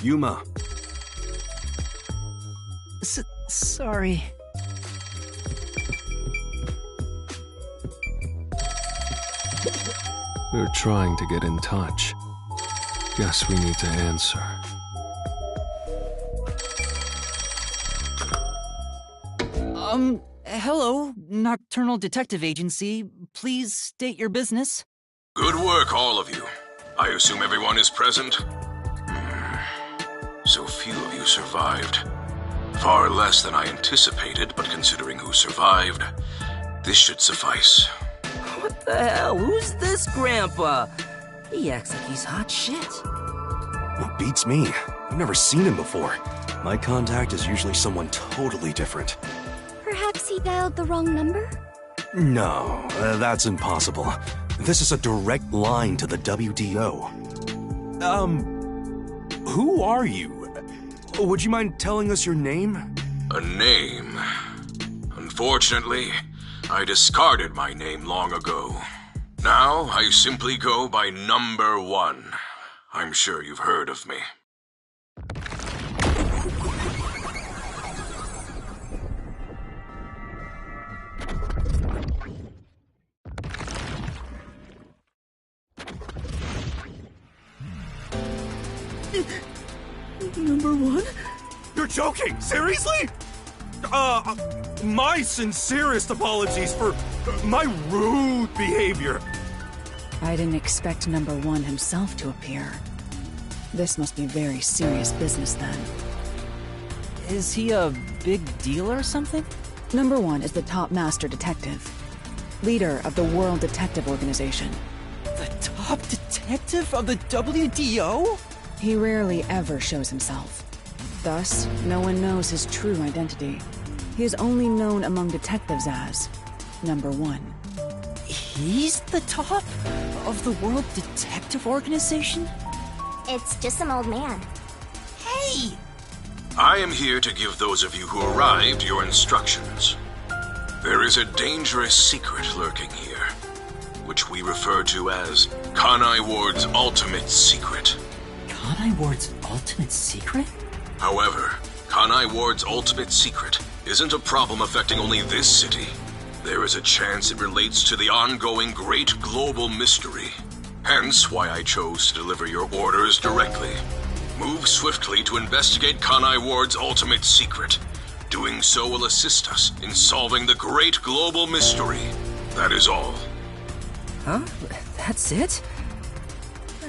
Yuma. Sorry. They're trying to get in touch. Guess we need to answer. Hello, Nocturnal Detective Agency. Please state your business. Good work, all of you. I assume everyone is present? So few of you survived. Far less than I anticipated, but considering who survived, this should suffice. What the hell? Who's this grandpa? He acts like he's hot shit. Well, beats me. I've never seen him before. My contact is usually someone totally different. Perhaps he dialed the wrong number? No, that's impossible. This is a direct line to the WDO. Who are you? Would you mind telling us your name? A name? Unfortunately, I discarded my name long ago. Now, I simply go by Number 1. I'm sure you've heard of me. Number 1? You're joking! Seriously? My sincerest apologies for my rude behavior. I didn't expect Number 1 himself to appear. This must be very serious business then. Is he a big deal or something? Number 1 is the top master detective, leader of the World Detective Organization. The top detective of the WDO? He rarely ever shows himself. Thus, no one knows his true identity. He is only known among detectives as Number 1. He's the top of the World Detective Organization? It's just some old man. Hey! I am here to give those of you who arrived your instructions. There is a dangerous secret lurking here, which we refer to as Kanai Ward's ultimate secret. Kanai Ward's ultimate secret? However, Kanai Ward's ultimate secret isn't a problem affecting only this city. There is a chance it relates to the ongoing great global mystery. Hence why I chose to deliver your orders directly. Move swiftly to investigate Kanai Ward's ultimate secret. Doing so will assist us in solving the great global mystery. That is all. Huh? That's it?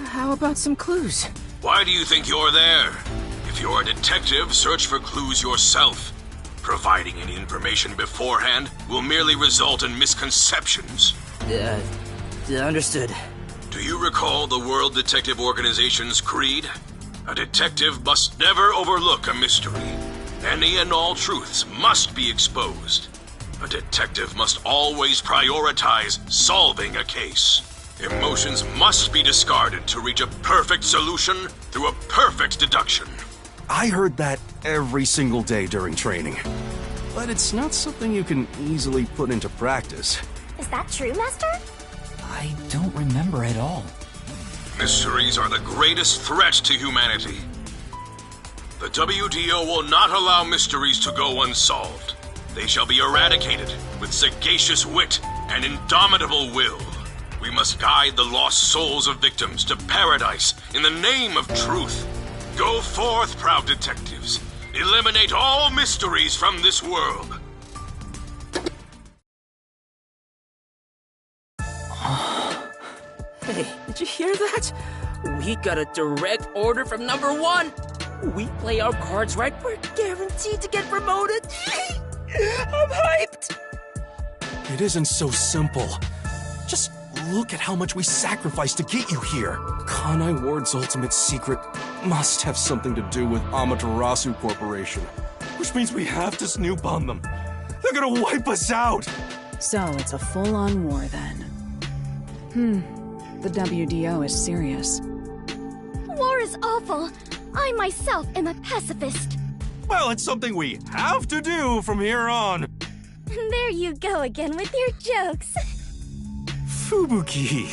How about some clues? Why do you think you're there? If you're a detective, search for clues yourself. Providing any information beforehand will merely result in misconceptions. Understood. Do you recall the World Detective Organization's creed? A detective must never overlook a mystery. Any and all truths must be exposed. A detective must always prioritize solving a case. Emotions must be discarded to reach a perfect solution through a perfect deduction. I heard that every single day during training. But it's not something you can easily put into practice. Is that true, Master? I don't remember at all. Mysteries are the greatest threat to humanity. The WDO will not allow mysteries to go unsolved. They shall be eradicated with sagacious wit and indomitable will. We must guide the lost souls of victims to paradise in the name of truth. Go forth, proud detectives. Eliminate all mysteries from this world. Hey, did you hear that? We got a direct order from Number 1. We play our cards right, we're guaranteed to get promoted. I'm hyped. It isn't so simple. Just look at how much we sacrificed to get you here. Kanai Ward's ultimate secret must have something to do with Amaterasu Corporation. Which means we have to snoop on them. They're gonna wipe us out! So it's a full-on war then. The WDO is serious. War is awful. I myself am a pacifist. Well, it's something we have to do from here on. There you go again with your jokes. Fubuki,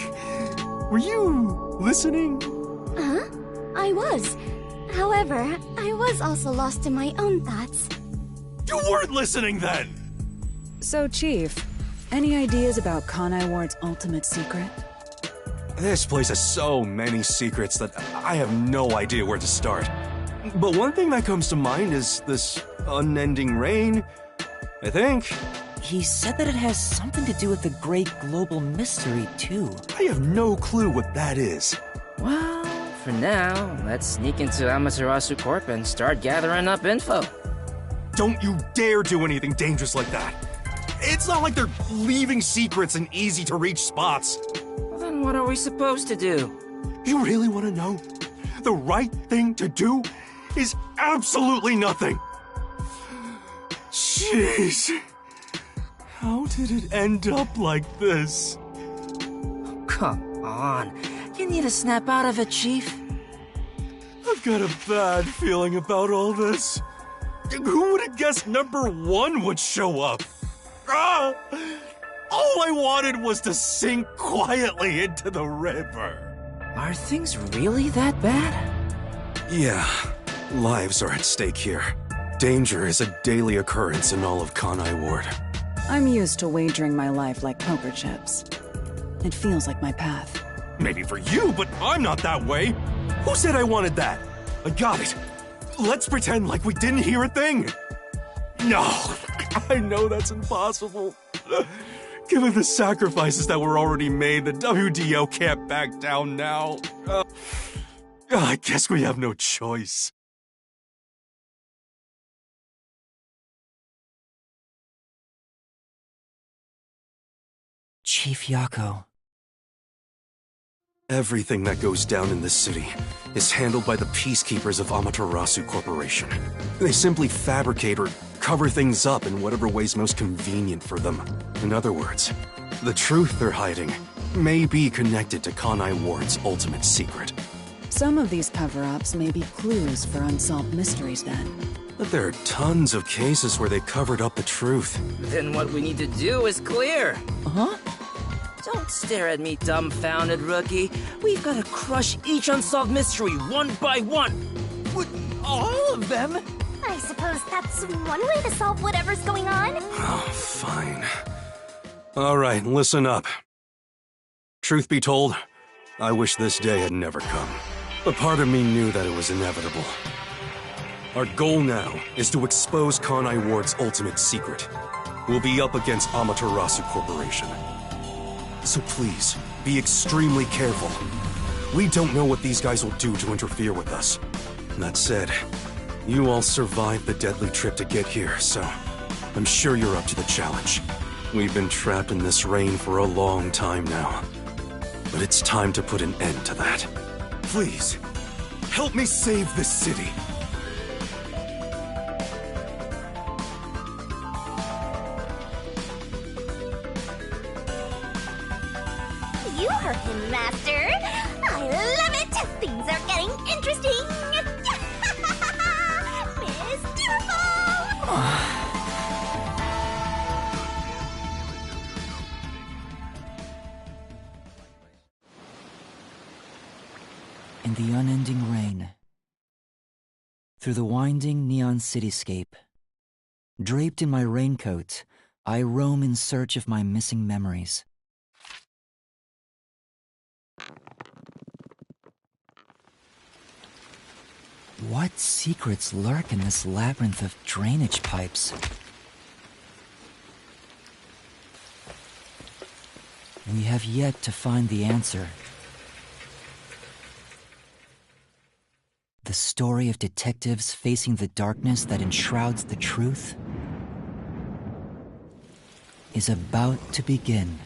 were you listening? Huh? I was. However, I was also lost in my own thoughts. You weren't listening then! So, Chief, any ideas about Kanai Ward's ultimate secret? This place has so many secrets that I have no idea where to start. But one thing that comes to mind is this unending rain, I think. He said that it has something to do with the great global mystery, too. I have no clue what that is. Well, for now, let's sneak into Amaterasu Corp and start gathering up info. Don't you dare do anything dangerous like that. It's not like they're leaving secrets in easy-to-reach spots. Well, then what are we supposed to do? You really want to know? The right thing to do is absolutely nothing. Jeez. How did it end up like this? Come on. You need to snap out of it, Chief. I've got a bad feeling about all this. Who would have guessed number 1 would show up? Ah! All I wanted was to sink quietly into the river. Are things really that bad? Yeah, lives are at stake here. Danger is a daily occurrence in all of Kanai Ward. I'm used to wagering my life like poker chips. It feels like my path. Maybe for you, but I'm not that way. Who said I wanted that? I got it. Let's pretend like we didn't hear a thing. No, I know that's impossible. Given the sacrifices that were already made, the WDO can't back down now. I guess we have no choice. Chief Yako. Everything that goes down in this city is handled by the Peacekeepers of Amaterasu Corporation. They simply fabricate or cover things up in whatever way's most convenient for them. In other words, the truth they're hiding may be connected to Kanai Ward's ultimate secret. Some of these cover-ups may be clues for unsolved mysteries then. But there are tons of cases where they covered up the truth. Then what we need to do is clear. Huh? Don't stare at me, dumbfounded rookie. We've got to crush each unsolved mystery one by one. What, all of them? I suppose that's one way to solve whatever's going on. Oh, fine. All right, listen up. Truth be told, I wish this day had never come. But part of me knew that it was inevitable. Our goal now is to expose Kanai Ward's ultimate secret. We'll be up against Amaterasu Corporation. So please, be extremely careful. We don't know what these guys will do to interfere with us. That said, you all survived the deadly trip to get here, so I'm sure you're up to the challenge. We've been trapped in this rain for a long time now. But it's time to put an end to that. Please, help me save this city. You heard him, Master. I love it. Things are getting interesting. Miss Beautiful. In the unending rain, through the winding neon cityscape, draped in my raincoat, I roam in search of my missing memories. What secrets lurk in this labyrinth of drainage pipes? We have yet to find the answer. The story of detectives facing the darkness that enshrouds the truth is about to begin.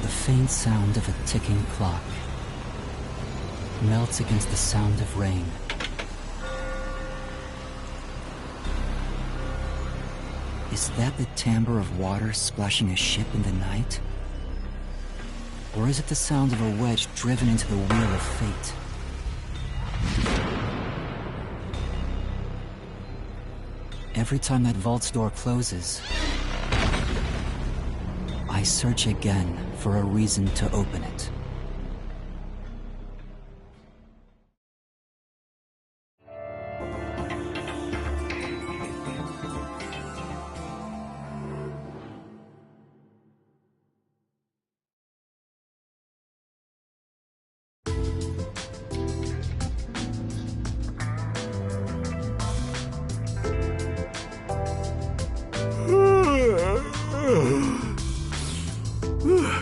The faint sound of a ticking clock melts against the sound of rain. Is that the timbre of water splashing a ship in the night? Or is it the sound of a wedge driven into the wheel of fate? Every time that vault's door closes, I search again for a reason to open it.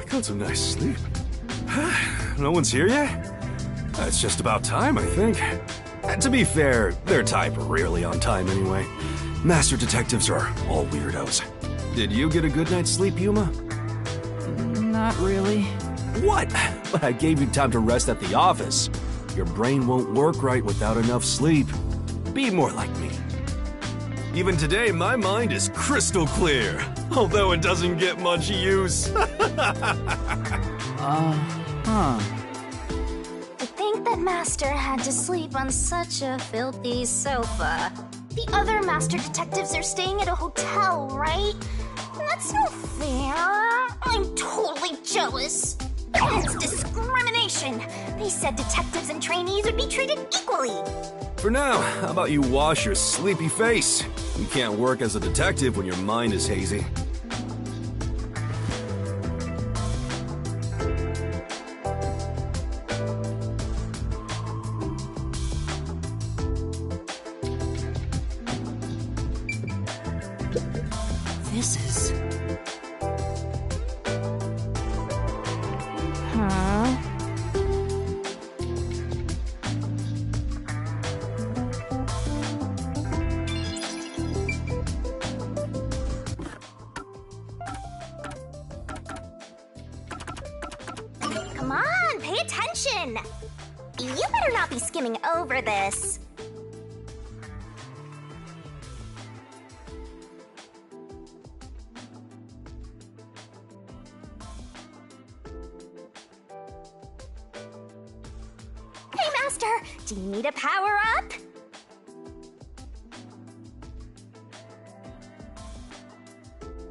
Got some nice sleep. No one's here yet? It's just about time, I think. And to be fair, their type are rarely on time anyway. Master detectives are all weirdos. Did you get a good night's sleep, Yuma? Not really. What? But I gave you time to rest at the office. Your brain won't work right without enough sleep. Be more like me. Even today, my mind is crystal clear, although it doesn't get much use. To think that Master had to sleep on such a filthy sofa. The other Master detectives are staying at a hotel, right? That's not fair. I'm totally jealous. It's discrimination. They said detectives and trainees would be treated equally. For now, how about you wash your sleepy face? You can't work as a detective when your mind is hazy. This is... Huh? Come on, pay attention! You better not be skimming over this. Hey, Master, do you need a power-up?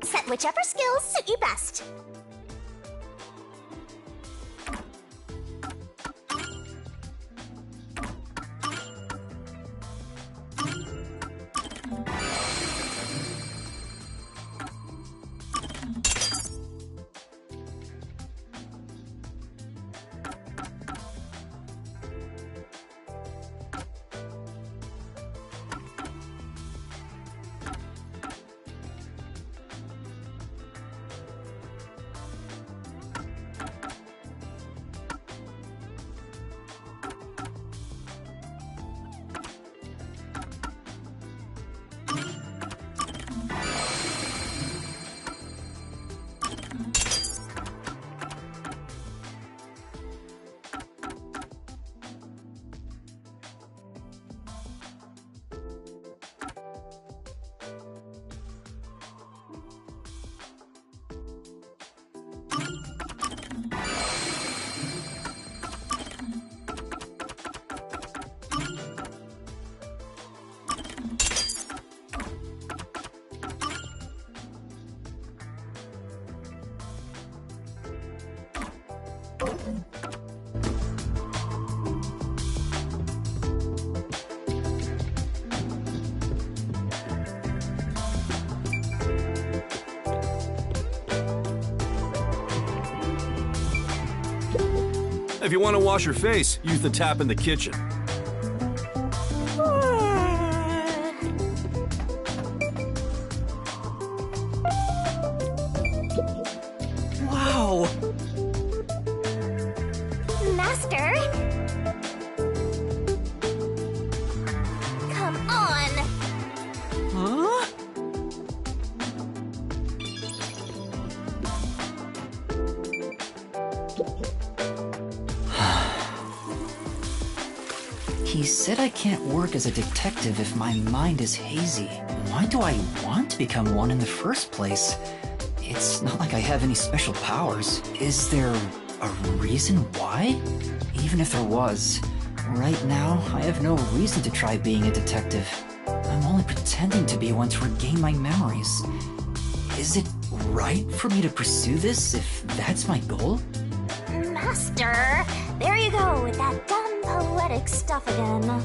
Set whichever skills suit you best. If you want to wash your face, use the tap in the kitchen. Wow! Master? Come on! Huh? He said I can't work as a detective if my mind is hazy. Why do I want to become one in the first place? It's not like I have any special powers. Is there a reason why? Even if there was, right now I have no reason to try being a detective. I'm only pretending to be one to regain my memories. Is it right for me to pursue this if that's my goal? Master! There you go with that dumb poetic stuff again.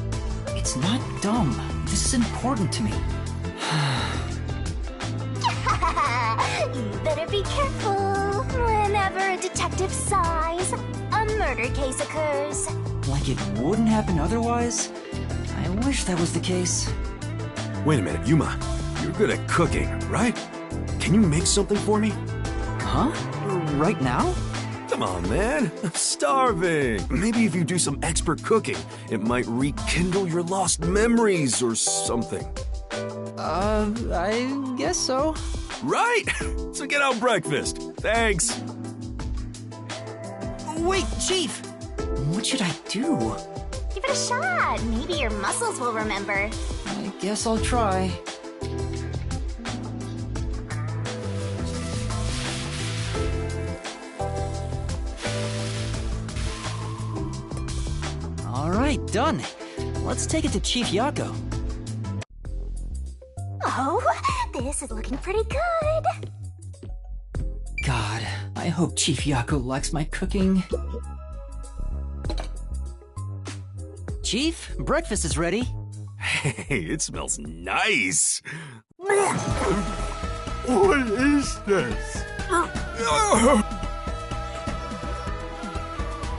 It's not dumb. This is important to me. You better be careful. Whenever a detective sighs, a murder case occurs. Like it wouldn't happen otherwise? I wish that was the case. Wait a minute, Yuma. You're good at cooking, right? Can you make something for me? Huh? Right now? Come on, man. I'm starving. Maybe if you do some expert cooking, it might rekindle your lost memories or something. I guess so. Right! So get out breakfast. Thanks. Wait, Chief! What should I do? Give it a shot. Maybe your muscles will remember. I guess I'll try. Alright, done. Let's take it to Chief Yako. Oh, this is looking pretty good. God, I hope Chief Yako likes my cooking. Chief, breakfast is ready. Hey, it smells nice. What is this?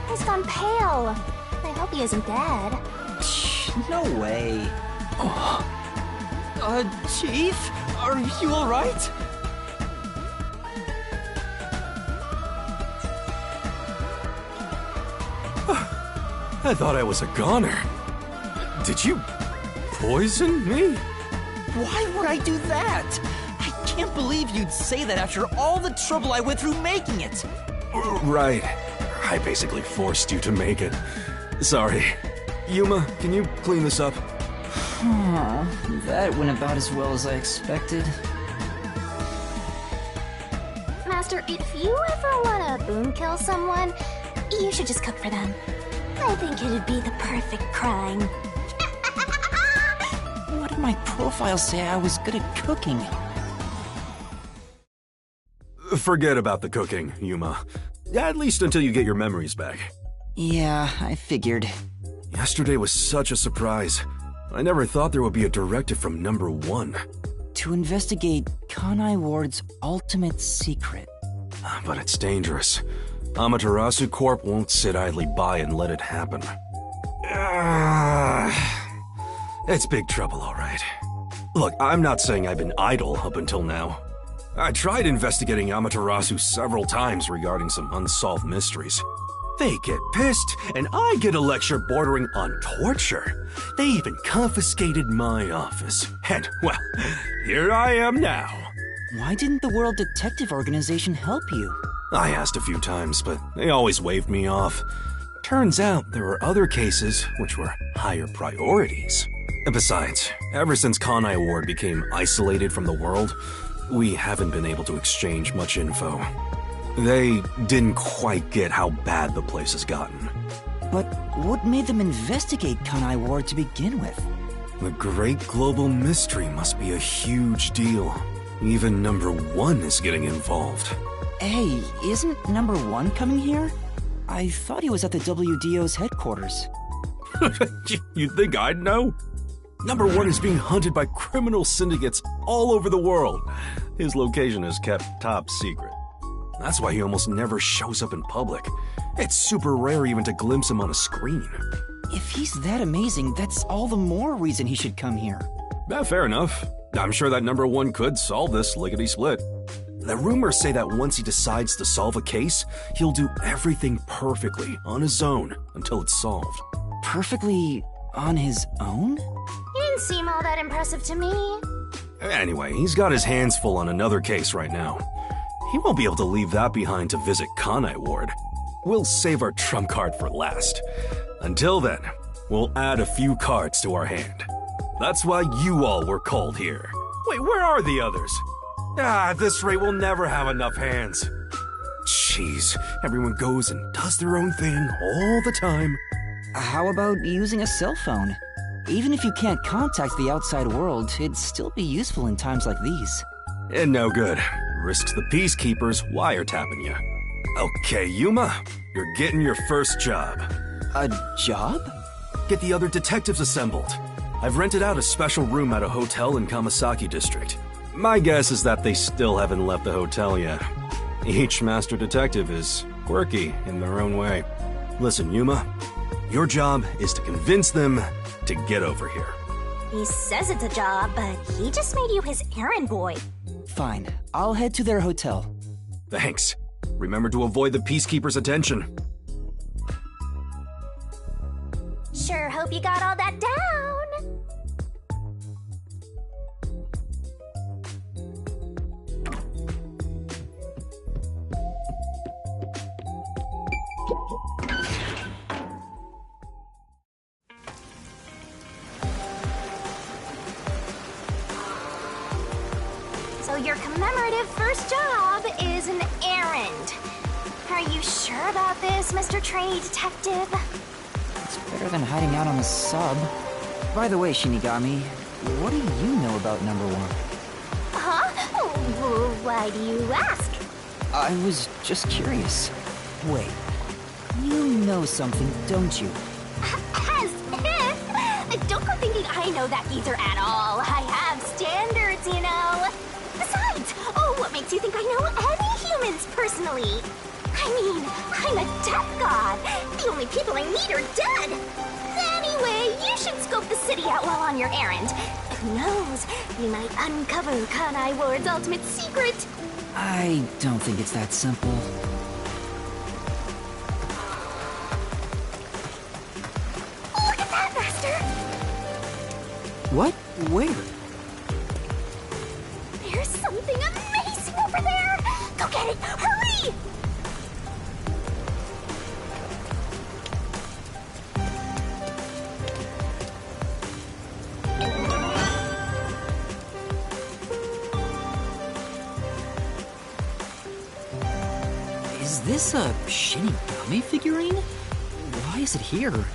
He's gone pale. I hope he isn't dead. No way. Chief? Are you alright? I thought I was a goner. Did you poison me? Why would I do that? I can't believe you'd say that after all the trouble I went through making it. Right. I basically forced you to make it. Sorry. Yuma, can you clean this up? Oh, that went about as well as I expected. Master, if you ever want to boom kill someone, you should just cook for them. I think it'd be the perfect crime. What did my profile say I was good at cooking? Forget about the cooking, Yuma. At least until you get your memories back. Yeah, I figured. Yesterday was such a surprise. I never thought there would be a directive from Number 1. To investigate Kanai Ward's ultimate secret. But it's dangerous. Amaterasu Corp won't sit idly by and let it happen. It's big trouble, all right. Look, I'm not saying I've been idle up until now. I tried investigating Amaterasu several times regarding some unsolved mysteries. They get pissed, and I get a lecture bordering on torture. They even confiscated my office. And, well, here I am now. Why didn't the World Detective Organization help you? I asked a few times, but they always waved me off. Turns out there were other cases which were higher priorities. And besides, ever since Kanai Ward became isolated from the world, we haven't been able to exchange much info. They didn't quite get how bad the place has gotten. But what made them investigate Kanai Ward to begin with? The great global mystery must be a huge deal. Even Number 1 is getting involved. Hey, isn't Number 1 coming here? I thought he was at the WDO's headquarters. You'd think I'd know? Number 1 is being hunted by criminal syndicates all over the world. His location is kept top secret. That's why he almost never shows up in public. It's super rare even to glimpse him on a screen. If he's that amazing, that's all the more reason he should come here. Fair enough. I'm sure that number one could solve this lickety-split. The rumors say that once he decides to solve a case, he'll do everything perfectly on his own until it's solved. Perfectly on his own? He didn't seem all that impressive to me. Anyway, he's got his hands full on another case right now. He won't be able to leave that behind to visit Kanai Ward. We'll save our trump card for last. Until then, we'll add a few cards to our hand. That's why you all were called here. Wait, where are the others? At this rate, we'll never have enough hands. Jeez, everyone goes and does their own thing all the time. How about using a cell phone? Even if you can't contact the outside world, it'd still be useful in times like these. And no good. Risks the Peacekeepers wiretapping you. Okay, Yuma, you're getting your first job. A job? Get the other detectives assembled. I've rented out a special room at a hotel in Kamasaki District. My guess is that they still haven't left the hotel yet. Each master detective is quirky in their own way. Listen, Yuma, your job is to convince them to get over here. He says it's a job, but he just made you his errand boy. Fine, I'll head to their hotel. Thanks. Remember to avoid the Peacekeepers' attention. Sure hope you got all that down. So your commemorative first job is an errand. Are you sure about this, Mr. Trainee Detective? It's better than hiding out on the sub. By the way, Shinigami, what do you know about number one? Huh? Why do you ask? I was just curious. Wait, you know something, don't you? As if! Don't go thinking I know that geezer at all. I have standards, you know. Besides, what makes you think I know any humans personally? I mean, I'm a death god. The only people I need are dead. Anyway, you should scope the city out while on your errand. Who knows? We might uncover Kanai Ward's ultimate secret. I don't think it's that simple. Look at that, Master! What? Where? There's something amazing over there! Go get it! Hurry! Is this a Shinigami figurine? Why is it here?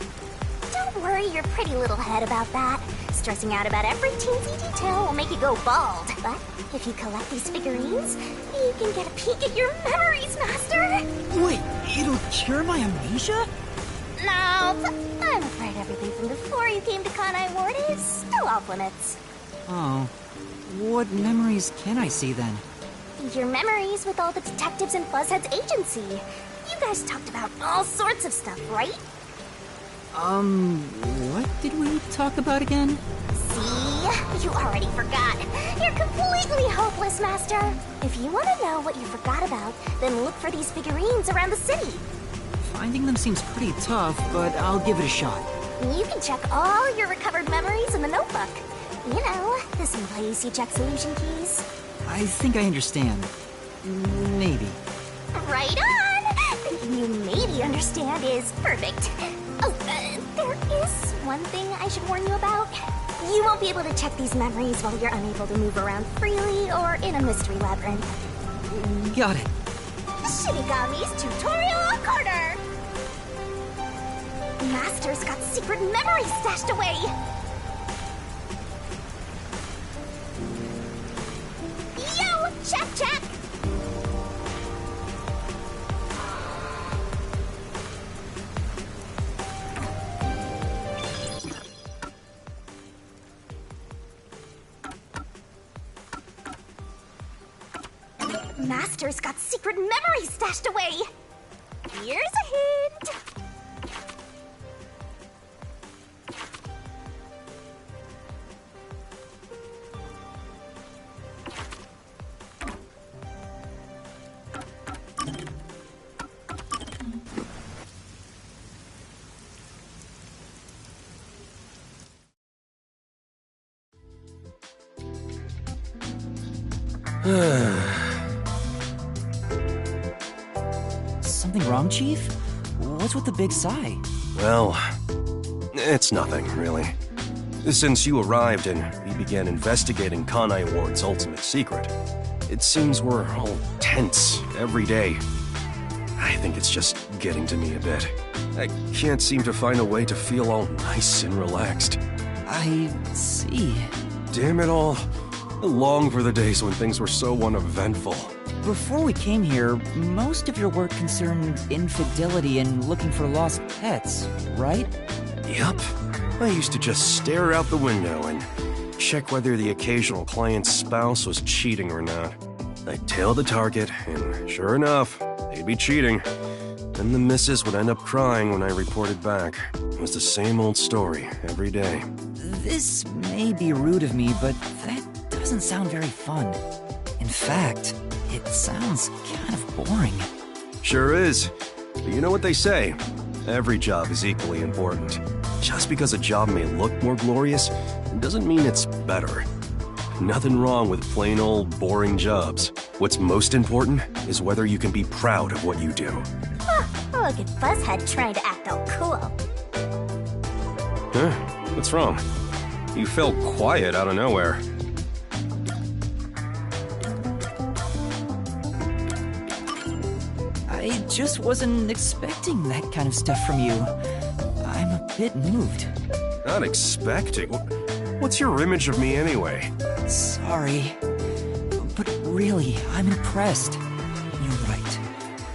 Don't worry your pretty little head about that. Stressing out about every teensy detail will make you go bald. But if you collect these figurines, you can get a peek at your memories, Master! Wait, it'll cure my amnesia? No, I'm afraid everything from before you came to Kanai Ward is still off limits. Oh, what memories can I see then? Your memories with all the detectives in Fuzzhead's agency. You guys talked about all sorts of stuff, right? What did we talk about again? See? You already forgot. You're completely hopeless, Master. If you want to know what you forgot about, then look for these figurines around the city. Finding them seems pretty tough, but I'll give it a shot. You can check all your recovered memories in the notebook. You know, the same place you check solution keys. I think I understand. Maybe. Right on! Thinking you maybe understand is perfect. Oh, there is one thing I should warn you about. You won't be able to check these memories while you're unable to move around freely or in a mystery labyrinth. Got it. Shinigami's Tutorial Corner! Master's got secret memories stashed away! Yo! Check! Master's got secret memories stashed away. Here's a hint. Something wrong, Chief? What's with the big sigh? Well, it's nothing, really. Since you arrived and we began investigating Kanai Ward's ultimate secret, it seems we're all tense every day. I think it's just getting to me a bit. I can't seem to find a way to feel all nice and relaxed. I see. Damn it all. I long for the days when things were so uneventful. Before we came here, most of your work concerned infidelity and looking for lost pets, right? Yup. I used to just stare out the window and check whether the occasional client's spouse was cheating or not. I'd tail the target, and sure enough, they'd be cheating. Then the missus would end up crying when I reported back. It was the same old story every day. This may be rude of me, but that doesn't sound very fun. In fact, it sounds kind of boring. Sure is. But you know what they say? Every job is equally important. Just because a job may look more glorious, it doesn't mean it's better. Nothing wrong with plain old boring jobs. What's most important is whether you can be proud of what you do. Look at Buzzhead trying to act all cool. Huh? What's wrong? You felt quiet out of nowhere. I just wasn't expecting that kind of stuff from you. I'm a bit moved. Not expecting? What's your image of me anyway? Sorry. But really, I'm impressed. You're right.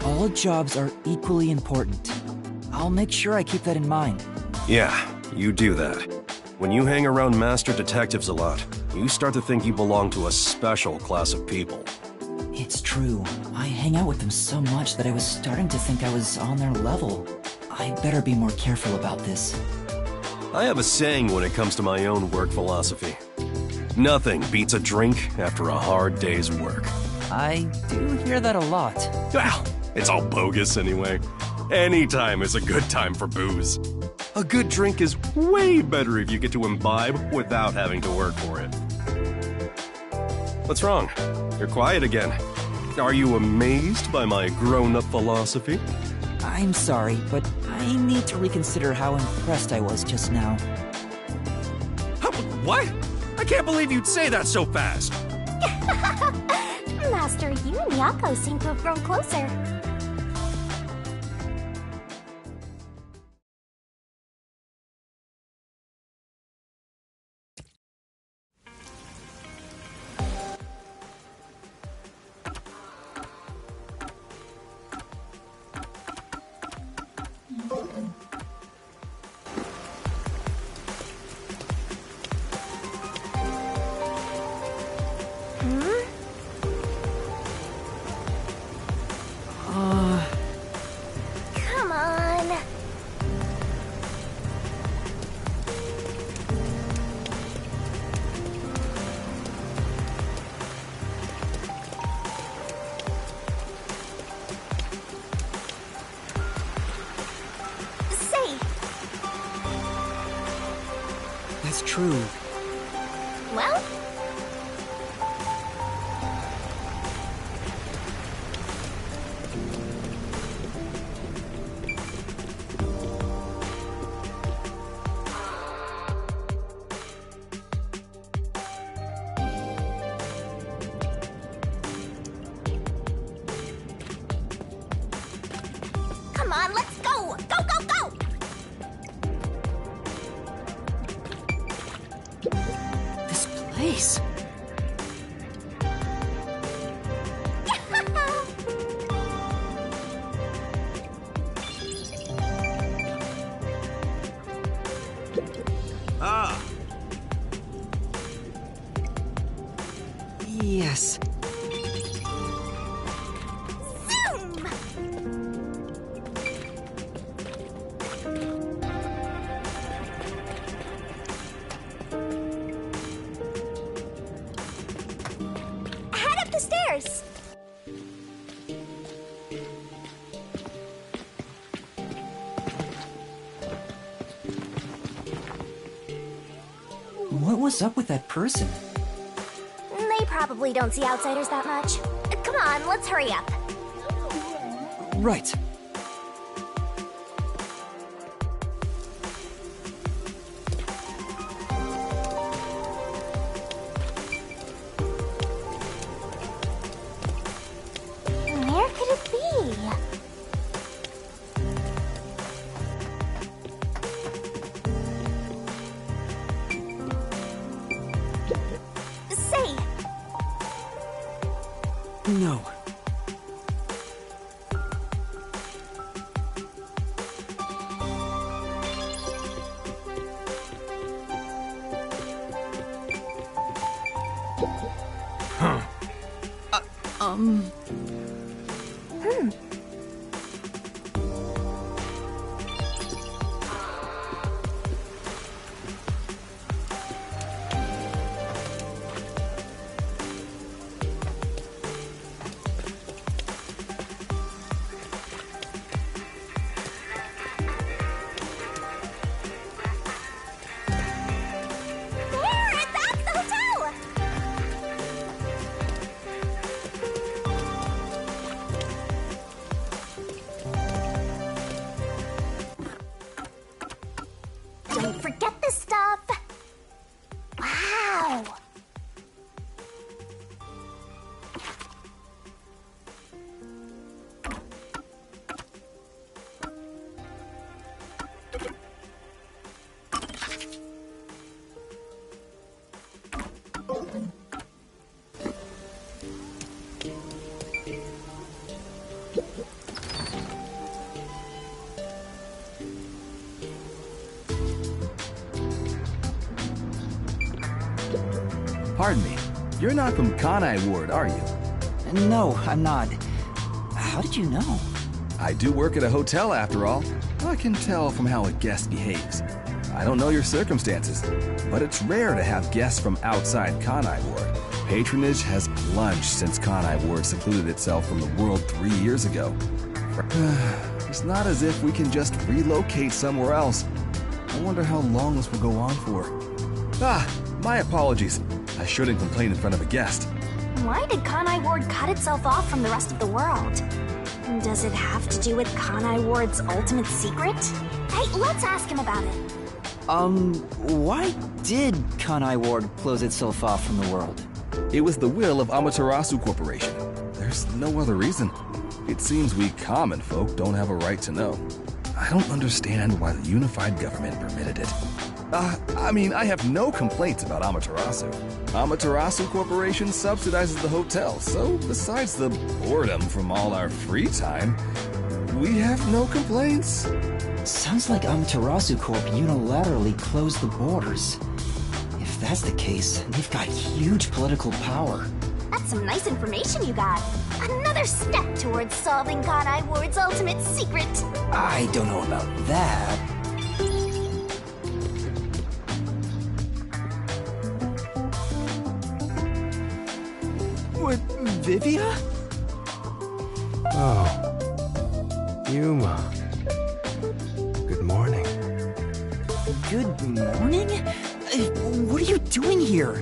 All jobs are equally important. I'll make sure I keep that in mind. Yeah, you do that. When you hang around master detectives a lot, you start to think you belong to a special class of people. It's true. I hang out with them so much that I was starting to think I was on their level. I better be more careful about this. I have a saying when it comes to my own work philosophy. Nothing beats a drink after a hard day's work. I do hear that a lot. Well, it's all bogus anyway. Any time is a good time for booze. A good drink is way better if you get to imbibe without having to work for it. What's wrong? You're quiet again. Are you amazed by my grown-up philosophy? I'm sorry, but I need to reconsider how impressed I was just now. What? I can't believe you'd say that so fast! Master, you and Yako seem to have grown closer. Come on. Say, That's true. well, come on, let's go! Go, go, go! This place. Ah! Yes. course! What was up with that person? They probably don't see outsiders that much. Come on, let's hurry up. Right. Where could it be? Say, No. there, it's at the hotel! Don't forget this stuff! Wow! Pardon me. You're not from Kanai Ward, are you? No, I'm not. How did you know? I do work at a hotel, after all. I can tell from how a guest behaves. I don't know your circumstances, but it's rare to have guests from outside Kanai Ward. Patronage has plunged since Kanai Ward secluded itself from the world 3 years ago. It's not as if we can just relocate somewhere else. I wonder how long this will go on for. My apologies. I shouldn't complain in front of a guest. Why did Kanai Ward cut itself off from the rest of the world? Does it have to do with Kanai Ward's ultimate secret? Hey, let's ask him about it. Why did Kanai Ward close itself off from the world? It was the will of Amaterasu Corporation. There's no other reason. It seems we common folk don't have a right to know. I don't understand why the unified government permitted it. I have no complaints about Amaterasu. Amaterasu Corporation subsidizes the hotel, so besides the boredom from all our free time, we have no complaints. Sounds like Amaterasu Corp unilaterally closed the borders. If that's the case, they've got huge political power. That's some nice information you got. Another step towards solving Kanai Ward's ultimate secret. I don't know about that. What, Vivia? Oh. Yuma. Good morning. Good morning? What are you doing here?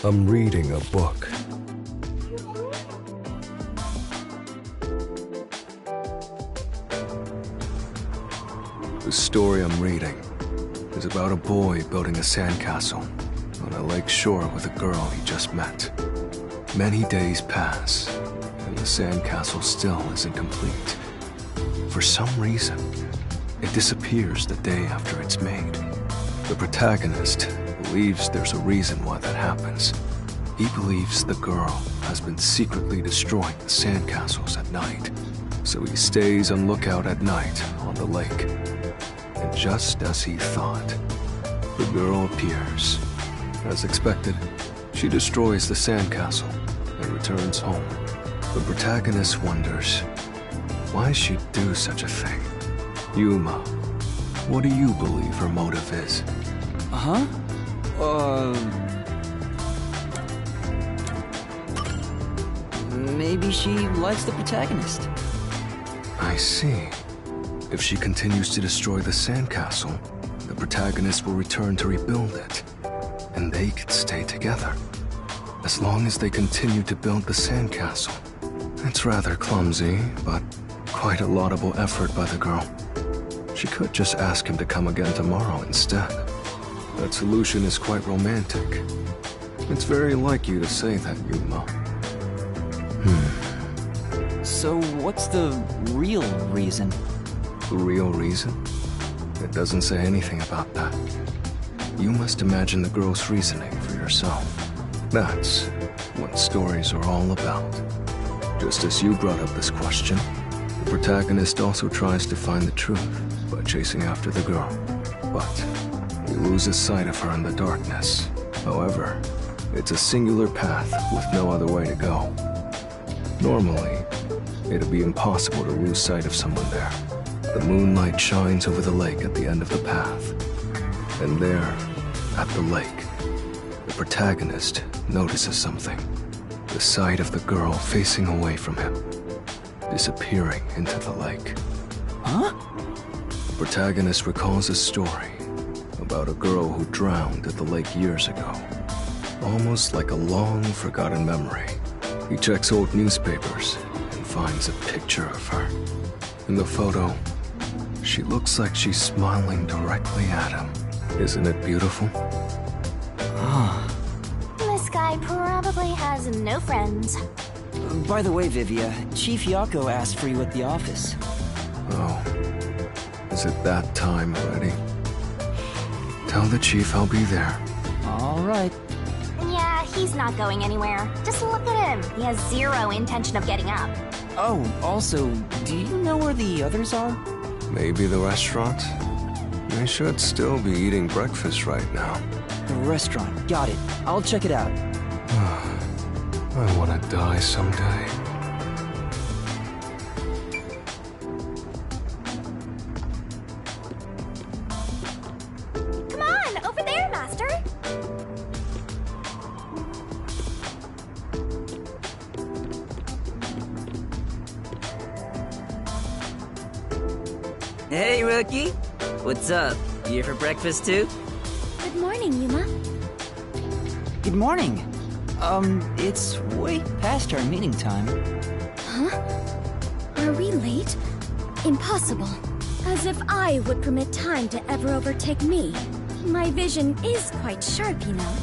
I'm reading a book. The story I'm reading is about a boy building a sandcastle on a lake shore with a girl he just met. Many days pass, and the sandcastle still isn't complete. For some reason, it disappears the day after it's made. The protagonist believes there's a reason why that happens. He believes the girl has been secretly destroying the sandcastles at night, so he stays on lookout at night on the lake. And just as he thought, the girl appears. As expected, she destroys the sandcastle and returns home. The protagonist wonders why she'd do such a thing. Yuma, what do you believe her motive is? Maybe she likes the protagonist. I see. If she continues to destroy the sandcastle, the protagonist will return to rebuild it, and they could stay together. As long as they continue to build the sandcastle. It's rather clumsy, but quite a laudable effort by the girl. She could just ask him to come again tomorrow instead. That solution is quite romantic. It's very like you to say that, Yuma. So what's the real reason? The real reason? It doesn't say anything about that. You must imagine the girl's reasoning for yourself. That's what stories are all about. Just as you brought up this question, the protagonist also tries to find the truth by chasing after the girl. But he loses sight of her in the darkness. However, it's a singular path with no other way to go. Normally, it'd be impossible to lose sight of someone there. The moonlight shines over the lake at the end of the path. And there, at the lake, the protagonist notices something. The sight of the girl facing away from him, disappearing into the lake. Huh? The protagonist recalls a story about a girl who drowned at the lake years ago. Almost like a long forgotten memory. He checks old newspapers and finds a picture of her. In the photo, she looks like she's smiling directly at him. Isn't it beautiful? This guy probably has no friends. By the way, Vivia, Chief Yako asked for you at the office. Oh, is it that time already? Tell the chief I'll be there. All right. Yeah, he's not going anywhere. Just look at him. He has zero intention of getting up. Oh, also, do you know where the others are? Maybe the restaurant? They should still be eating breakfast right now. The restaurant, got it. I'll check it out. I want to die someday. Come on, over there, Master. Hey, Rookie. What's up? You here for breakfast too? Good morning, Yuma. Good morning. It's way past our meeting time. Huh? Are we late? Impossible. As if I would permit time to ever overtake me. My vision is quite sharp, you know.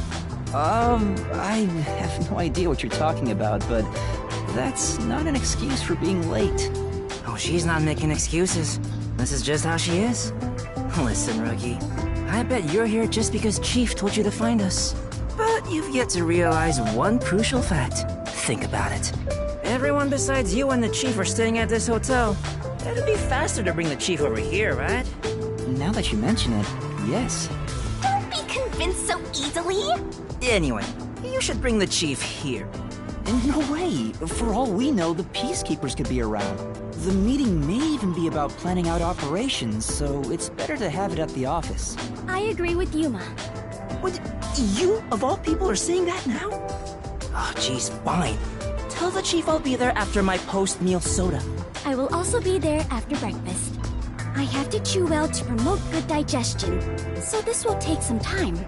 I have no idea what you're talking about, but that's not an excuse for being late. Oh, she's not making excuses. This is just how she is. Listen, Rookie. I bet you're here just because Chief told you to find us. But you've yet to realize one crucial fact. Think about it. Everyone besides you and the Chief are staying at this hotel. It'd be faster to bring the Chief over here, right? Now that you mention it, yes. Don't be convinced so easily. Anyway, you should bring the Chief here. In no way. For all we know, the Peacekeepers could be around. The meeting may even be about planning out operations, so it's better to have it at the office. I agree with Yuma. What? You, of all people, are saying that now? Oh, jeez, fine. Tell the Chief I'll be there after my post-meal soda. I will also be there after breakfast. I have to chew well to promote good digestion, so this will take some time.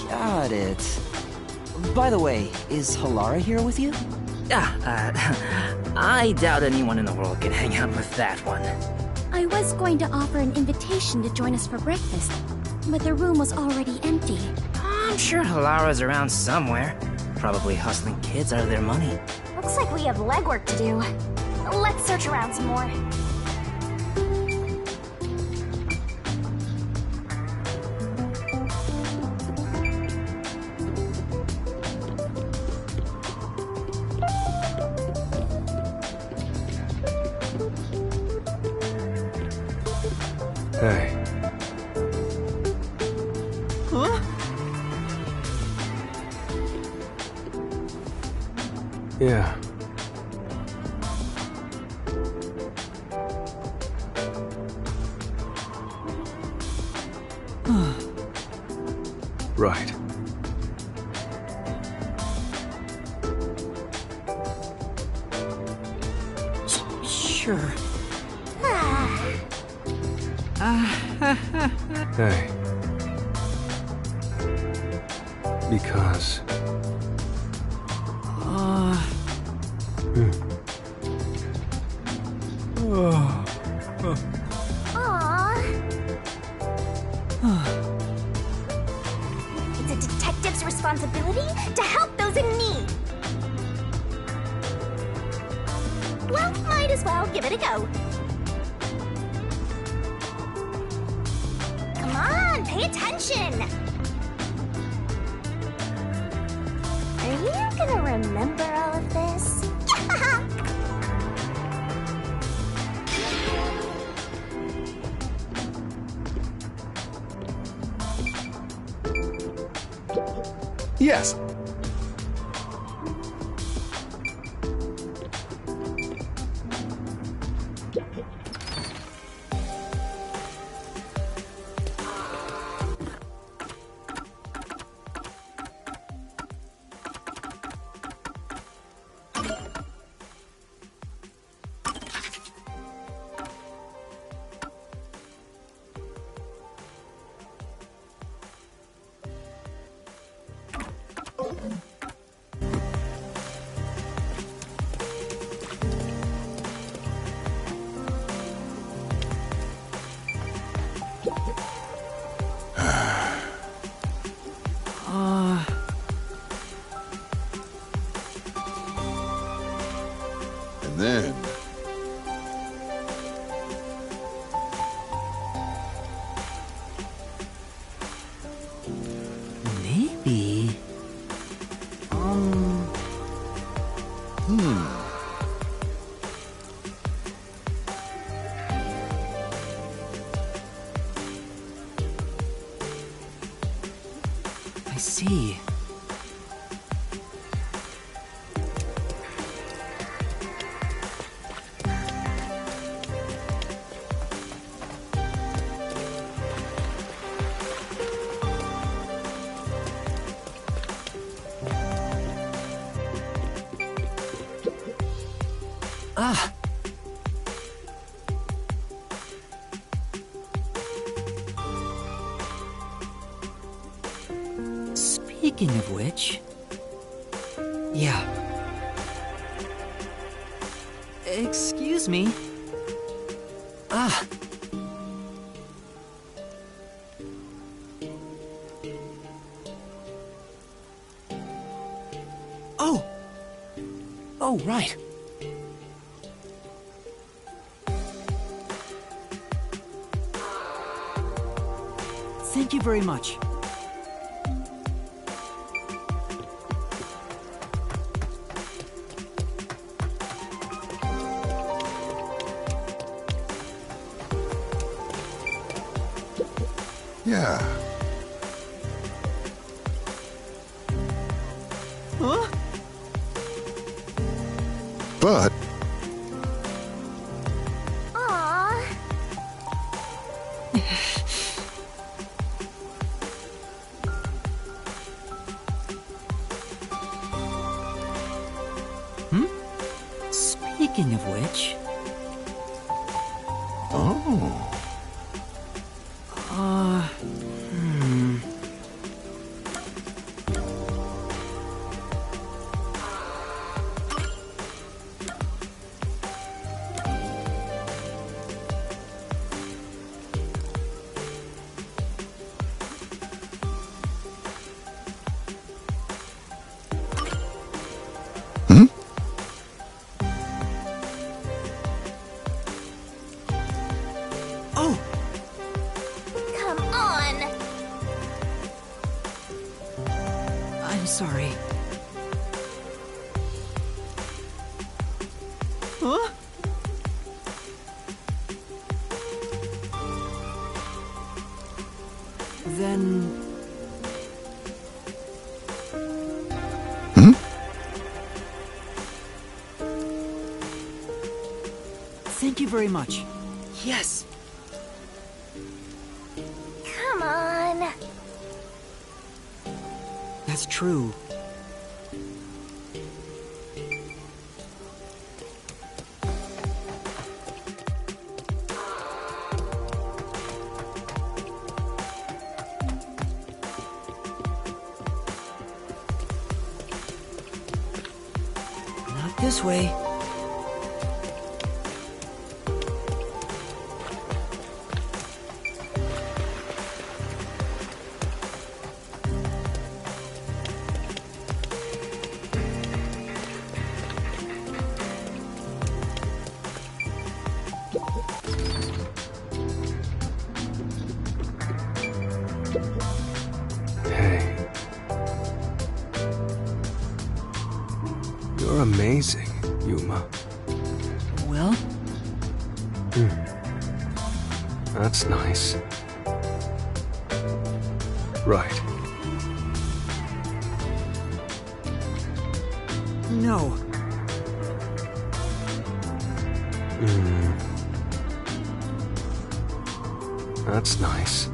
Got it. By the way, is Halara here with you? I doubt anyone in the world can hang out with that one. I was going to offer an invitation to join us for breakfast, but the room was already empty. I'm sure Halara's around somewhere. Probably hustling kids out of their money. Looks like we have legwork to do. Let's search around some more. Hey. Huh? Yeah. Right. Sure. Hey. Because... It's a detective's responsibility to help those in need. Well, might as well give it a go. Come on, pay attention. Are you gonna remember all of this? Yes. And then... Maybe... I see. Speaking of which... Yeah. Excuse me. Oh! Oh, right. Thank you very much. Yeah. Huh? But... Aww. Speaking of which... Oh. Sorry. Huh? Then... Thank you very much. Yes! Come on. That's true. Not this way. Hey. You're amazing, Yuma. Well? That's nice. Right. No. That's nice.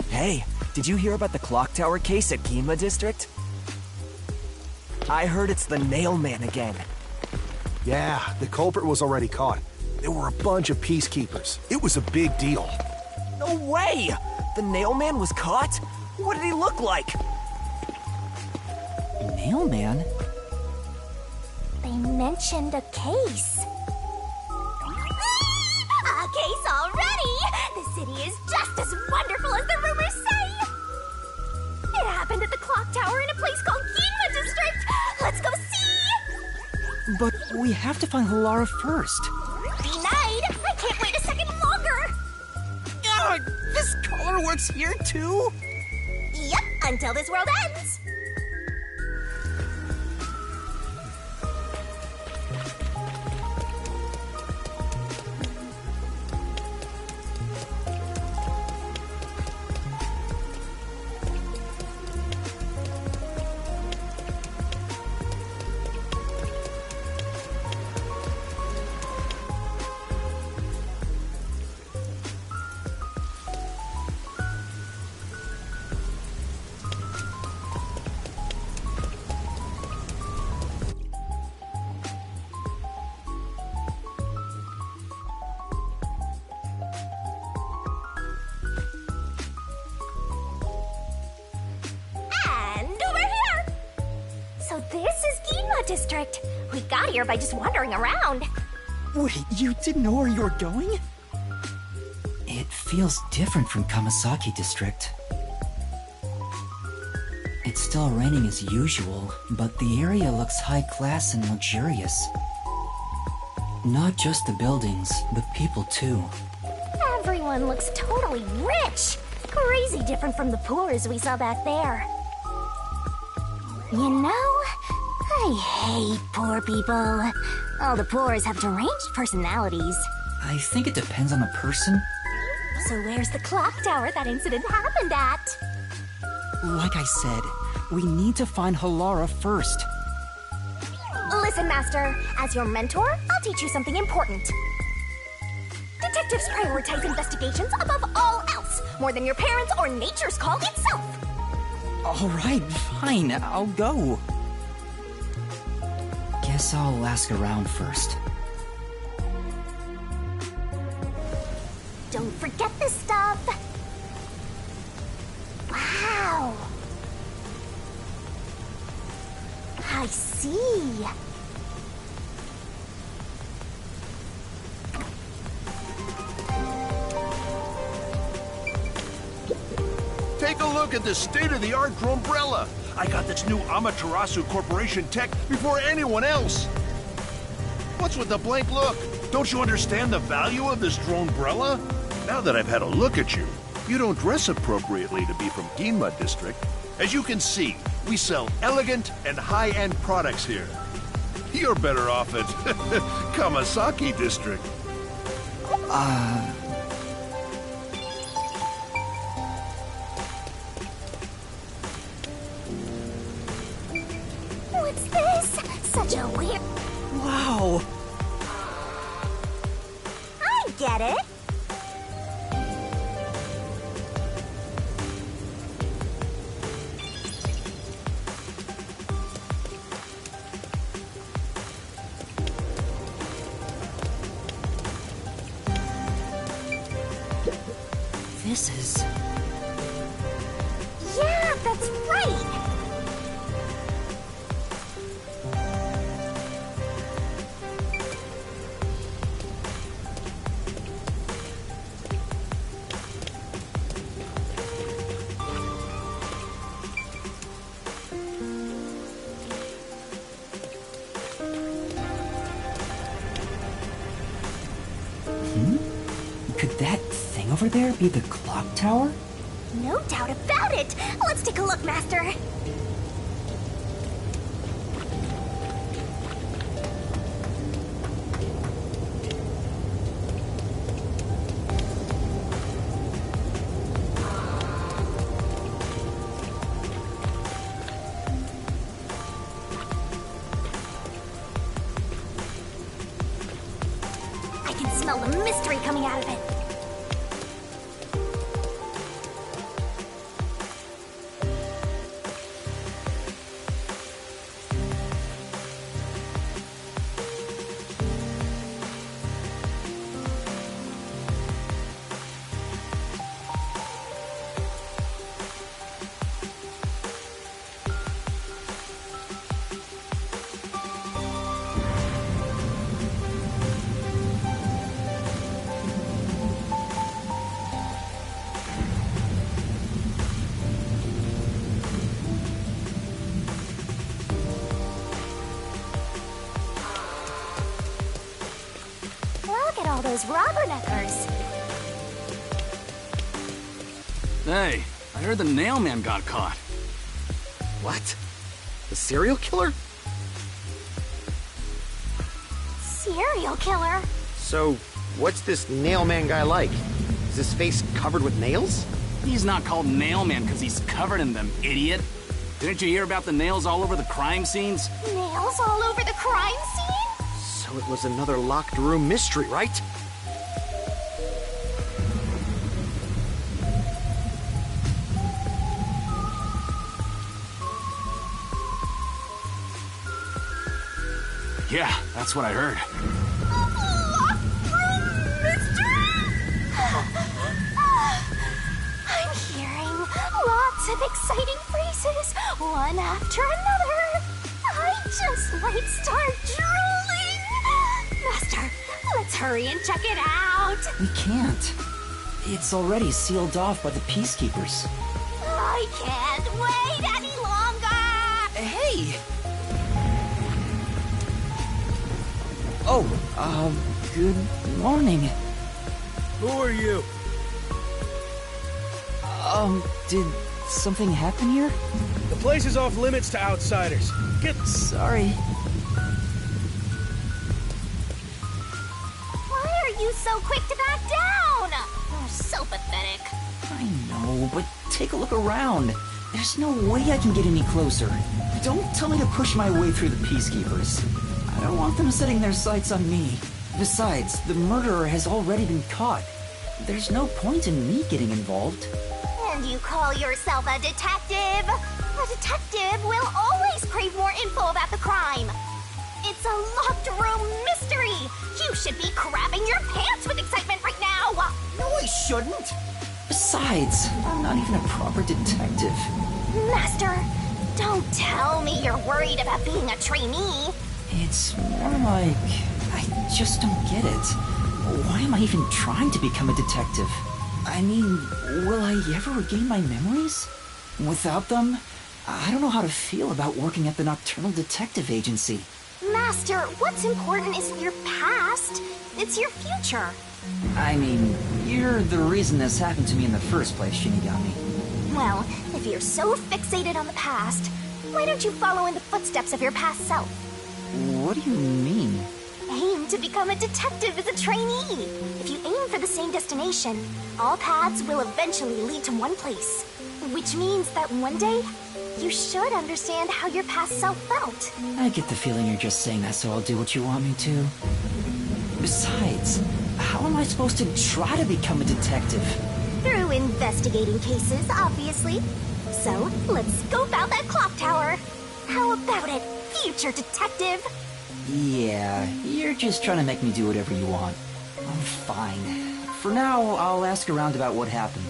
Hey, did you hear about the clock tower case at Ginma District? I heard it's the Nail Man again. Yeah, the culprit was already caught. There were a bunch of peacekeepers. It was a big deal. No way! The Nail Man was caught? What did he look like? Nail Man? They mentioned a case. A case already! The city is just as wonderful as the rumors say! It happened at the clock tower in a place called Ginma District! Let's go see! But we have to find Halara first. Denied! I can't wait a second longer! This color works here too? Yep, until this world ends! District. We got here by just wandering around. Wait, you didn't know where you were going? It feels different from Kamasaki District. It's still raining as usual, but the area looks high class and luxurious. Not just the buildings, but people too. Everyone looks totally rich. Crazy different from the poors we saw back there. You know, I hate poor people. All the poors have deranged personalities. I think it depends on the person. So where's the clock tower that incident happened at? Like I said, we need to find Halara first. Listen, Master. As your mentor, I'll teach you something important. Detectives prioritize investigations above all else, more than your parents or nature's call itself. All right, fine, I'll go. Guess I'll ask around first. Don't forget this stuff. Wow. I see. Take a look at this state-of-the-art Dronebrella. I got this new Amaterasu Corporation tech before anyone else. What's with the blank look? Don't you understand the value of this Dronebrella? Now that I've had a look at you, you don't dress appropriately to be from Ginma District. As you can see, we sell elegant and high-end products here. You're better off at Kamasaki District. What's this? Such a weird... Wow! I get it. This is... Yeah, that's right. Could that thing over there be the clock tower? No doubt about it. Let's take a look, Master. I can smell the mystery coming out of it. Look at all those rubberneckers. Hey, I heard the Nailman got caught. What? The serial killer? Serial killer? So, what's this Nailman guy like? Is his face covered with nails? He's not called Nailman because he's covered in them, idiot. Didn't you hear about the nails all over the crime scenes? Nails all over the crime scene? So it was another locked room mystery, right? Yeah, that's what I heard. Locked room mystery? I'm hearing lots of exciting phrases, one after another. I just might start drooling. Master, let's hurry and check it out. We can't. It's already sealed off by the Peacekeepers. I can't wait any longer. Hey! Oh, good morning. Who are you? Did something happen here? The place is off limits to outsiders. Get... Sorry. Why are you so quick to back down? You're so pathetic. I know, but take a look around. There's no way I can get any closer. Don't tell me to push my way through the Peacekeepers. I don't want them setting their sights on me. Besides, the murderer has already been caught. There's no point in me getting involved. And you call yourself a detective? A detective will always crave more info about the crime. It's a locked room mystery. You should be crapping your pants with excitement right now. No, I shouldn't. Besides, I'm not even a proper detective. Master, don't tell me you're worried about being a trainee. It's more like... I just don't get it. Why am I even trying to become a detective? I mean, will I ever regain my memories? Without them, I don't know how to feel about working at the Nocturnal Detective Agency. Master, what's important isn't your past, it's your future. I mean, you're the reason this happened to me in the first place, Shinigami. Well, if you're so fixated on the past, why don't you follow in the footsteps of your past self? What do you mean? Aim to become a detective as a trainee. If you aim for the same destination, all paths will eventually lead to one place. Which means that one day, you should understand how your past self felt. I get the feeling you're just saying that so I'll do what you want me to. Besides, how am I supposed to try to become a detective? Through investigating cases, obviously. So, let's scope out that clock tower. How about it, future detective? Yeah, you're just trying to make me do whatever you want. I'm fine. For now, I'll ask around about what happened.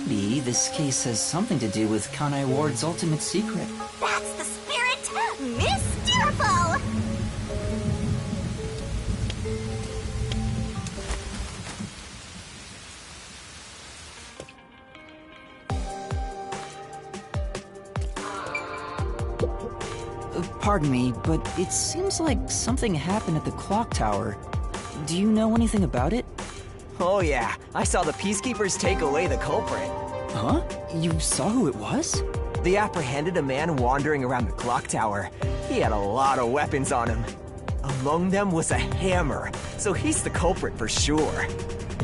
Maybe this case has something to do with Kanai Ward's ultimate secret. That's the spirit! Mysterful! Pardon me, but it seems like something happened at the clock tower. Do you know anything about it? Oh yeah, I saw the Peacekeepers take away the culprit. Huh? You saw who it was? They apprehended a man wandering around the clock tower. He had a lot of weapons on him. Among them was a hammer, so he's the culprit for sure.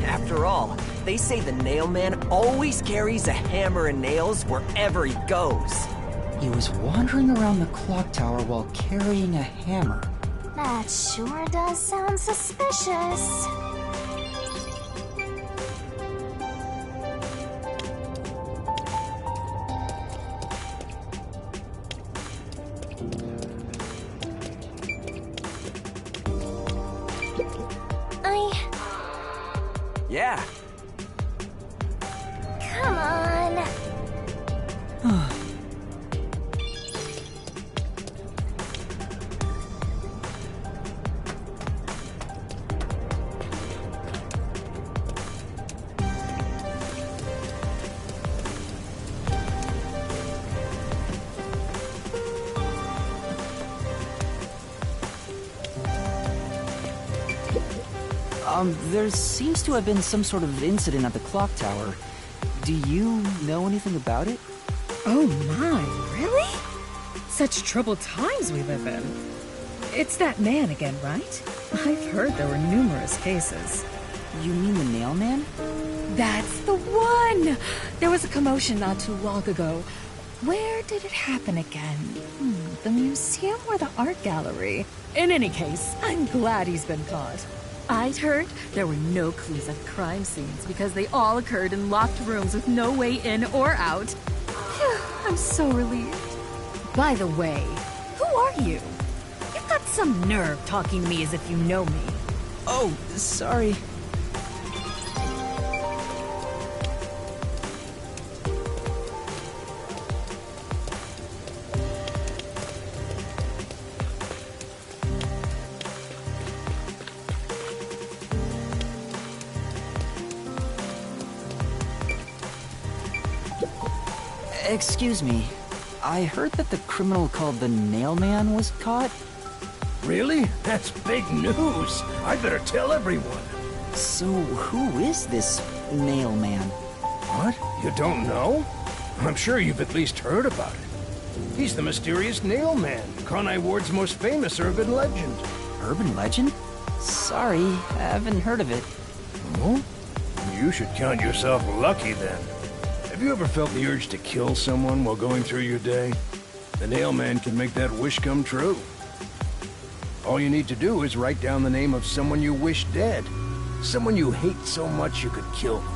After all, they say the Nail Man always carries a hammer and nails wherever he goes. He was wandering around the clock tower while carrying a hammer. That sure does sound suspicious. Yeah. Come on. There seems to have been some sort of incident at the clock tower. Do you know anything about it? Oh my, really? Such troubled times we live in. It's that man again, right? I've heard there were numerous cases. You mean the Nail Man? That's the one! There was a commotion not too long ago. Where did it happen again? The museum or the art gallery? In any case, I'm glad he's been caught. I'd heard there were no clues at crime scenes because they all occurred in locked rooms with no way in or out. Phew, I'm so relieved. By the way, who are you? You've got some nerve talking to me as if you know me. Oh, sorry. Excuse me. I heard that the criminal called the Nail Man was caught. Really? That's big news. I better tell everyone. So who is this Nail Man? What? You don't know? I'm sure you've at least heard about it. He's the mysterious Nail Man, Kanai Ward's most famous urban legend. Urban legend? Sorry, I haven't heard of it. Oh? You should count yourself lucky then. Have you ever felt the urge to kill someone while going through your day? The Nail Man can make that wish come true. All you need to do is write down the name of someone you wish dead. Someone you hate so much you could kill them.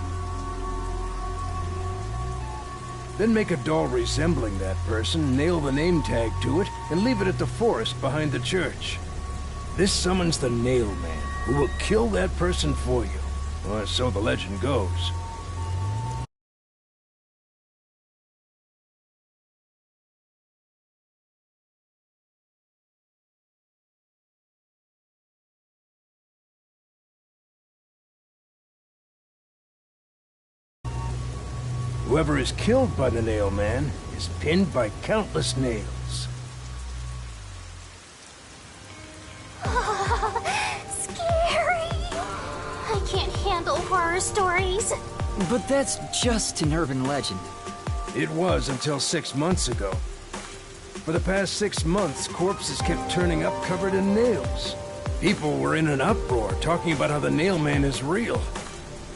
Then make a doll resembling that person, nail the name tag to it, and leave it at the forest behind the church. This summons the Nail Man, who will kill that person for you. Or so the legend goes. Whoever is killed by the Nail Man is pinned by countless nails. Scary. I can't handle horror stories. But that's just an urban legend. It was until 6 months ago. For the past 6 months, corpses kept turning up covered in nails. People were in an uproar, talking about how the Nail Man is real.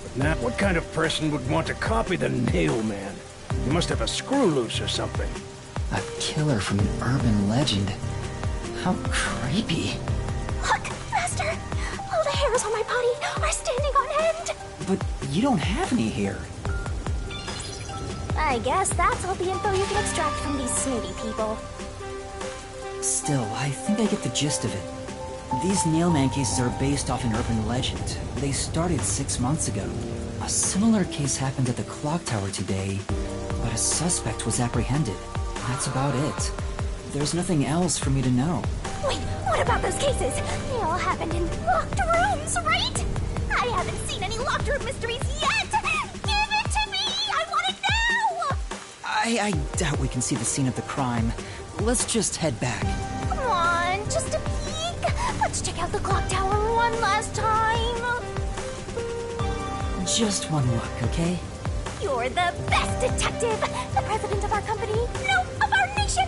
But now, what kind of person would want to copy the Nail Man? He must have a screw loose or something. A killer from an urban legend. How creepy. Look, Master! All the hairs on my body are standing on end! But you don't have any hair. I guess that's all the info you can extract from these snooty people. Still, I think I get the gist of it. These Nailman cases are based off an urban legend. They started 6 months ago. A similar case happened at the clock tower today, but a suspect was apprehended. That's about it. There's nothing else for me to know. Wait, what about those cases? They all happened in locked rooms, right? I haven't seen any locked room mysteries yet! Give it to me! I want it now! I doubt we can see the scene of the crime. Let's just head back. Come on, just a peek. Let's check out the clock tower one last time. Just one look, okay? You're the best detective! The president of our company, no, of our nation!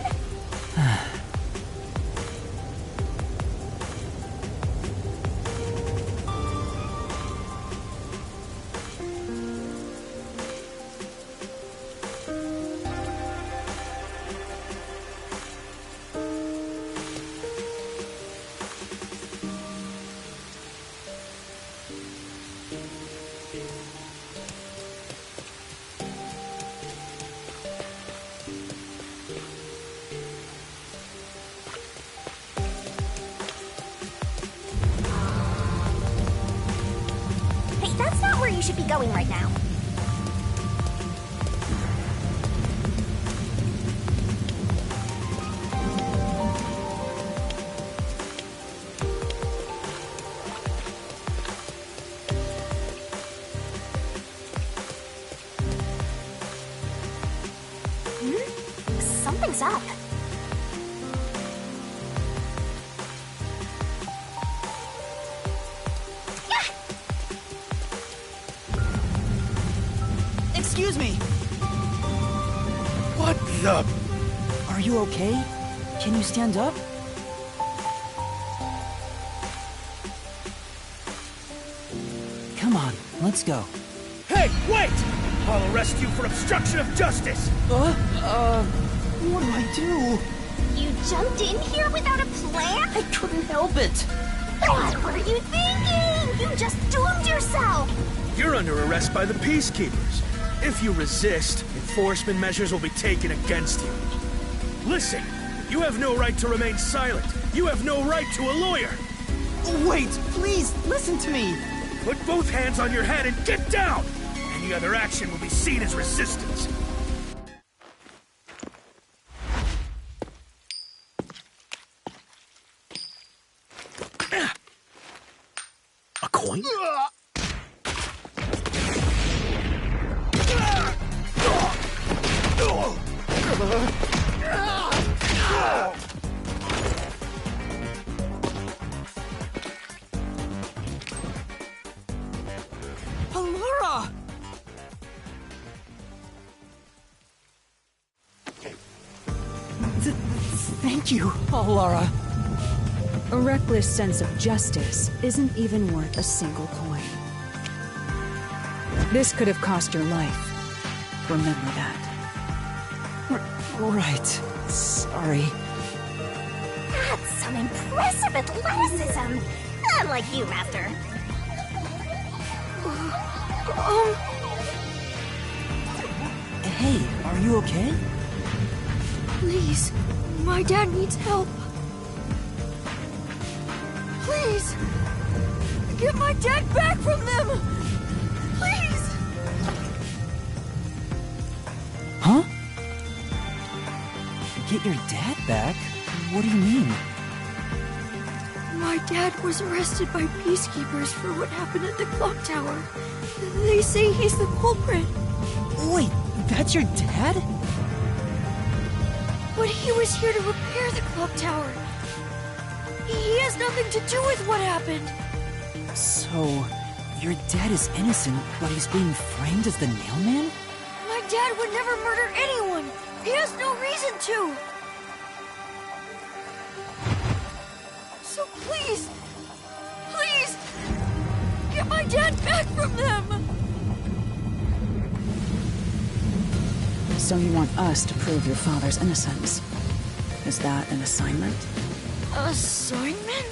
That's not where you should be going right now. Something's up. Excuse me! What the? Are you okay? Can you stand up? Come on, let's go. Hey, wait! I'll arrest you for obstruction of justice! What do I do? You jumped in here without a plan? I couldn't help it. What were you thinking? You just doomed yourself! You're under arrest by the Peacekeepers. If you resist, enforcement measures will be taken against you. Listen, you have no right to remain silent. You have no right to a lawyer. Wait, please, listen to me. Put both hands on your head and get down! Any other action will be seen as resistance. A coin? Alara! Thank you, Alara. A reckless sense of justice isn't even worth a single coin. This could have cost your life. Remember that. Right. Sorry. That's some impressive athleticism. Unlike you, Master. Hey, are you okay? Please, my dad needs help. Please, get my dad back from them! Please! Huh? Get your dad back? What do you mean? My My dad was arrested by peacekeepers for what happened at the clock tower. They say he's the culprit. Wait, that's your dad? But he was here to repair the clock tower. He has nothing to do with what happened. So, your dad is innocent, but he's being framed as the Nailman? My dad would never murder anyone. He has no reason to. So please, please, get my dad back from them. So you want us to prove your father's innocence? Is that an assignment? Assignment?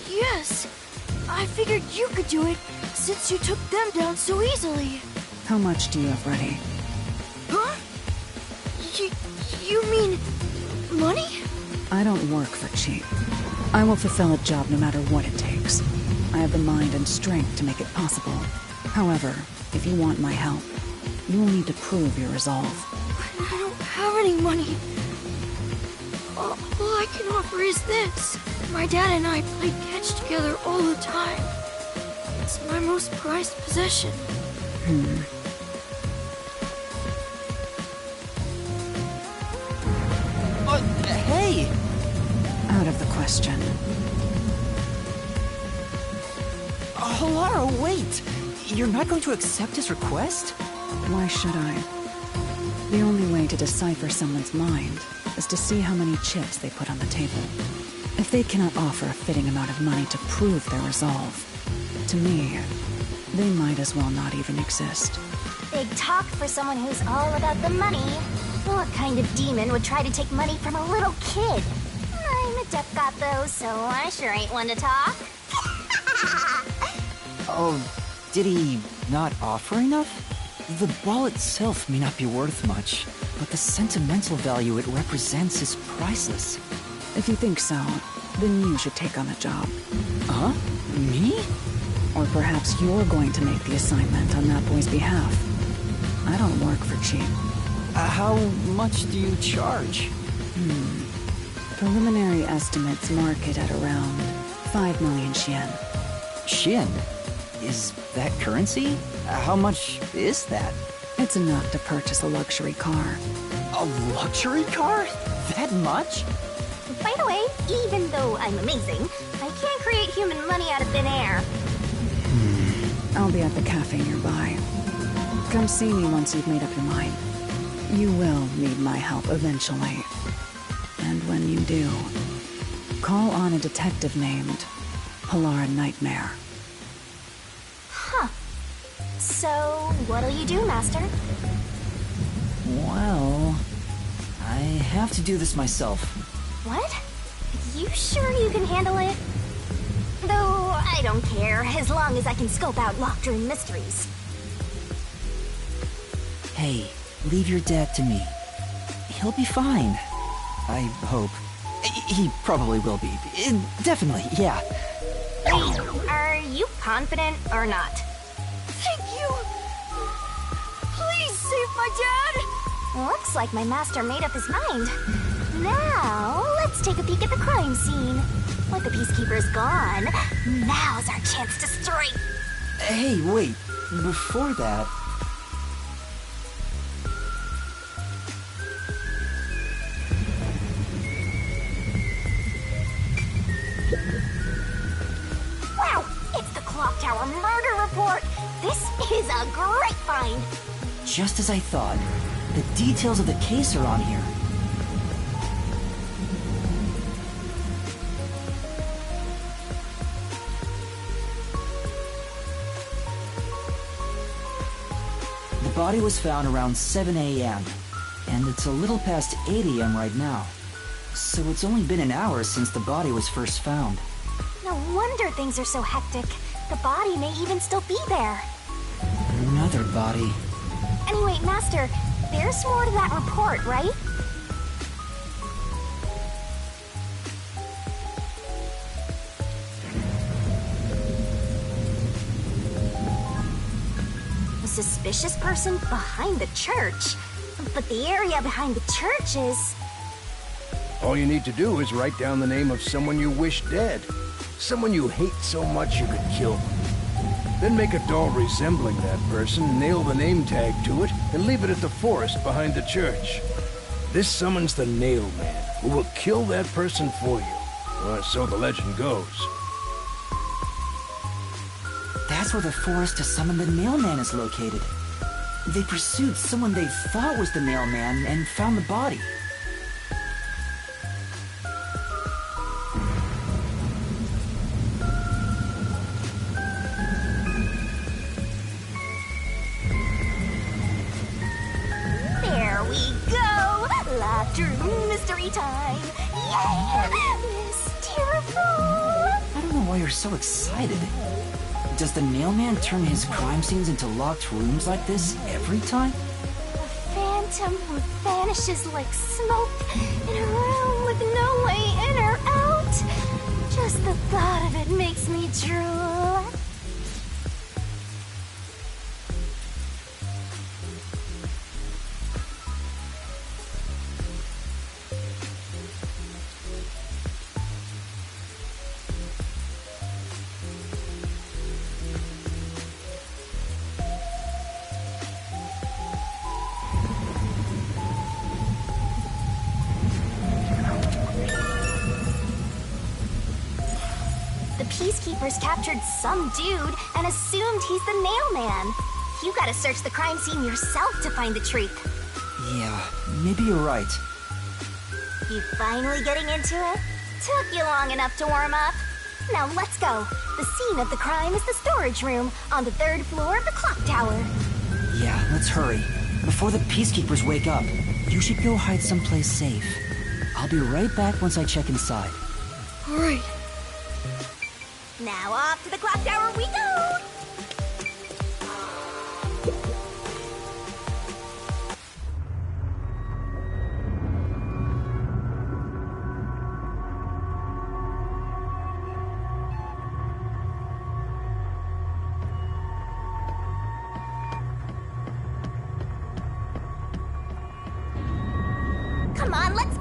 Yes. I figured you could do it, since you took them down so easily. How much do you have ready? Huh? You mean money? I don't work for cheap. I will fulfill a job no matter what it takes. I have the mind and strength to make it possible. However, if you want my help, you will need to prove your resolve. I don't have any money. All I can offer is this. My dad and I played catch together all the time. It's my most prized possession. Hey! Out of the question. Halara, wait! You're not going to accept his request? Why should I? The only way to decipher someone's mind is to see how many chips they put on the table. If they cannot offer a fitting amount of money to prove their resolve, to me, they might as well not even exist. Big talk for someone who's all about the money. What kind of demon would try to take money from a little kid? I'm a Deathgod though, so I sure ain't one to talk. Oh, did he not offer enough? The ball itself may not be worth much, but the sentimental value it represents is priceless. If you think so, then you should take on the job. Huh? Me? Or perhaps you're going to make the assignment on that boy's behalf. I don't work for cheap. How much do you charge? Preliminary estimates mark it at around 5 million Xian. Xian? Is that currency? How much is that? It's enough to purchase a luxury car. A luxury car? That much? By the way, even though I'm amazing, I can't create human money out of thin air. I'll be at the cafe nearby. Come see me once you've made up your mind. You will need my help eventually. And when you do, call on a detective named Halara Nightmare. Huh. So, what'll you do, Master? Well, I have to do this myself. What? You sure you can handle it? Though, I don't care, as long as I can scope out locked-room mysteries. Hey, leave your dad to me. He'll be fine. I hope. He probably will be. Definitely, yeah. Are you confident or not? Thank you! Please save my dad! Looks like my master made up his mind. Now, let's take a peek at the crime scene. With the peacekeepers gone, now's our chance to strike. Hey, wait. Before that... Wow! It's the Clock Tower murder report! This is a great find! Just as I thought. The details of the case are on here. The body was found around 7 a.m., and it's a little past 8 a.m. right now. So it's only been an hour since the body was first found. No wonder things are so hectic. The body may even still be there. Another body. Anyway, Master, there's more to that report, right? A suspicious person behind the church. But the area behind the church is... All you need to do is write down the name of someone you wish dead. Someone you hate so much you could kill them. Then make a doll resembling that person, nail the name tag to it, and leave it at the forest behind the church. This summons the Nail Man, who will kill that person for you. Or so the legend goes. That's where the forest to summon the Nail Man is located. They pursued someone they thought was the Nail Man and found the body. There we go! Locked room mystery time! Yay! Mysteriful! I don't know why you're so excited. Does the Nail Man turn his crime scenes into locked rooms like this every time? A phantom who vanishes like smoke in a room with no way in or out. Just the thought of it makes me drool. Peacekeepers captured some dude and assumed he's the Nail Man. You gotta search the crime scene yourself to find the truth. Yeah, maybe you're right. You finally getting into it? Took you long enough to warm up. Now let's go. The scene of the crime is the storage room on the 3rd floor of the clock tower. Yeah, let's hurry. Before the Peacekeepers wake up, you should go hide someplace safe. I'll be right back once I check inside. All right. Now off to the clock tower we go! Come on, let's...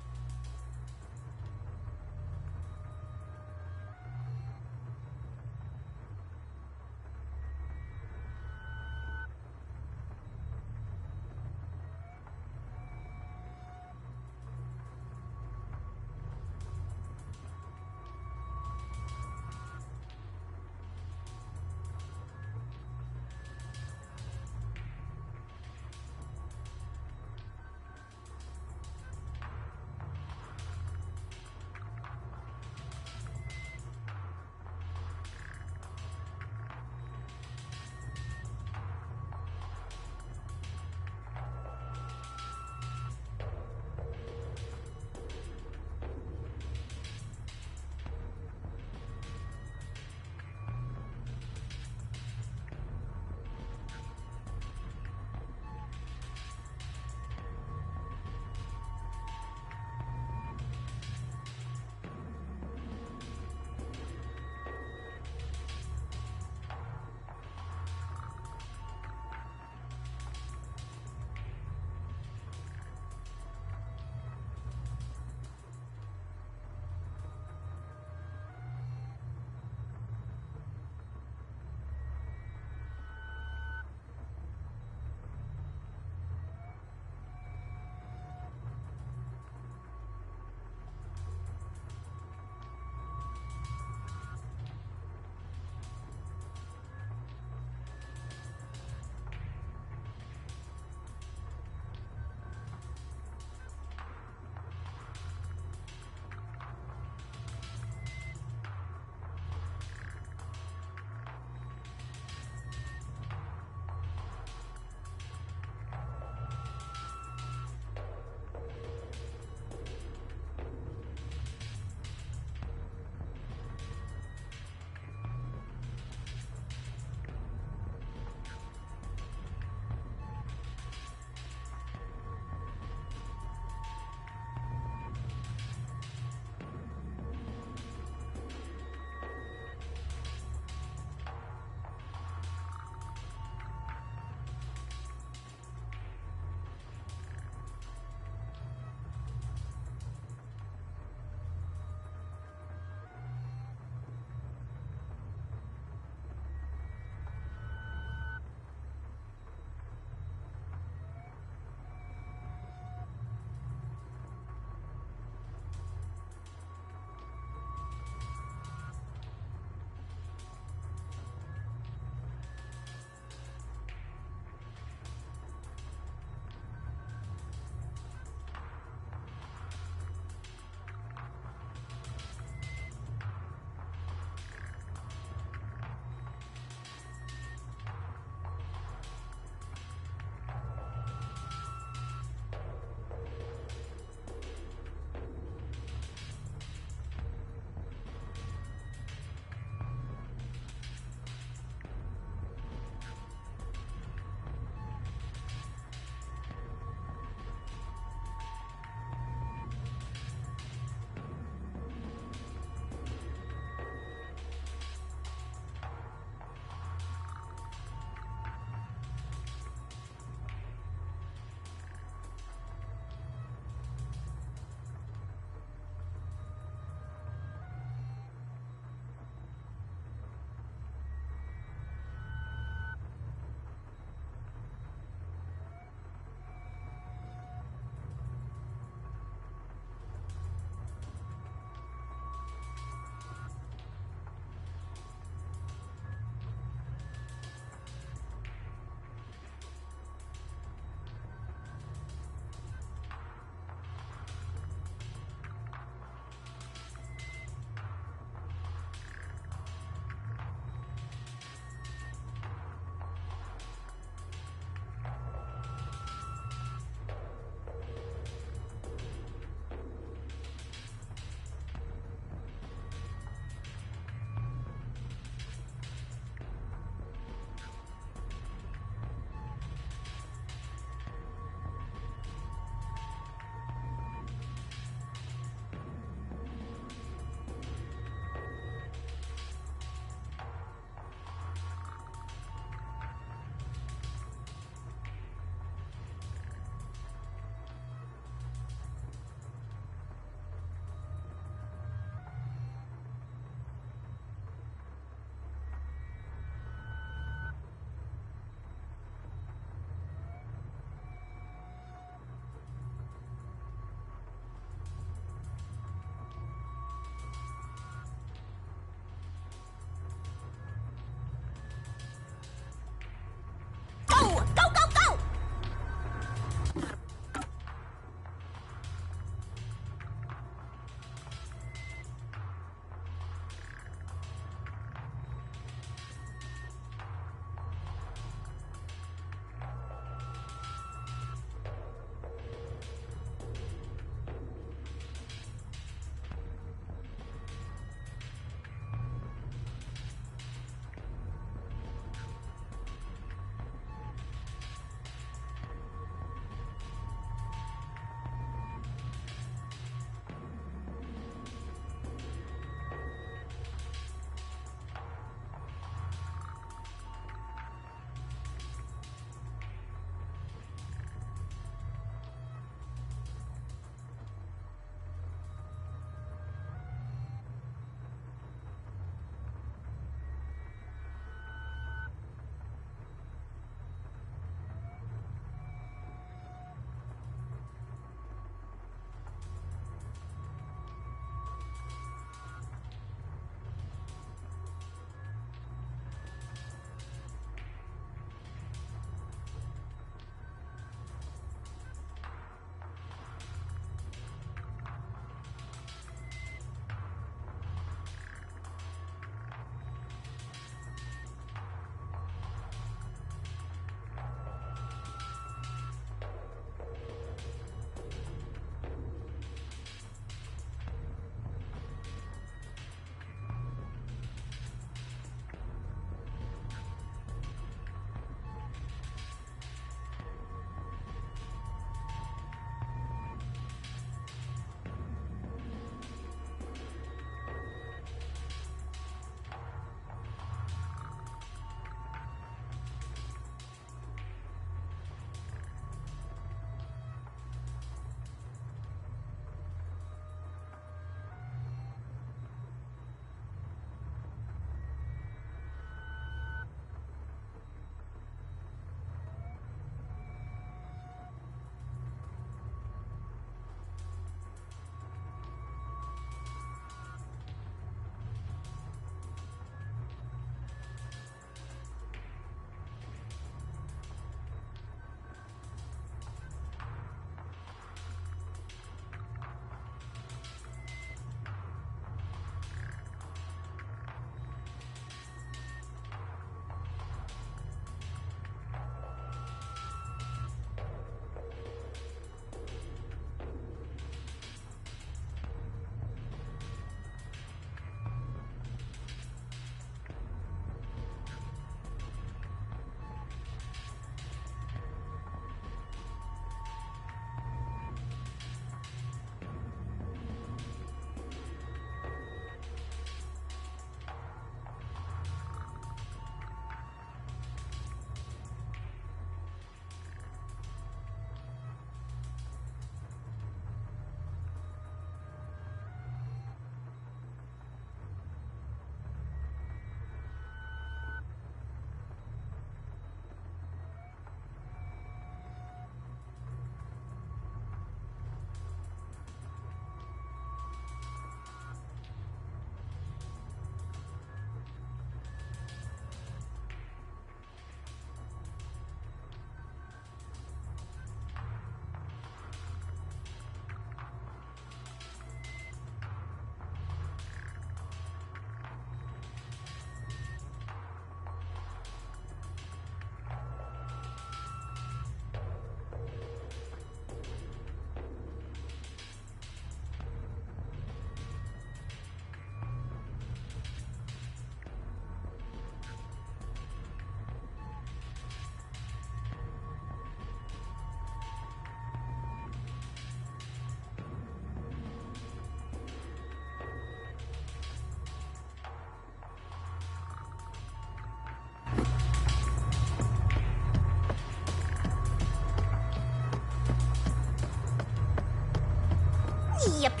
Yep.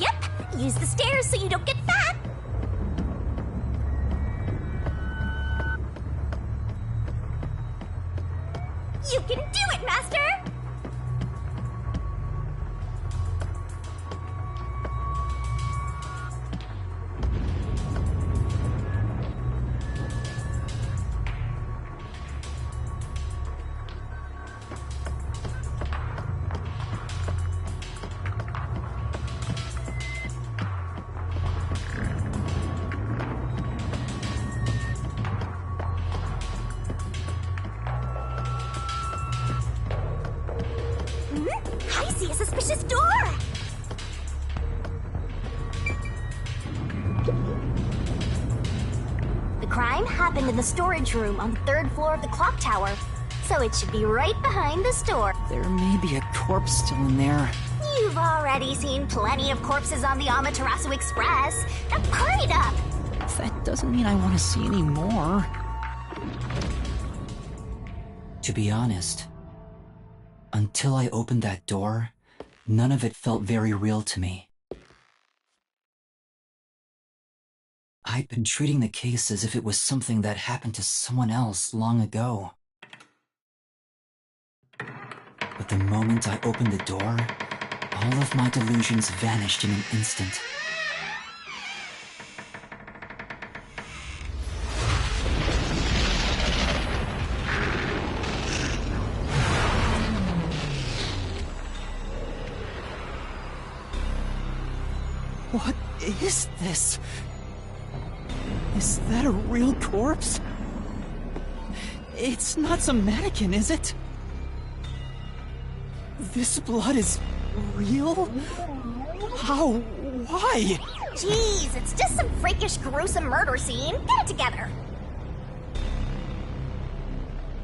Use the stairs so you don't get fat. You can do it, Master! I see a suspicious door! The crime happened in the storage room on the 3rd floor of the clock tower, so it should be right behind the store. There may be a corpse still in there. You've already seen plenty of corpses on the Amaterasu Express. Now party it up! That doesn't mean I want to see any more. To be honest, until I opened that door, none of it felt very real to me. I'd been treating the case as if it was something that happened to someone else long ago. But the moment I opened the door, all of my delusions vanished in an instant. What is this? Is that a real corpse? It's not some mannequin, is it? This blood is real? How? Why? Jeez, it's just some freakish, gruesome murder scene. Get it together.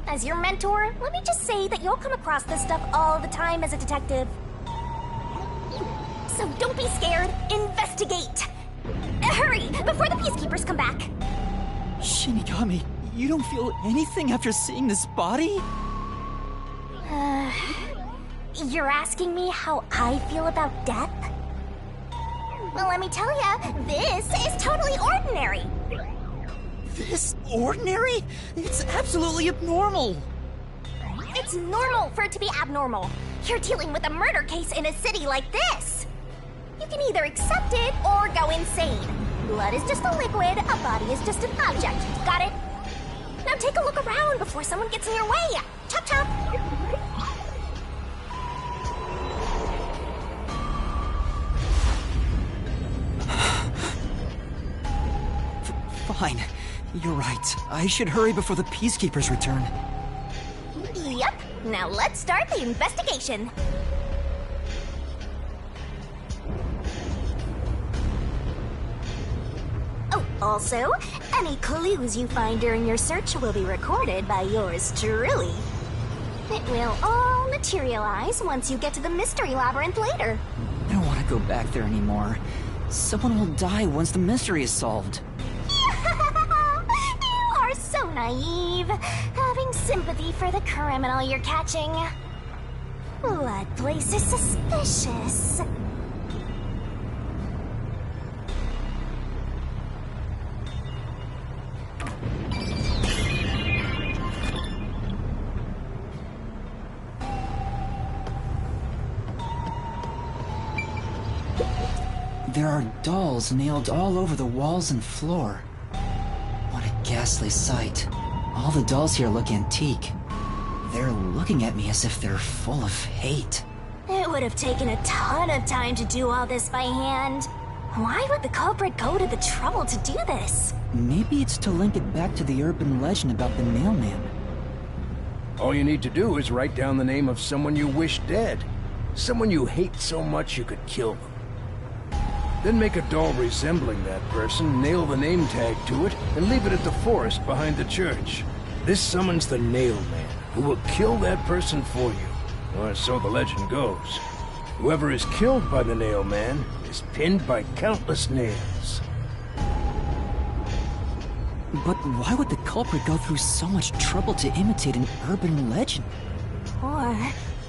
As your mentor, let me just say that you'll come across this stuff all the time as a detective. So don't be scared. Investigate. Hurry, before the peacekeepers come back. Shinigami, you don't feel anything after seeing this body? You're asking me how I feel about death? Well, let me tell ya, this is totally ordinary. This ordinary? It's absolutely abnormal. It's normal for it to be abnormal. You're dealing with a murder case in a city like this. You can either accept it or go insane. Blood is just a liquid, a body is just an object. Got it? Now take a look around before someone gets in your way. Chop chop. Fine. You're right. I should hurry before the peacekeepers return. Yep. Now let's start the investigation. Oh, also, any clues you find during your search will be recorded by yours truly. It will all materialize once you get to the mystery labyrinth later. I don't want to go back there anymore. Someone will die once the mystery is solved. You are so naive, having sympathy for the criminal you're catching. That place is suspicious. There are dolls nailed all over the walls and floor. What a ghastly sight. All the dolls here look antique. They're looking at me as if they're full of hate. It would have taken a ton of time to do all this by hand. Why would the culprit go to the trouble to do this? Maybe it's to link it back to the urban legend about the mailman. All you need to do is write down the name of someone you wish dead. Someone you hate so much you could kill them. Then make a doll resembling that person, nail the name tag to it, and leave it at the forest behind the church. This summons the Nail Man, who will kill that person for you. Or so the legend goes. Whoever is killed by the Nail Man is pinned by countless nails. But why would the culprit go through so much trouble to imitate an urban legend? Or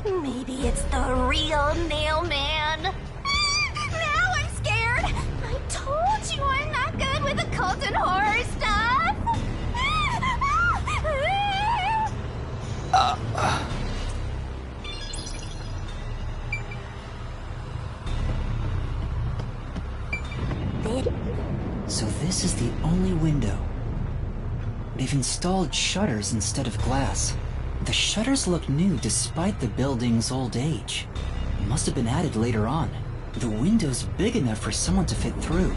maybe it's the real Nail Man. Now I'm occult and horror stuff? So this is the only window. They've installed shutters instead of glass. The shutters look new despite the building's old age. Must have been added later on. The window's big enough for someone to fit through.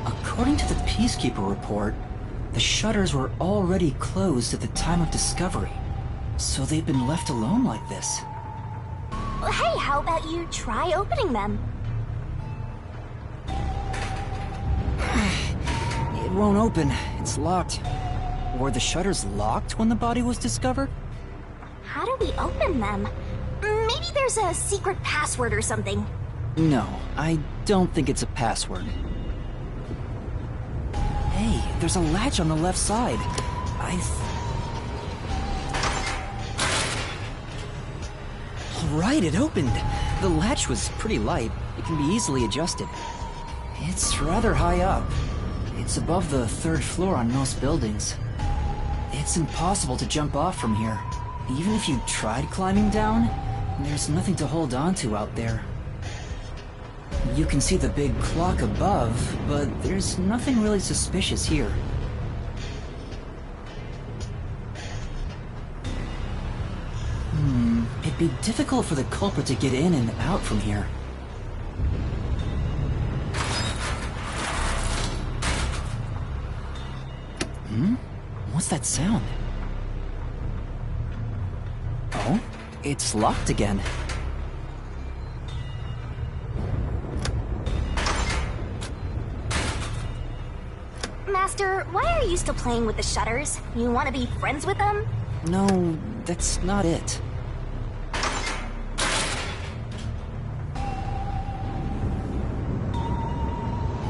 According to the Peacekeeper report, the shutters were already closed at the time of discovery. So they've been left alone like this. Hey, how about you try opening them? It won't open. It's locked. Were the shutters locked when the body was discovered? How do we open them? Maybe there's a secret password or something. No, I don't think it's a password. Hey, there's a latch on the left side. Alright, it opened. The latch was pretty light. It can be easily adjusted. It's rather high up. It's above the 3rd floor on most buildings. It's impossible to jump off from here. Even if you tried climbing down, there's nothing to hold on to out there. You can see the big clock above, but there's nothing really suspicious here. It'd be difficult for the culprit to get in and out from here. What's that sound? Oh, it's locked again. Master, why are you still playing with the shutters? You want to be friends with them? No, that's not it.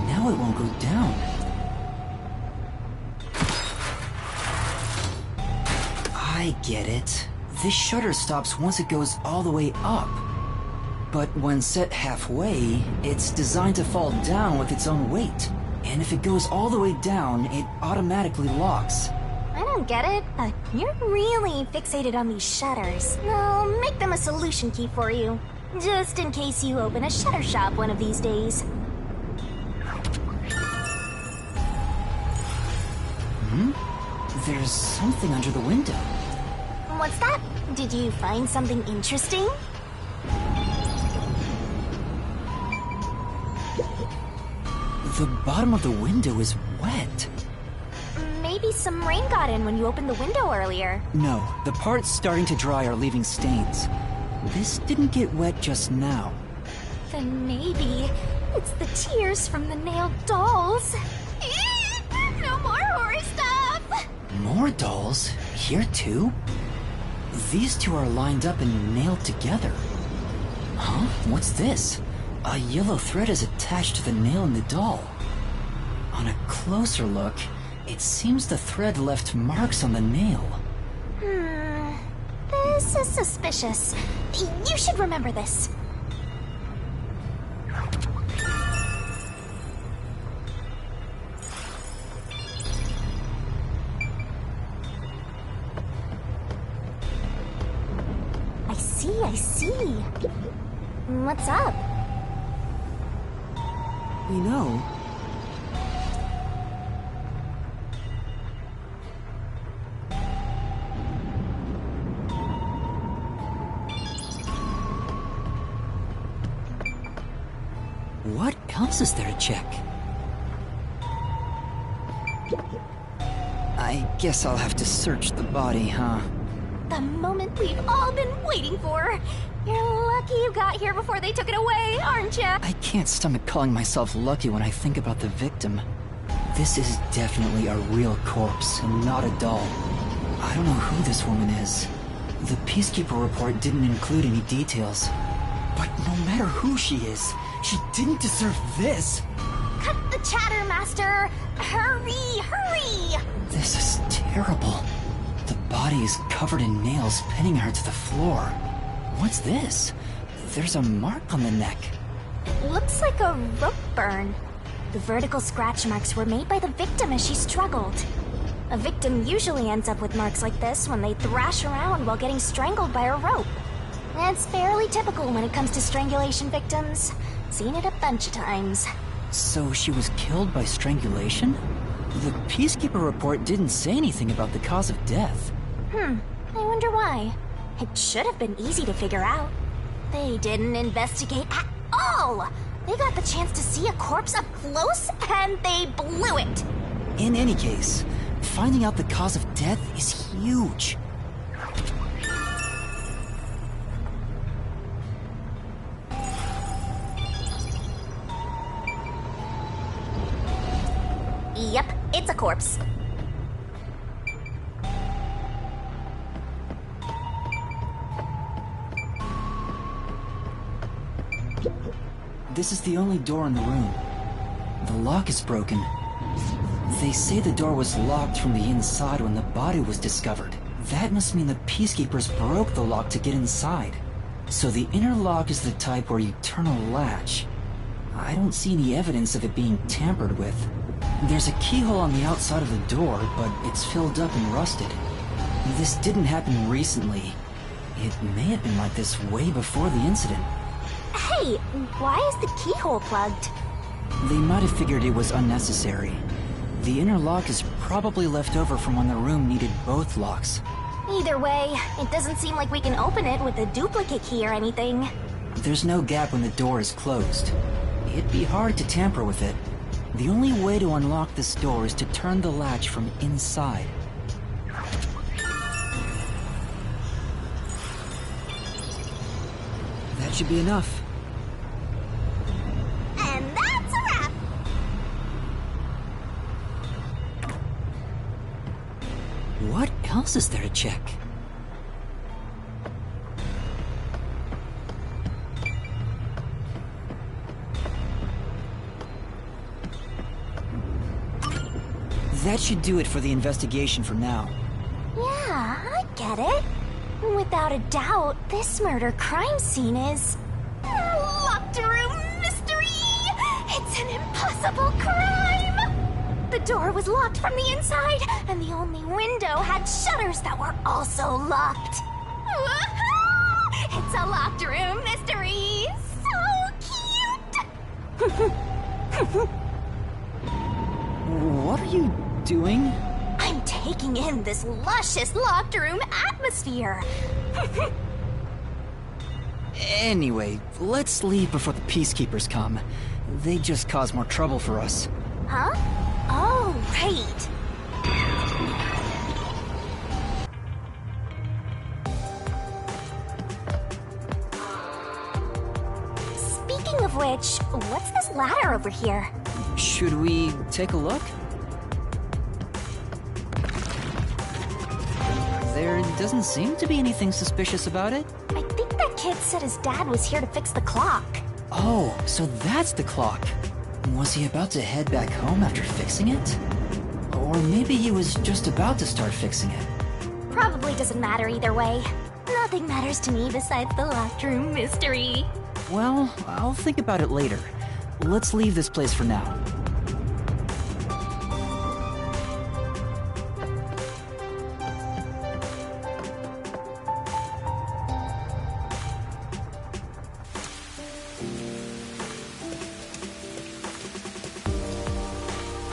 Now it won't go down. I get it. This shutter stops once it goes all the way up. But when set halfway, it's designed to fall down with its own weight. And if it goes all the way down, it automatically locks. I don't get it, but you're really fixated on these shutters. I'll make them a solution key for you, just in case you open a shutter shop one of these days. There's something under the window. What's that? Did you find something interesting? The bottom of the window is wet. Maybe some rain got in when you opened the window earlier. No, the parts starting to dry are leaving stains. This didn't get wet just now. Then maybe it's the tears from the nailed dolls. No more horror stuff! More dolls? Here too? These two are lined up and nailed together. Huh? What's this? A yellow thread is attached to the nail in the doll. On a closer look, it seems the thread left marks on the nail. This is suspicious. You should remember this. I see. What's up? You know... What else is there to check? I guess I'll have to search the body, huh? The moment we've all been waiting for. You're lucky you got here before they took it away, aren't you? I can't stomach calling myself lucky when I think about the victim. This is definitely a real corpse and not a doll. I don't know who this woman is. The Peacekeeper report didn't include any details. But no matter who she is, she didn't deserve this. Cut the chatter, Master! Hurry! This is terrible. body is covered in nails pinning her to the floor. What's this? There's a mark on the neck. Looks like a rope burn. The vertical scratch marks were made by the victim as she struggled. A victim usually ends up with marks like this when they thrash around while getting strangled by a rope. It's fairly typical when it comes to strangulation victims. Seen it a bunch of times. So she was killed by strangulation? The Peacekeeper report didn't say anything about the cause of death. I wonder why. It should have been easy to figure out. They didn't investigate at all! They got the chance to see a corpse up close, and they blew it! In any case, finding out the cause of death is huge. Yep, it's a corpse. This is the only door in the room. The lock is broken. They say the door was locked from the inside when the body was discovered. That must mean the Peacekeepers broke the lock to get inside. So the inner lock is the type where you turn a latch. I don't see any evidence of it being tampered with. There's a keyhole on the outside of the door, but it's filled up and rusted. This didn't happen recently. It may have been like this way before the incident. Hey, why is the keyhole plugged? They might have figured it was unnecessary. The inner lock is probably left over from when the room needed both locks. Either way, it doesn't seem like we can open it with a duplicate key or anything. There's no gap when the door is closed. It'd be hard to tamper with it. The only way to unlock this door is to turn the latch from inside. That should be enough. And that's a wrap! What else is there to check? That should do it for the investigation for now. Yeah, I get it. Without a doubt, this murder crime scene is... a locked room mystery! It's an impossible crime! The door was locked from the inside, and the only window had shutters that were also locked. It's a locked room mystery! So cute! What are you doing? I'm taking in this luscious locked room atmosphere. Anyway, let's leave before the Peacekeepers come. They just cause more trouble for us. Huh? Oh, right. Speaking of which, what's this ladder over here? Should we take a look? There doesn't seem to be anything suspicious about it. I think that kid said his dad was here to fix the clock. Oh, so that's the clock. Was he about to head back home after fixing it? Or maybe he was just about to start fixing it. Probably doesn't matter either way. Nothing matters to me besides the locked room mystery. Well, I'll think about it later. Let's leave this place for now.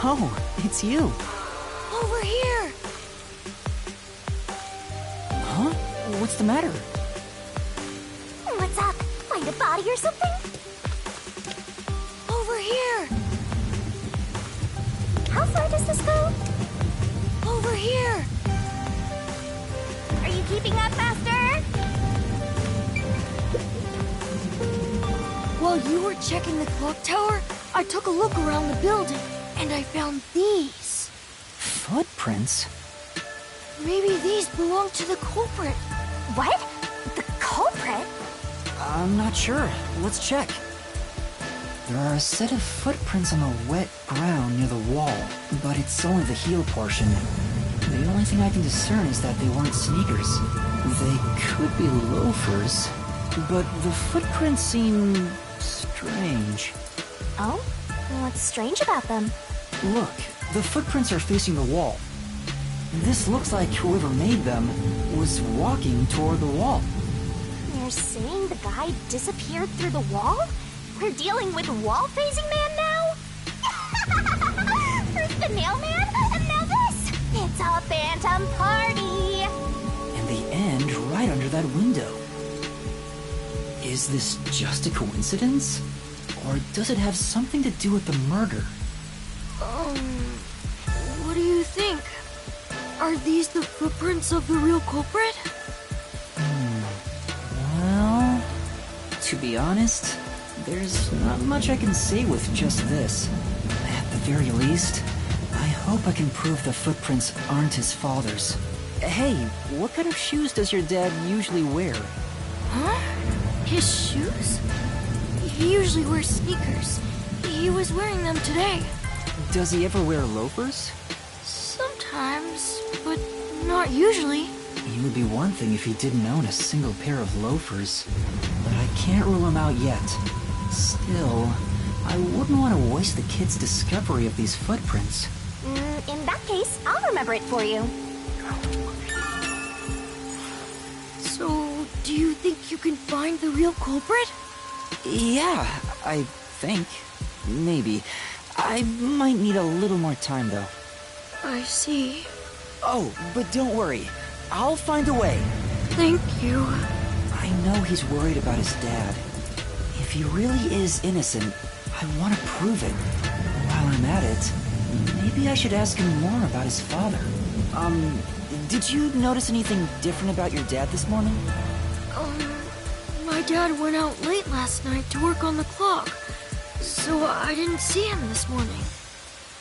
Oh, it's you. Over here! Huh? What's the matter? What's up? Find a body or something? Over here! How far does this go? Over here! Are you keeping up, Master? While you were checking the clock tower, I took a look around the building, and I found these. Footprints? Maybe these belong to the culprit. What? The culprit? I'm not sure. Let's check. There are a set of footprints on the wet ground near the wall, but it's only the heel portion. The only thing I can discern is that they weren't sneakers. They could be loafers, but the footprints seem strange. Oh? What's strange about them? Look, the footprints are facing the wall. This looks like whoever made them was walking toward the wall. You're saying the guy disappeared through the wall? We're dealing with wall-facing man now? First the nail man, and now this! It's a phantom party! And they end right under that window. Is this just a coincidence? Or does it have something to do with the murder? What do you think? Are these the footprints of the real culprit? Well, to be honest, there's not much I can say with just this. At the very least, I hope I can prove the footprints aren't his father's. Hey, what kind of shoes does your dad usually wear? Huh? His shoes? He usually wears sneakers. He was wearing them today. Does he ever wear loafers? Sometimes, but not usually. It would be one thing if he didn't own a single pair of loafers, but I can't rule him out yet. Still, I wouldn't want to waste the kid's discovery of these footprints. In that case, I'll remember it for you. So, do you think you can find the real culprit? Yeah, I think. Maybe. I might need a little more time, though. I see. Oh, but don't worry. I'll find a way. Thank you. I know he's worried about his dad. If he really is innocent, I want to prove it. While I'm at it, maybe I should ask him more about his father. Did you notice anything different about your dad this morning? My dad went out late last night to work on the clock, so I didn't see him this morning.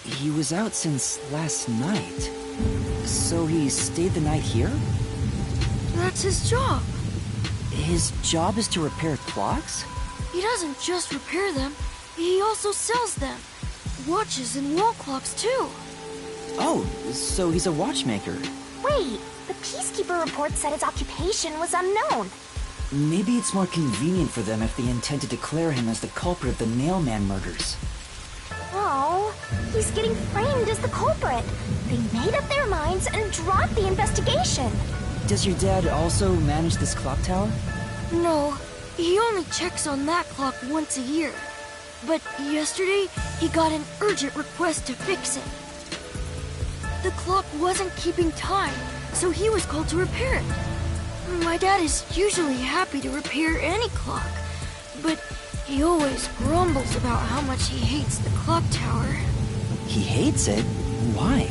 He was out since last night. So he stayed the night here? That's his job. His job is to repair clocks? He doesn't just repair them, he also sells them. Watches and wall clocks, too. Oh, so he's a watchmaker. Wait, the Peacekeeper report said his occupation was unknown. Maybe it's more convenient for them if they intend to declare him as the culprit of the Nailman murders. Oh, he's getting framed as the culprit. They made up their minds and dropped the investigation. Does your dad also manage this clock tower? No, he only checks on that clock once a year. But yesterday, he got an urgent request to fix it. The clock wasn't keeping time, so he was called to repair it. My dad is usually happy to repair any clock, but he always grumbles about how much he hates the clock tower. He hates it? Why?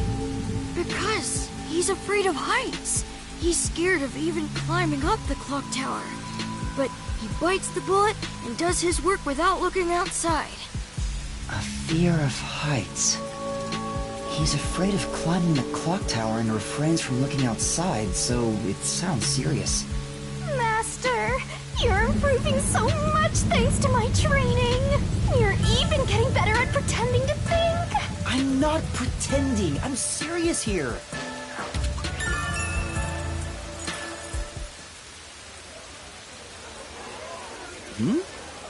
Because he's afraid of heights. He's scared of even climbing up the clock tower. But he bites the bullet and does his work without looking outside. A fear of heights. He's afraid of climbing the clock tower and refrains from looking outside, so it sounds serious. Master, you're improving so much thanks to my training. You're even getting better at pretending to think. I'm not pretending. I'm serious here.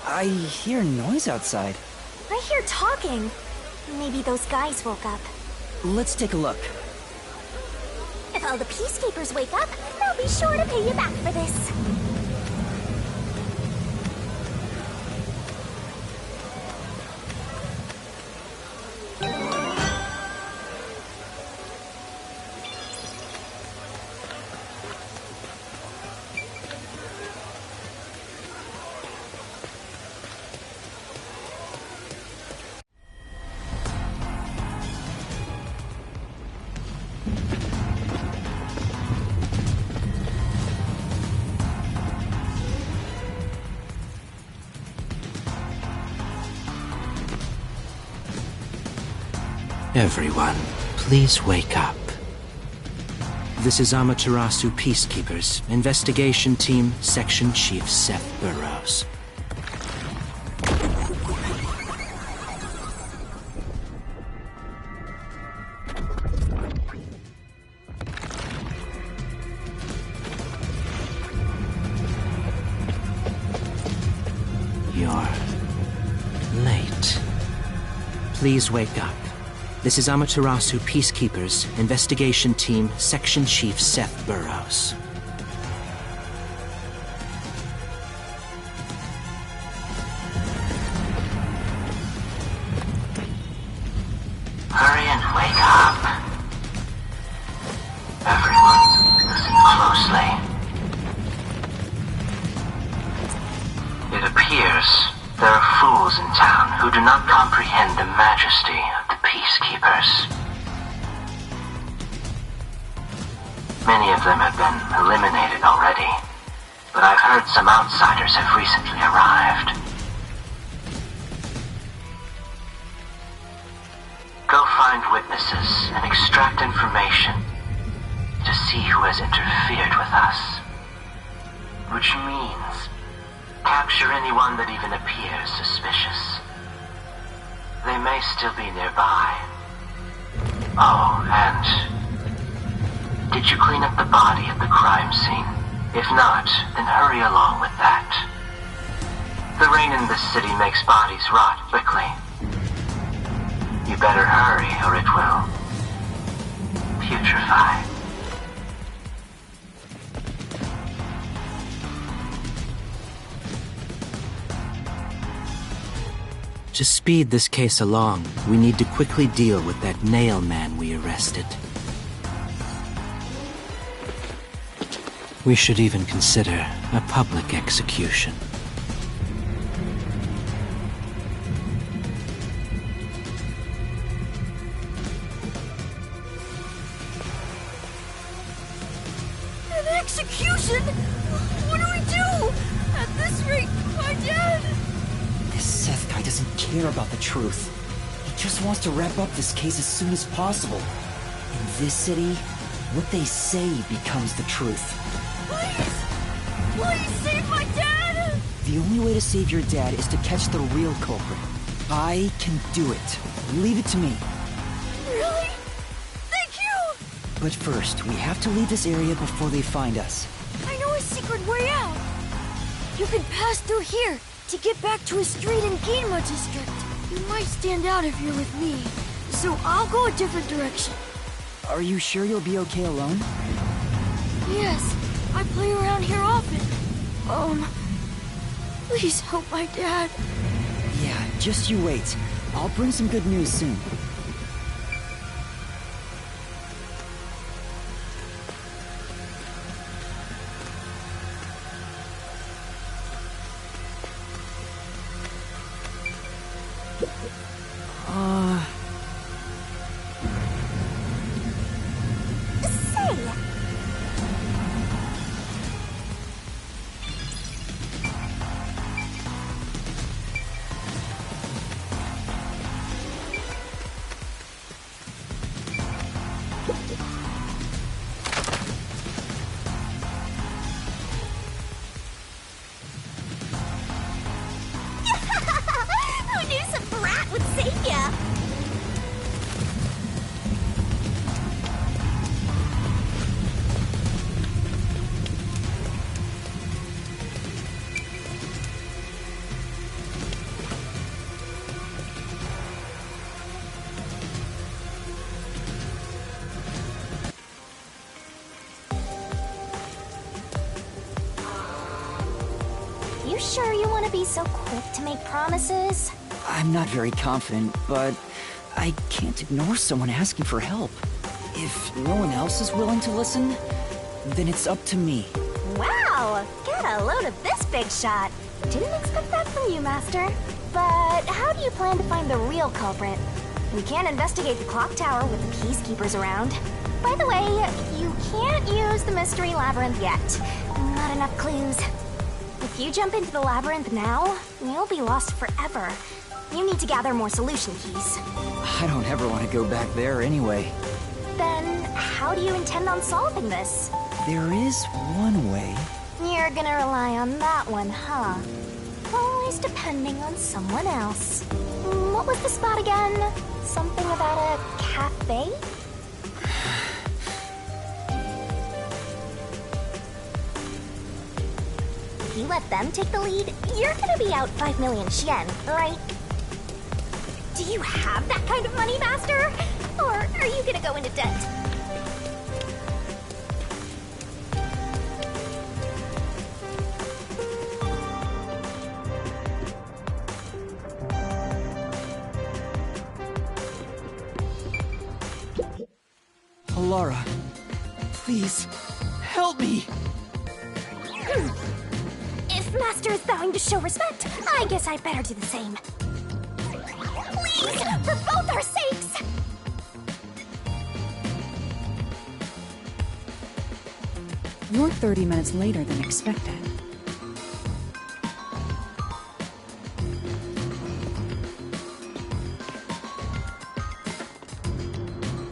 I hear noise outside. I hear talking. Maybe those guys woke up. Let's take a look. If all the Peacekeepers wake up, they'll be sure to pay you back for this. Everyone, please wake up. This is Amaterasu Peacekeepers, Investigation Team, Section Chief Seth Burrows. you're late. Please wake up. This is Amaterasu Peacekeepers, Investigation Team, Section Chief Seth Burrows. Hurry and wake up. Everyone, listen closely. It appears there are fools in town who do not comprehend the majesty of the Peacekeepers. Many of them have been eliminated already, but I've heard some outsiders have recently arrived. Go find witnesses and extract information to see who has interfered with us. Which means capture anyone that even appears suspicious. They may still be nearby. Oh, and did you clean up the body at the crime scene? If not, then hurry along with that. The rain in this city makes bodies rot quickly. You better hurry or it will putrefy. To speed this case along, we need to quickly deal with that nail man we arrested. We should even consider a public execution. An execution? What do we do? At this rate, my dad... This Seth guy doesn't care about the truth. He just wants to wrap up this case as soon as possible. In this city, what they say becomes the truth. Please save my dad! The only way to save your dad is to catch the real culprit. I can do it. Leave it to me. Really? Thank you! But first, we have to leave this area before they find us. I know a secret way out. You can pass through here to get back to a street in Ginma District. You might stand out if you're with me, so I'll go a different direction. Are you sure you'll be okay alone? Yes, I play around here often. Please help my dad. Yeah, just you wait. I'll bring some good news soon. Who knew some brat would save ya? You sure you want to be so quick to make promises? I'm not very confident, but I can't ignore someone asking for help. If no one else is willing to listen, then it's up to me. Wow! Get a load of this big shot. Didn't expect that from you, Master. But how do you plan to find the real culprit? We can't investigate the clock tower with the peacekeepers around. By the way, you can't use the mystery labyrinth yet. Not enough clues. If you jump into the labyrinth now, you'll be lost forever. You need to gather more solution keys. I don't ever want to go back there anyway. Then, how do you intend on solving this? There is one way. You're gonna rely on that one, huh? Always depending on someone else. What was the spot again? Something about a cafe? if you let them take the lead, you're gonna be out 5 million Yen, right? Do you have that kind of money, Master? Or are you gonna go into debt? Alara, please, help me! If Master is vowing to show respect, I guess I better do the same. Please, for both our sakes! You're 30 minutes later than expected.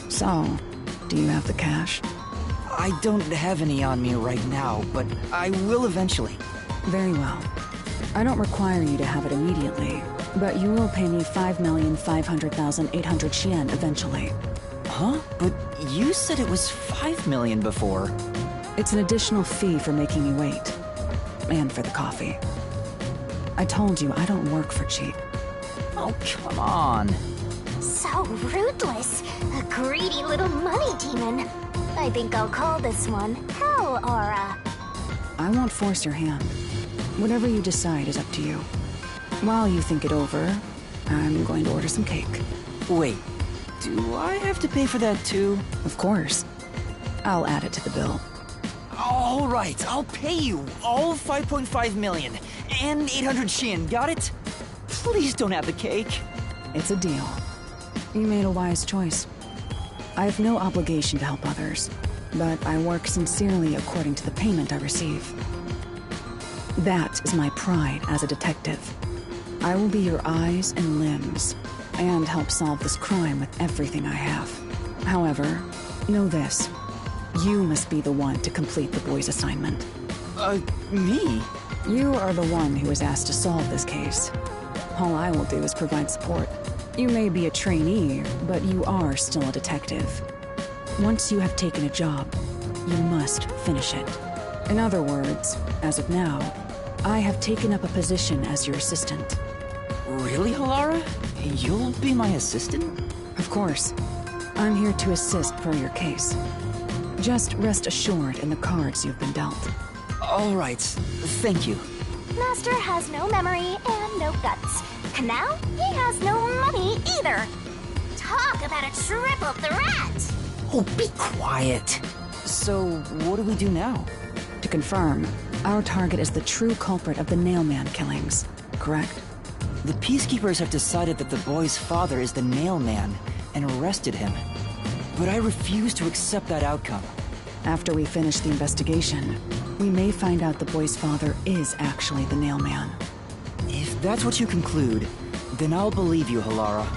So, do you have the cash? I don't have any on me right now, but I will eventually. Very well. I don't require you to have it immediately, but you will pay me 5,500,800 yen eventually. Huh? But you said it was 5 million before. It's an additional fee for making me wait. And for the coffee. I told you I don't work for cheap. Oh, come on. So ruthless. A greedy little money demon. I think I'll call this one Hell Aura. I won't force your hand. Whatever you decide is up to you. While you think it over, I'm going to order some cake. Wait, do I have to pay for that too? Of course. I'll add it to the bill. All right, I'll pay you all 5.5 million and 800 Yen, got it? Please don't have the cake. It's a deal. You made a wise choice. I have no obligation to help others, but I work sincerely according to the payment I receive. That is my pride as a detective. I will be your eyes and limbs, and help solve this crime with everything I have. However, know this. You must be the one to complete the boy's assignment. Me? You are the one who was asked to solve this case. All I will do is provide support. You may be a trainee, but you are still a detective. Once you have taken a job, you must finish it. In other words, as of now, I have taken up a position as your assistant. Really, Alara? You'll be my assistant? Of course. I'm here to assist per your case. Just rest assured in the cards you've been dealt. All right, thank you. Master has no memory and no guts. And now, he has no money either. Talk about a triple threat! Oh, be quiet. So, what do we do now? To confirm, our target is the true culprit of the Nailman killings, correct? The Peacekeepers have decided that the boy's father is the Nailman and arrested him. But I refuse to accept that outcome. After we finish the investigation, we may find out the boy's father is actually the Nailman. If that's what you conclude, then I'll believe you, Alara.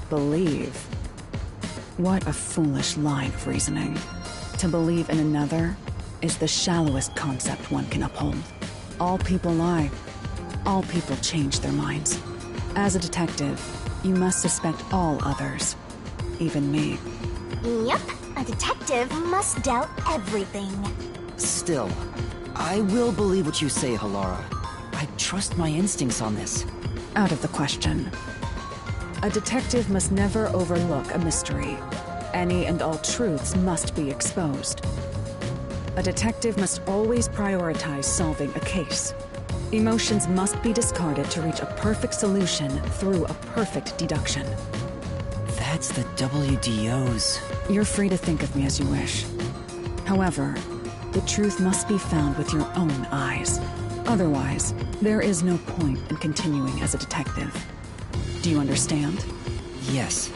Believe. What a foolish line of reasoning. To believe in another is the shallowest concept one can uphold. All people lie. All people change their minds. As a detective, you must suspect all others. Even me. Yep, a detective must doubt everything. Still, I will believe what you say, Alara. I trust my instincts on this. Out of the question. A detective must never overlook a mystery. Any and all truths must be exposed. A detective must always prioritize solving a case. Emotions must be discarded to reach a perfect solution through a perfect deduction. That's the WDO's. You're free to think of me as you wish. However, the truth must be found with your own eyes. Otherwise, there is no point in continuing as a detective. Do you understand? Yes.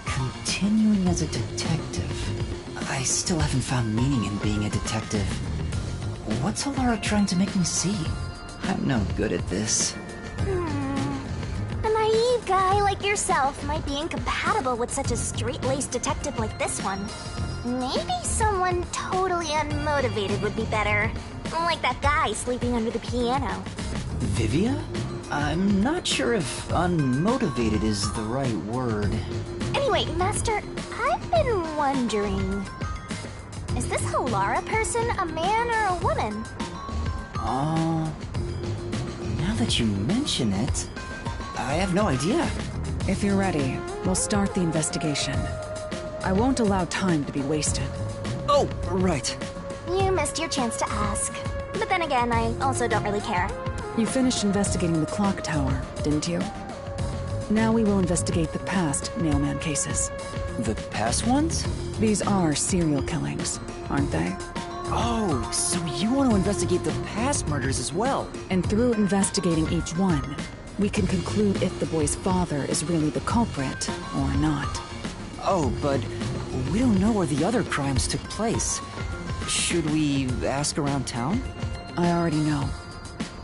Continuing as a detective. I still haven't found meaning in being a detective. What's Alara trying to make me see? I'm no good at this. A naive guy like yourself might be incompatible with such a straight-laced detective like this one. Maybe someone totally unmotivated would be better. Like that guy sleeping under the piano. Vivia? I'm not sure if unmotivated is the right word. Anyway, Master, I've been wondering... Is this Alara person a man or a woman? Now that you mention it, I have no idea. If you're ready, we'll start the investigation. I won't allow time to be wasted. Oh, right. You missed your chance to ask. But then again, I also don't really care. You finished investigating the clock tower, didn't you? Now we will investigate the past Nailman cases. The past ones? These are serial killings, aren't they? Oh, so you want to investigate the past murders as well? And through investigating each one, we can conclude if the boy's father is really the culprit or not. Oh, but we don't know where the other crimes took place. Should we ask around town? I already know.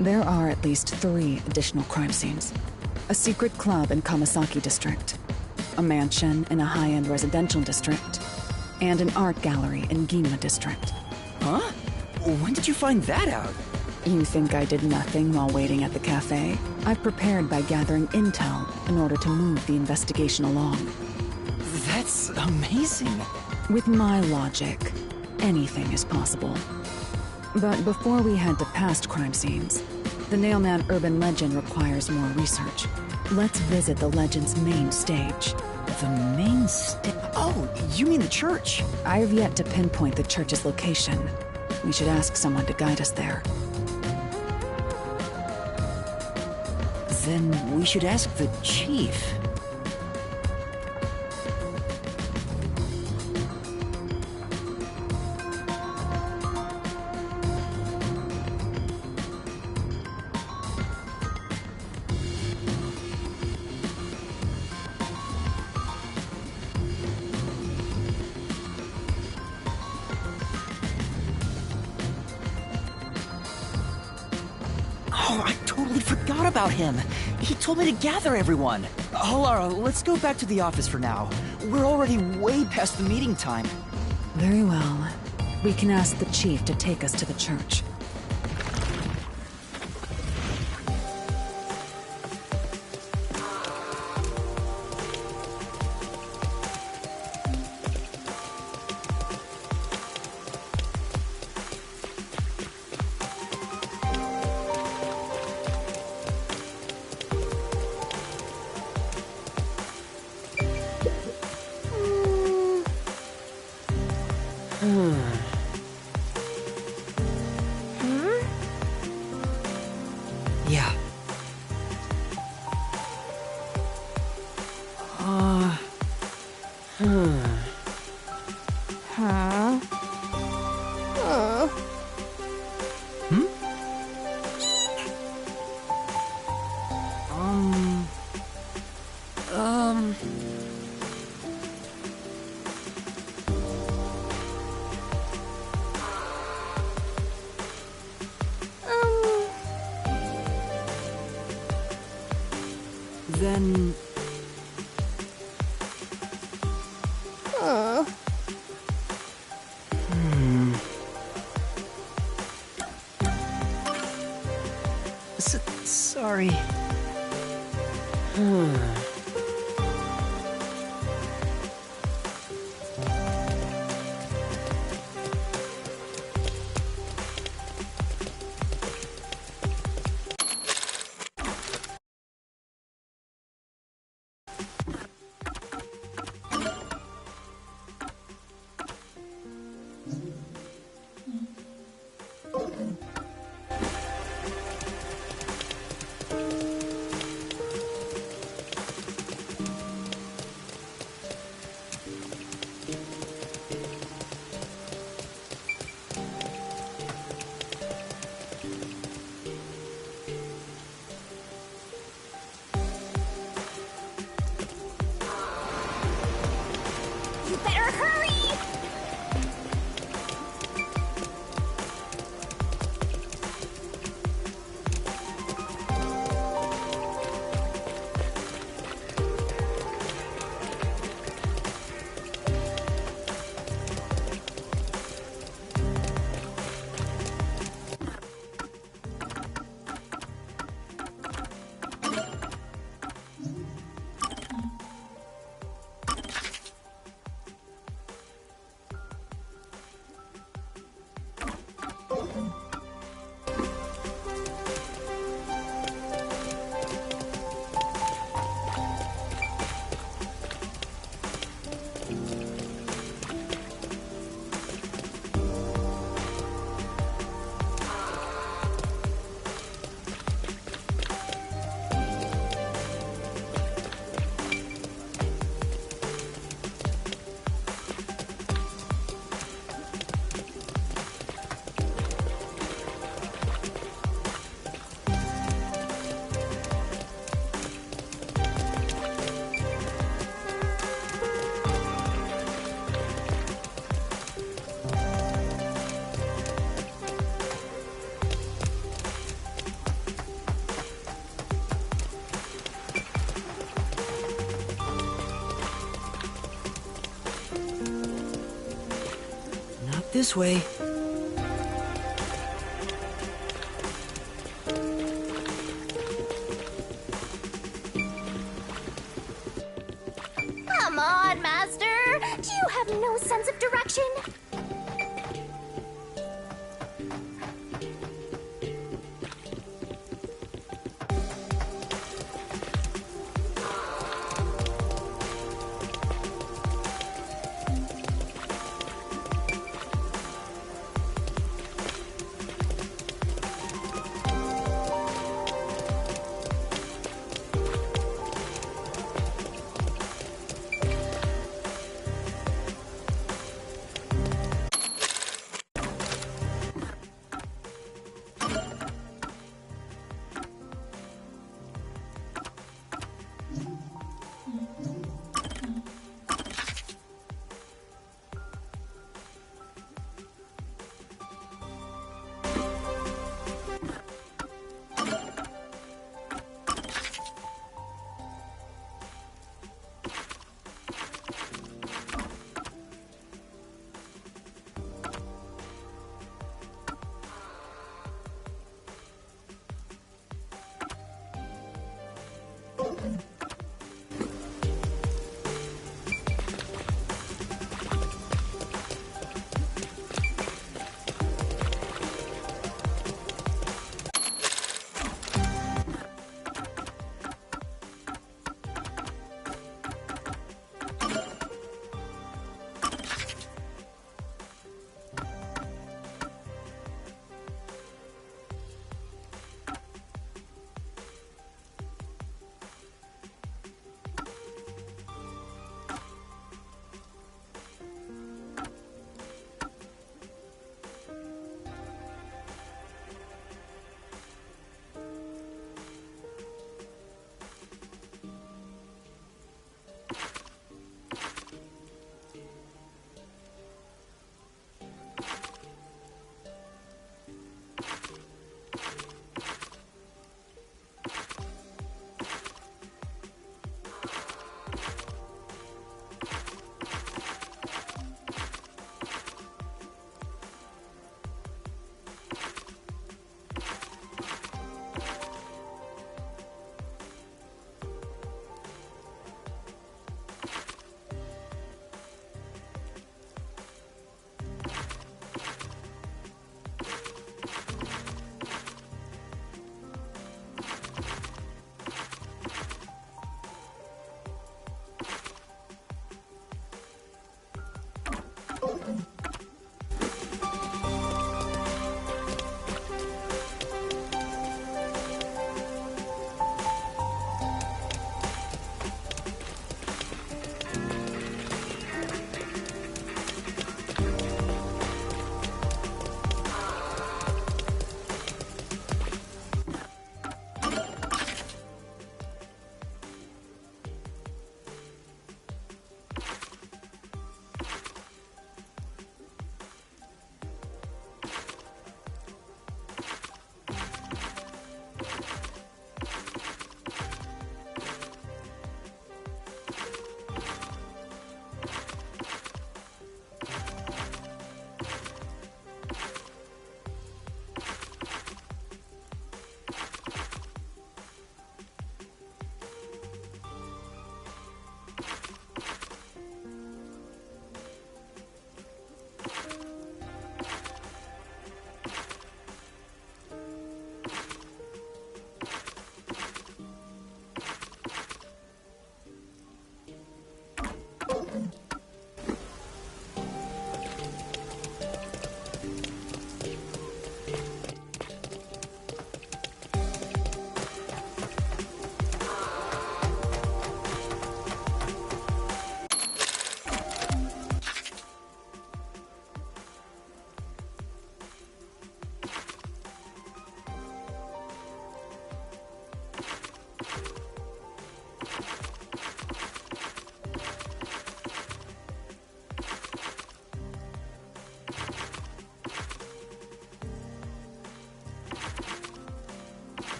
There are at least 3 additional crime scenes. A secret club in Kamasaki district, a mansion in a high-end residential district, and an art gallery in Ginma district. Huh? When did you find that out? You think I did nothing while waiting at the cafe? I've prepared by gathering intel in order to move the investigation along. That's amazing. With my logic, anything is possible. But before we head to past crime scenes, the Nailman urban legend requires more research. Let's visit the legend's main stage. The main stage? Oh, you mean the church? I have yet to pinpoint the church's location. We should ask someone to guide us there. Then we should ask the chief. Oh, I totally forgot about him. He told me to gather everyone. Alara, let's go back to the office for now. We're already way past the meeting time. Very well. We can ask the chief to take us to the church. Yeah. Then... Sorry. this way. Come on, Master! Do you have no sense of direction?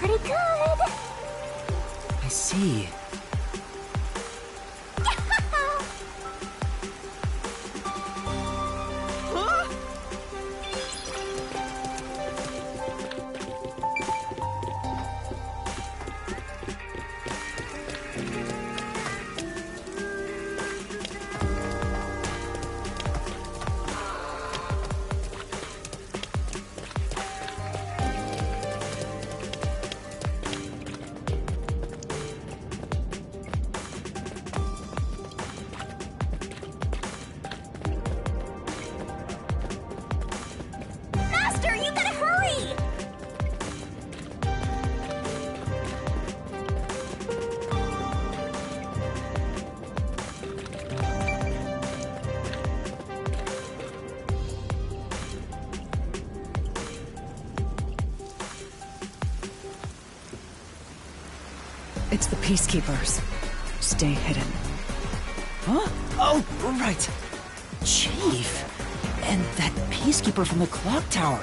pretty good. I see. Master, you gotta hurry! It's the Peacekeepers. Stay hidden. Huh? Oh, right. Chief. And that Peacekeeper from the clock tower.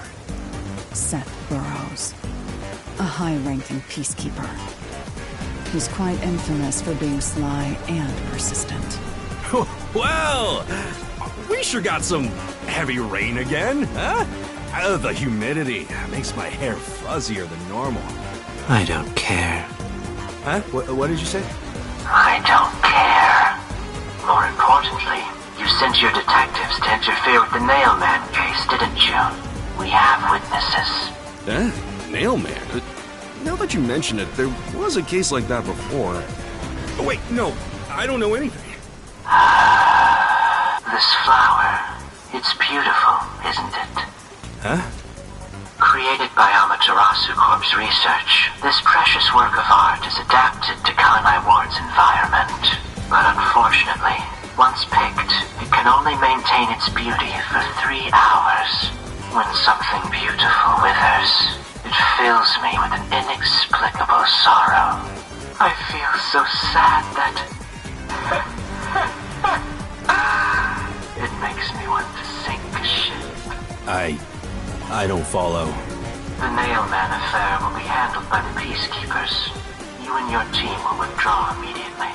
Seth Burrows. A high-ranking Peacekeeper. He's quite infamous for being sly and persistent. Well, we sure got some heavy rain again, huh? The humidity makes my hair fuzzier than normal. I don't care. Huh? What did you say? I don't care. More importantly, you sent your detectives to interfere with the Nailman case, didn't you? We have witnesses. Nailman? Now that you mention it, there was a case like that before. Oh, wait, no. I don't know anything. This flower, it's beautiful, isn't it? Huh? Created by Amaterasu Corp's research, this precious work of art is adapted to Kanai Ward's environment. But unfortunately, once picked, it can only maintain its beauty for 3 hours. When something beautiful withers, it fills me with an inexplicable sorrow. I feel so sad that... it makes me want to sink a ship. I don't follow. The Nailman affair will be handled by the Peacekeepers. You and your team will withdraw immediately.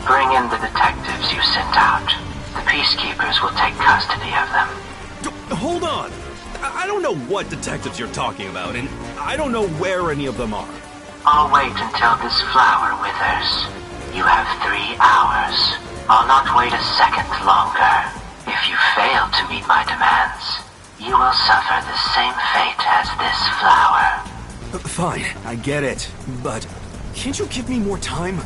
Bring in the detectives you sent out. The Peacekeepers will take custody of them. Hold on! I don't know what detectives you're talking about, and I don't know where any of them are. I'll wait until this flower withers. You have 3 hours. I'll not wait a second longer. If you fail to meet my demands, you will suffer the same fate as this flower. Fine, I get it, but can't you give me more time?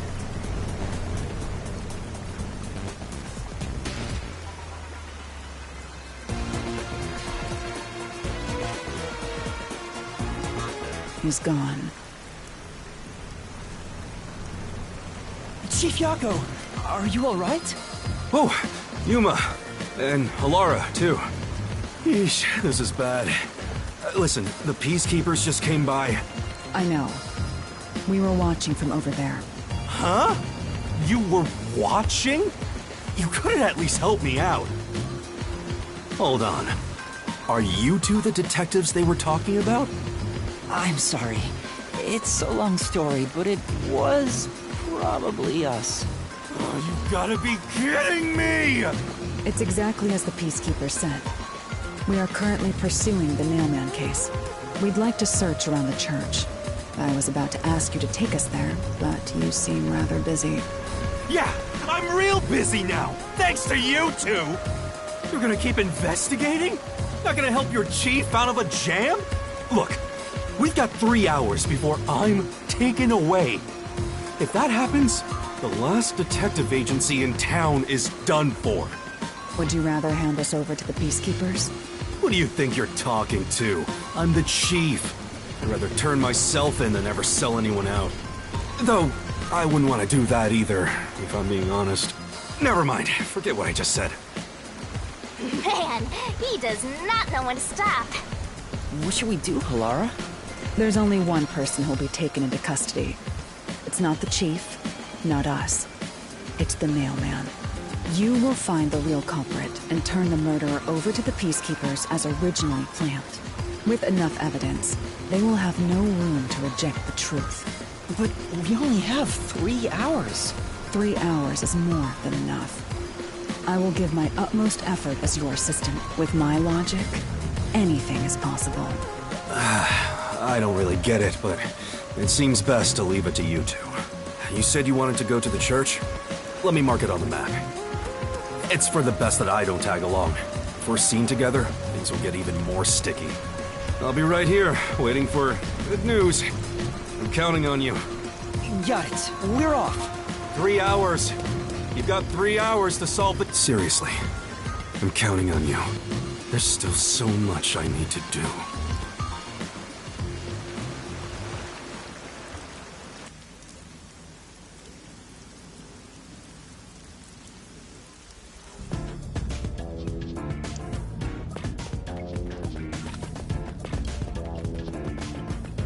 He's gone. Chief Yako, are you alright? Oh, Yuma. And Alara, too. Yeesh, this is bad. Listen, the Peacekeepers just came by. I know. We were watching from over there. Huh? You were watching? You couldn't at least help me out. Hold on. Are you two the detectives they were talking about? I'm sorry. It's a long story, but it was probably us. Oh, you gotta be kidding me! It's exactly as the Peacekeeper said. We are currently pursuing the Nailman case. We'd like to search around the church. I was about to ask you to take us there, but you seem rather busy. Yeah, I'm real busy now, thanks to you two! You're gonna keep investigating? Not gonna help your chief out of a jam? Look, we've got 3 hours before I'm taken away. If that happens, the last detective agency in town is done for. Would you rather hand us over to the Peacekeepers? Who do you think you're talking to? I'm the chief. I'd rather turn myself in than ever sell anyone out. Though, I wouldn't want to do that either, if I'm being honest. Never mind, forget what I just said. Man, he does not know when to stop. What should we do, Alara? There's only one person who'll be taken into custody. It's not the chief, not us. It's the Nailman. You will find the real culprit and turn the murderer over to the Peacekeepers as originally planned. With enough evidence, they will have no room to reject the truth. But we only have 3 hours. 3 hours is more than enough. I will give my utmost effort as your assistant. With my logic, anything is possible. I don't really get it, but it seems best to leave it to you two. You said you wanted to go to the church? Let me mark it on the map. It's for the best that I don't tag along. If we're seen together, things will get even more sticky. I'll be right here, waiting for good news. I'm counting on you. Got it. We're off. 3 hours. You've got 3 hours to solve it. Seriously, I'm counting on you. There's still so much I need to do.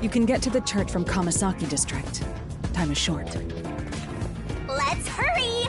You can get to the church from Kamasaki District. Time is short. Let's hurry!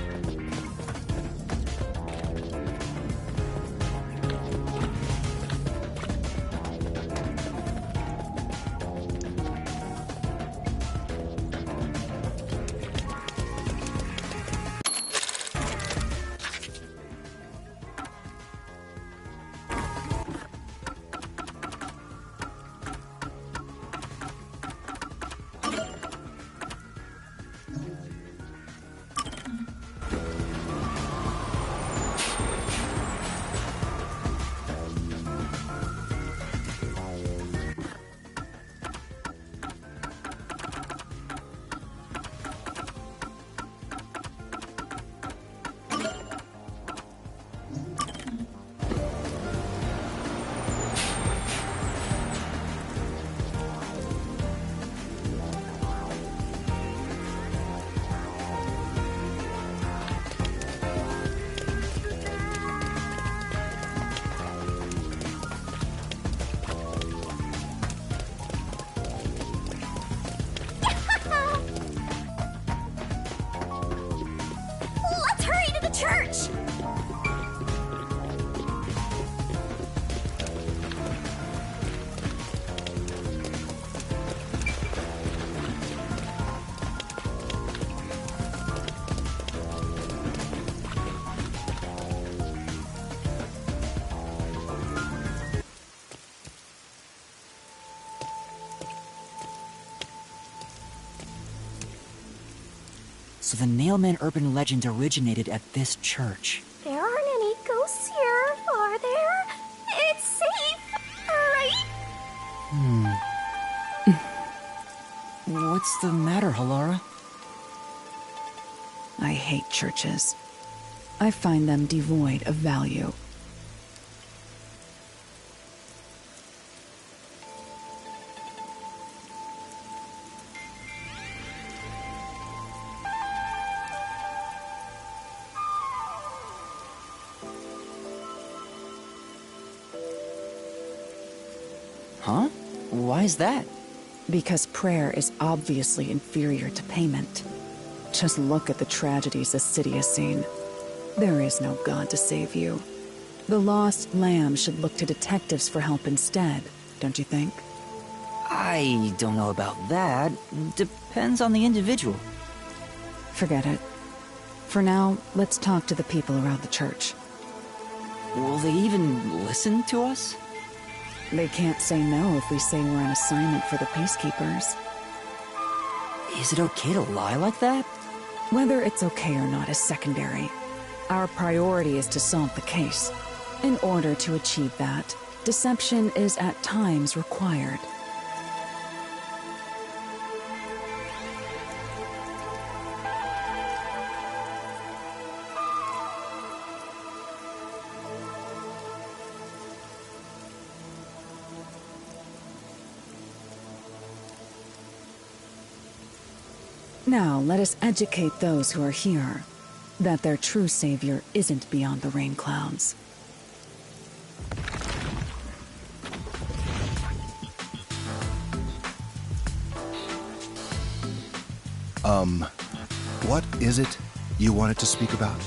Church! So the Nailman urban legend originated at this church. There aren't any ghosts here, are there? It's safe, right? What's the matter, Halara? I hate churches. I find them devoid of value. Huh? Why is that? Because prayer is obviously inferior to payment. Just look at the tragedies the city has seen. There is no God to save you. The lost lamb should look to detectives for help instead, don't you think? I don't know about that. Depends on the individual. Forget it. For now, let's talk to the people around the church. Will they even listen to us? They can't say no if we say we're on assignment for the Peacekeepers. Is it okay to lie like that? Whether it's okay or not is secondary. Our priority is to solve the case. In order to achieve that, deception is at times required. Now, let us educate those who are here that their true savior isn't beyond the rain clouds. What is it you wanted to speak about?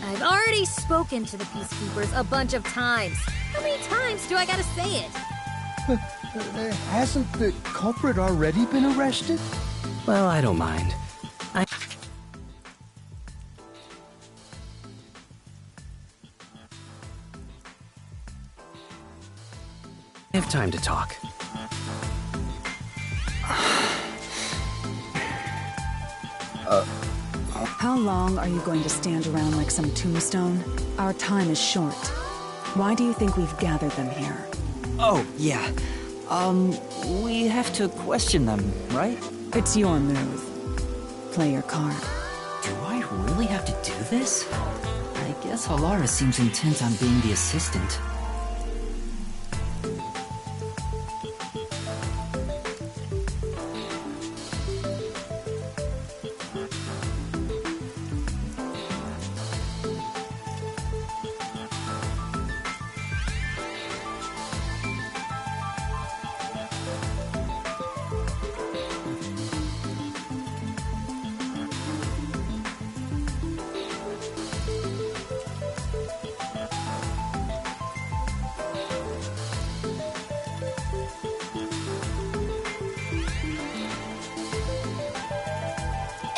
I've already spoken to the Peacekeepers a bunch of times. How many times do I gotta say it? Hasn't the culprit already been arrested? Well, I don't mind. I have time to talk. How long are you going to stand around like some tombstone? Our time is short. Why do you think we've gathered them here? Oh, yeah. We have to question them, right? It's your move. Play your card. Do I really have to do this? I guess Halara seems intent on being the assistant.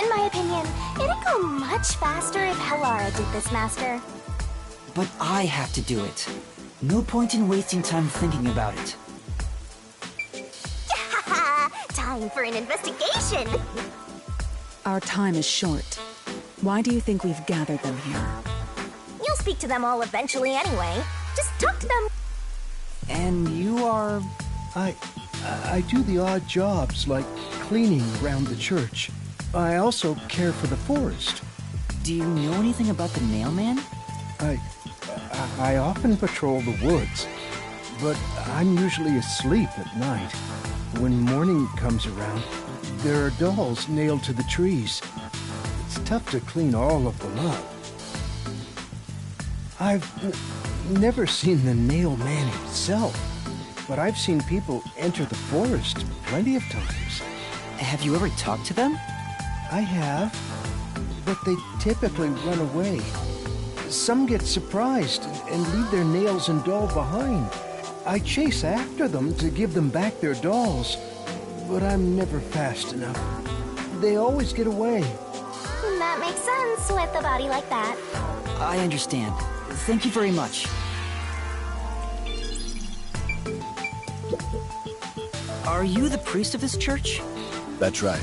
In my opinion, it'd go much faster if Halara did this, Master. But I have to do it. No point in wasting time thinking about it. Time for an investigation! Our time is short. Why do you think we've gathered them here? You'll speak to them all eventually anyway. Just talk to them. And you are... I do the odd jobs, like cleaning around the church. I also care for the forest. Do you know anything about the Nailman? I often patrol the woods, but I'm usually asleep at night. When morning comes around, there are dolls nailed to the trees. It's tough to clean all of them up. I've never seen the Nailman himself, but I've seen people enter the forest plenty of times. Have you ever talked to them? I have, but they typically run away. Some get surprised and leave their nails and doll behind. I chase after them to give them back their dolls, but I'm never fast enough. They always get away. That makes sense with a body like that. I understand. Thank you very much. Are you the priest of this church? That's right.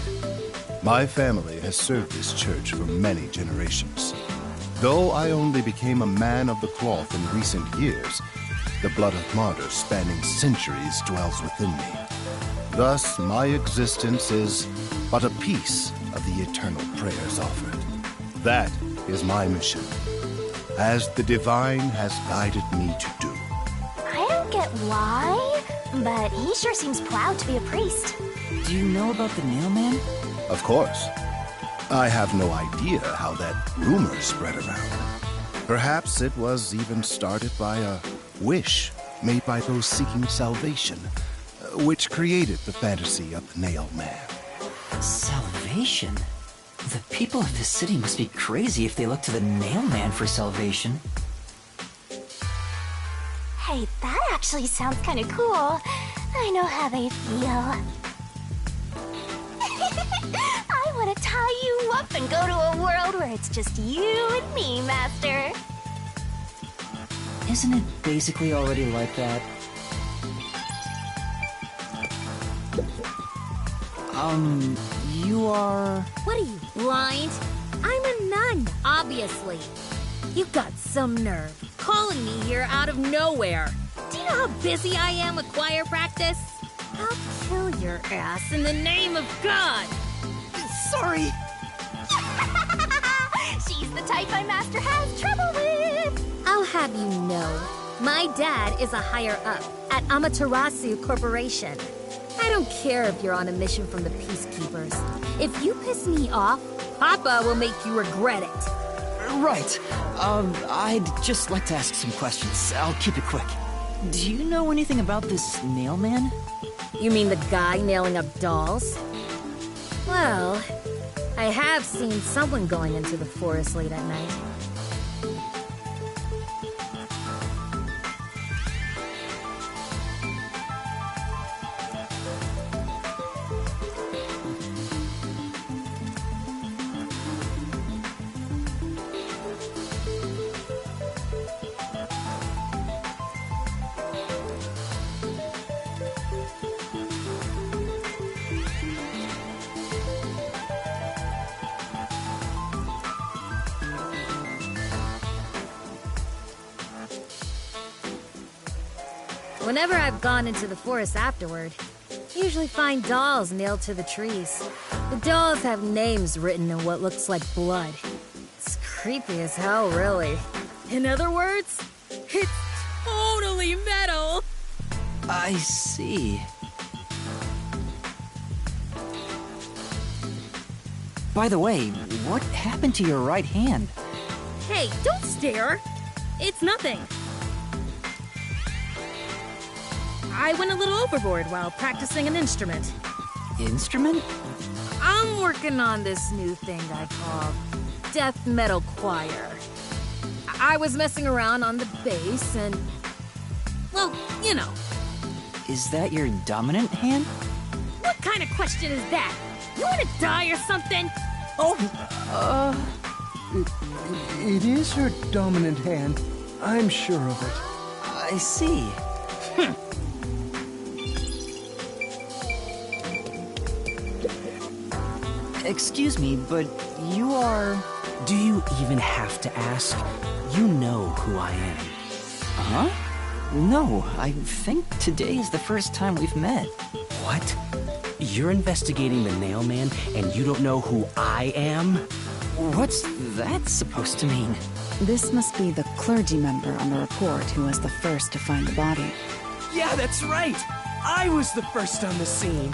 My family has served this church for many generations. Though I only became a man of the cloth in recent years, the blood of martyrs spanning centuries dwells within me. Thus, my existence is but a piece of the eternal prayers offered. That is my mission, as the divine has guided me to do. I don't get why, but he sure seems proud to be a priest. Do you know about the Nailman? Of course. I have no idea how that rumor spread around. Perhaps it was even started by a wish made by those seeking salvation, which created the fantasy of the Nailman. Salvation? The people of this city must be crazy if they look to the Nailman for salvation. Hey, that actually sounds kind of cool. I know how they feel. I want to tie you up and go to a world where it's just you and me, Master. Isn't it basically already like that? You are... What are you, blind? I'm a nun, obviously. You've got some nerve, calling me here out of nowhere. Do you know how busy I am with choir practice? I'll kill your ass in the name of God! Sorry! She's the type my master has trouble with! I'll have you know, my dad is a higher-up at Amaterasu Corporation. I don't care if you're on a mission from the Peacekeepers. If you piss me off, Papa will make you regret it. Right. I'd just like to ask some questions. I'll keep it quick. Do you know anything about this Nailman? You mean the guy nailing up dolls? Well, I have seen someone going into the forest late at night. Whenever I've gone into the forest afterward, I usually find dolls nailed to the trees. The dolls have names written in what looks like blood. It's creepy as hell, really. In other words, it's totally metal! I see. By the way, what happened to your right hand? Hey, don't stare! It's nothing. I went a little overboard while practicing an instrument. Instrument? I'm working on this new thing I call death metal choir. I was messing around on the bass and, well, you know. Is that your dominant hand? What kind of question is that? You wanna die or something? It is her dominant hand. I'm sure of it. I see. Excuse me, but you are... Do you even have to ask? You know who I am. Huh? No, I think today is the first time we've met. What? You're investigating the Nailman and you don't know who I am? What's that supposed to mean? This must be the clergy member on the report who was the first to find the body. Yeah, that's right! I was the first on the scene.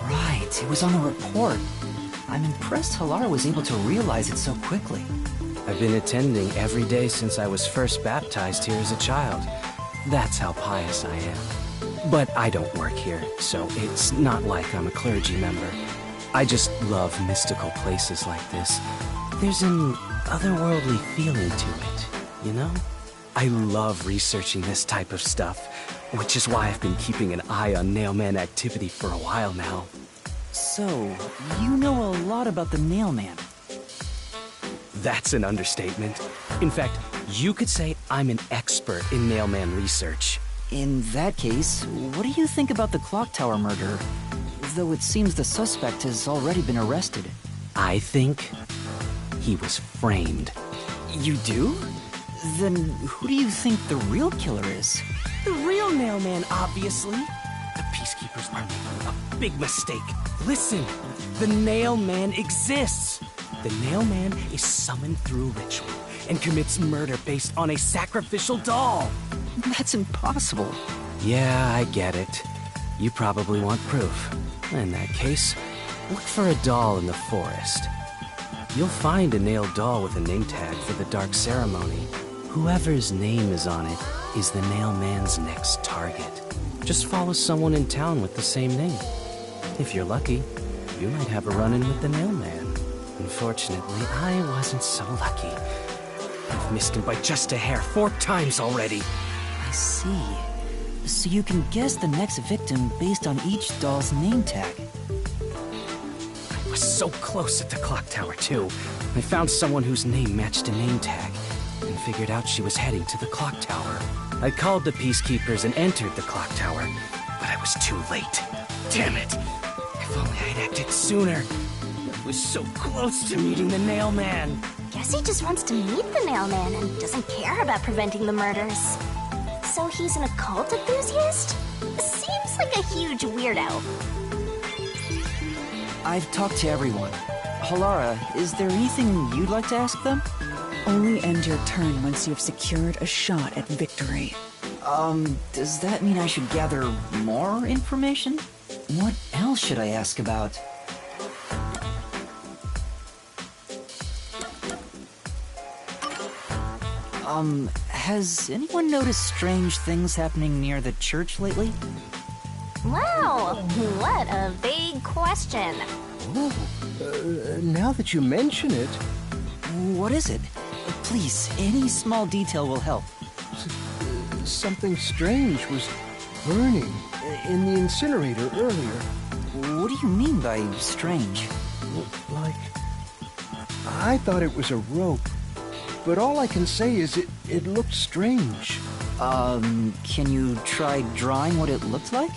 Right, it was on the report. I'm impressed Halara was able to realize it so quickly. I've been attending every day since I was first baptized here as a child. That's how pious I am. But I don't work here, so it's not like I'm a clergy member. I just love mystical places like this. There's an otherworldly feeling to it, you know? I love researching this type of stuff, which is why I've been keeping an eye on Nailman activity for a while now. So, you know a lot about the Nailman. That's an understatement. In fact, you could say I'm an expert in Nailman research. In that case, what do you think about the Clock Tower murder? Though it seems the suspect has already been arrested. I think he was framed. You do? Then who do you think the real killer is? The real Nailman, obviously. The Peacekeepers are making a big mistake. Listen, the Nailman exists. The Nailman is summoned through ritual and commits murder based on a sacrificial doll. That's impossible. Yeah, I get it. You probably want proof. In that case, look for a doll in the forest. You'll find a nailed doll with a name tag for the Dark Ceremony. Whoever's name is on it is the Nailman's next target. Just follow someone in town with the same name. If you're lucky, you might have a run-in with the Nailman. Unfortunately, I wasn't so lucky. I've missed him by just a hair 4 times already. I see. So you can guess the next victim based on each doll's name tag. I was so close at the clock tower, too. I found someone whose name matched a name tag, and figured out she was heading to the clock tower. I called the Peacekeepers and entered the clock tower, but I was too late. Damn it! If only I'd acted sooner. I was so close to meeting the Nailman. Guess he just wants to meet the Nailman and doesn't care about preventing the murders. So he's an occult enthusiast? Seems like a huge weirdo. I've talked to everyone. Halara, is there anything you'd like to ask them? Only end your turn once you've secured a shot at victory. Does that mean I should gather more information? What else should I ask about? Has anyone noticed strange things happening near the church lately? Wow, what a vague question. Oh, now that you mention it... What is it? Please, any small detail will help. Something strange was burning in the incinerator earlier. What do you mean by strange? Like... I thought it was a rope. But all I can say is it looked strange. Can you try drawing what it looked like?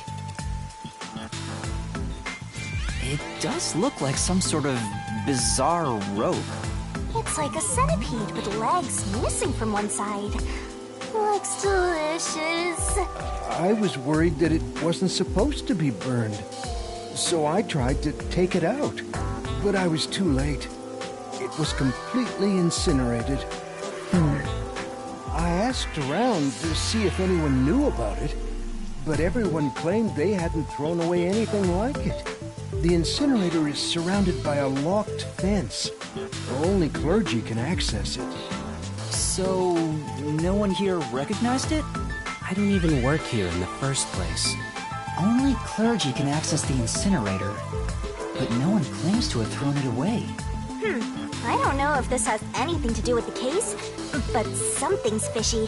It does look like some sort of bizarre rope. It's like a centipede with legs missing from one side. Looks delicious. I was worried that it wasn't supposed to be burned. So I tried to take it out. But I was too late. It was completely incinerated. I asked around to see if anyone knew about it, but everyone claimed they hadn't thrown away anything like it. The incinerator is surrounded by a locked fence. Only clergy can access it. So, no one here recognized it? I don't even work here in the first place. Only clergy can access the incinerator, but no one claims to have thrown it away. I don't know if this has anything to do with the case, but something's fishy.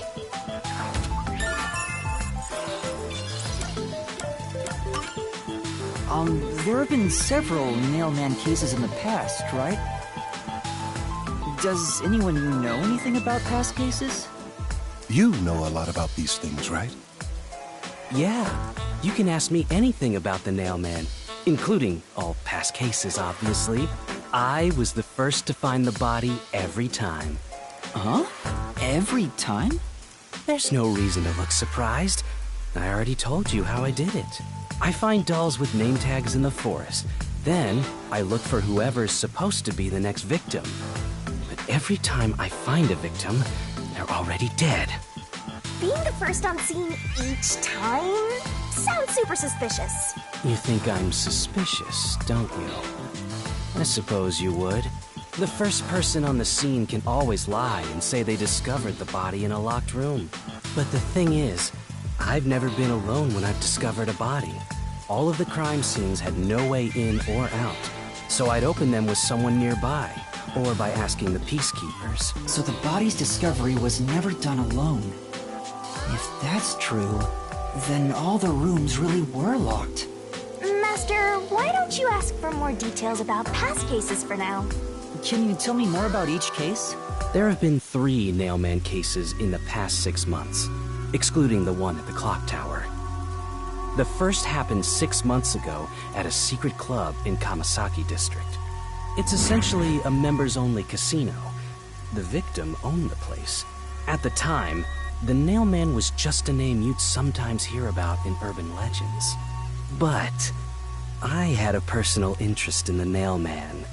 There have been several Nailman cases in the past, right? Does anyone know anything about past cases? You know a lot about these things, right? Yeah, you can ask me anything about the Nailman, including all past cases, obviously. I was the first to find the body every time. Huh? Every time? There's no reason to look surprised. I already told you how I did it. I find dolls with name tags in the forest. Then, I look for whoever's supposed to be the next victim. But every time I find a victim, they're already dead. Being the first on scene each time sounds super suspicious. You think I'm suspicious, don't you? I suppose you would. The first person on the scene can always lie and say they discovered the body in a locked room. But the thing is, I've never been alone when I've discovered a body. All of the crime scenes had no way in or out, so I'd open them with someone nearby, or by asking the peacekeepers. So the body's discovery was never done alone. If that's true, then all the rooms really were locked. Master, why don't you ask for more details about past cases for now? Can you tell me more about each case? There have been 3 Nailman cases in the past 6 months, excluding the one at the clock tower. The first happened 6 months ago at a secret club in Kamasaki District. It's essentially a members-only casino. The victim owned the place. At the time, the Nailman was just a name you'd sometimes hear about in urban legends. But I had a personal interest in the Nailman,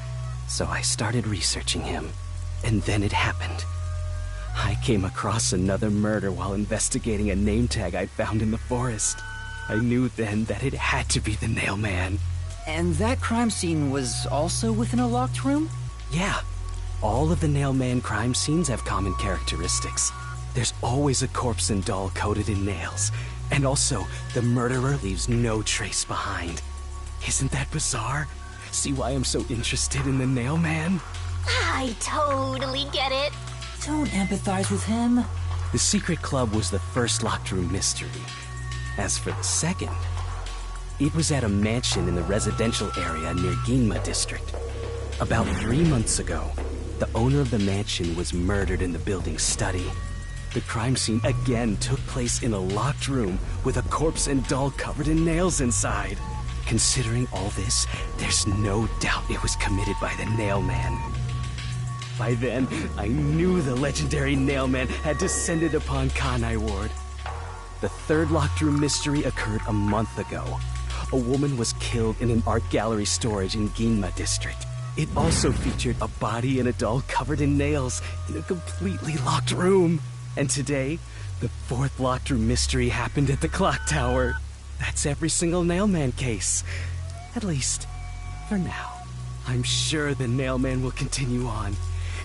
so I started researching him. And then it happened. I came across another murder while investigating a name tag I'd found in the forest. I knew then that it had to be the Nailman. And that crime scene was also within a locked room? Yeah. All of the Nailman crime scenes have common characteristics. There's always a corpse and doll coated in nails. And also, the murderer leaves no trace behind. Isn't that bizarre? See why I'm so interested in the Nailman? I totally get it. Don't empathize with him. The secret club was the first locked room mystery. As for the second, it was at a mansion in the residential area near Ginma District. About 3 months ago, the owner of the mansion was murdered in the building's study. The crime scene again took place in a locked room with a corpse and doll covered in nails inside. Considering all this, there's no doubt it was committed by the Nailman. By then, I knew the legendary Nailman had descended upon Kanai Ward. The third locked room mystery occurred a month ago. A woman was killed in an art gallery storage in Ginma District. It also featured a body and a doll covered in nails in a completely locked room. And today, the fourth locked room mystery happened at the clock tower. That's every single Nailman case. At least, for now. I'm sure the Nailman will continue on.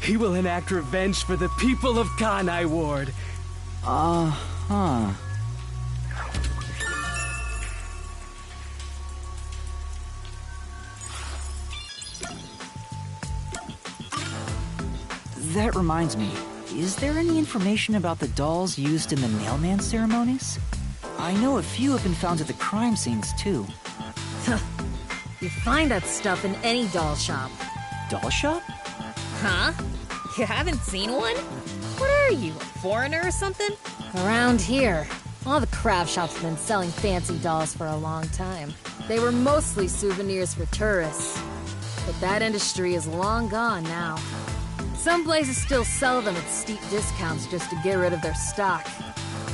He will enact revenge for the people of Kanai Ward. Uh-huh. That reminds me, is there any information about the dolls used in the Nailman ceremonies? I know a few have been found at the crime scenes, too. You find that stuff in any doll shop. Doll shop? Huh? You haven't seen one? What are you, a foreigner or something? Around here, all the craft shops have been selling fancy dolls for a long time. They were mostly souvenirs for tourists. But that industry is long gone now. Some places still sell them at steep discounts just to get rid of their stock.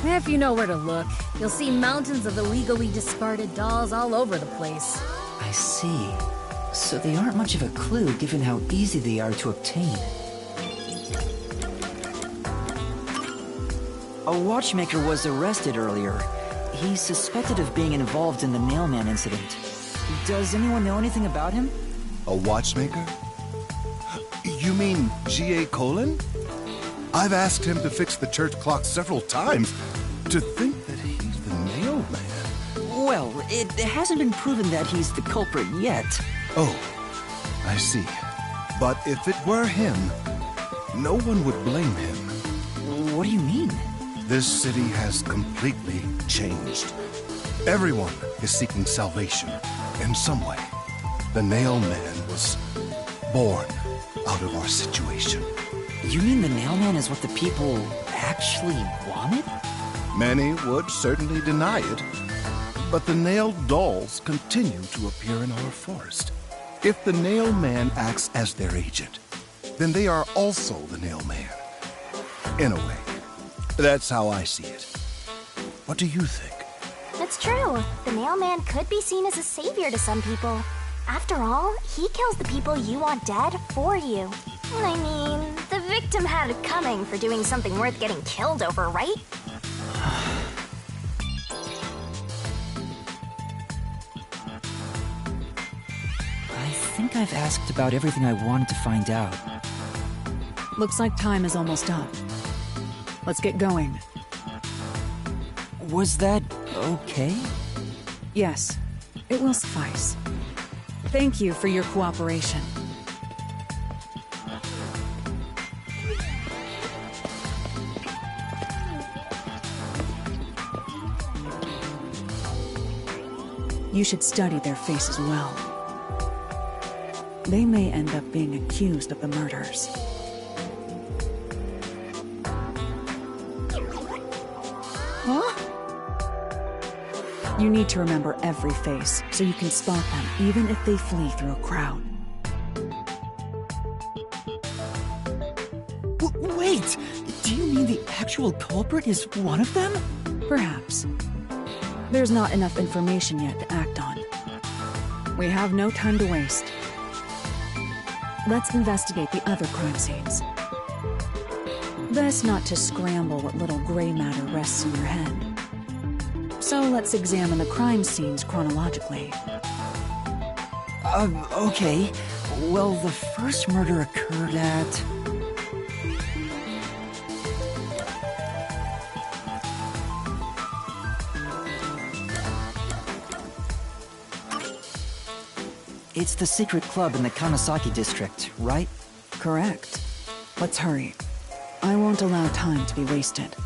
If you know where to look, you'll see mountains of illegally discarded dolls all over the place. I see. So they aren't much of a clue given how easy they are to obtain. A watchmaker was arrested earlier. He's suspected of being involved in the Nailman incident. Does anyone know anything about him? A watchmaker? You mean G.A. Colin? I've asked him to fix the church clock several times. To think that he's the Nailman. Well, it hasn't been proven that he's the culprit yet. Oh, I see. But if it were him, no one would blame him. What do you mean? This city has completely changed. Everyone is seeking salvation in some way. The Nailman was born out of our situation. You mean the Nailman is what the people actually wanted? Many would certainly deny it, but the nailed dolls continue to appear in our forest. If the Nailman acts as their agent, then they are also the Nailman. In a way. That's how I see it. What do you think? It's true. The Nailman could be seen as a savior to some people. After all, he kills the people you want dead for you. I mean, the victim had it coming for doing something worth getting killed over, right? I think I've asked about everything I wanted to find out. Looks like time is almost up. Let's get going. Was that okay? Yes, it will suffice. Thank you for your cooperation. You should study their faces well. They may end up being accused of the murders. Huh? You need to remember every face, so you can spot them, even if they flee through a crowd. Wait! Do you mean the actual culprit is one of them? Perhaps. There's not enough information yet to act on. We have no time to waste. Let's investigate the other crime scenes. Best not to scramble what little gray matter rests in your head. So let's examine the crime scenes chronologically. Okay. Well, the first murder occurred at... It's the secret club in the Kanasaki district, right? Correct. Let's hurry. I won't allow time to be wasted.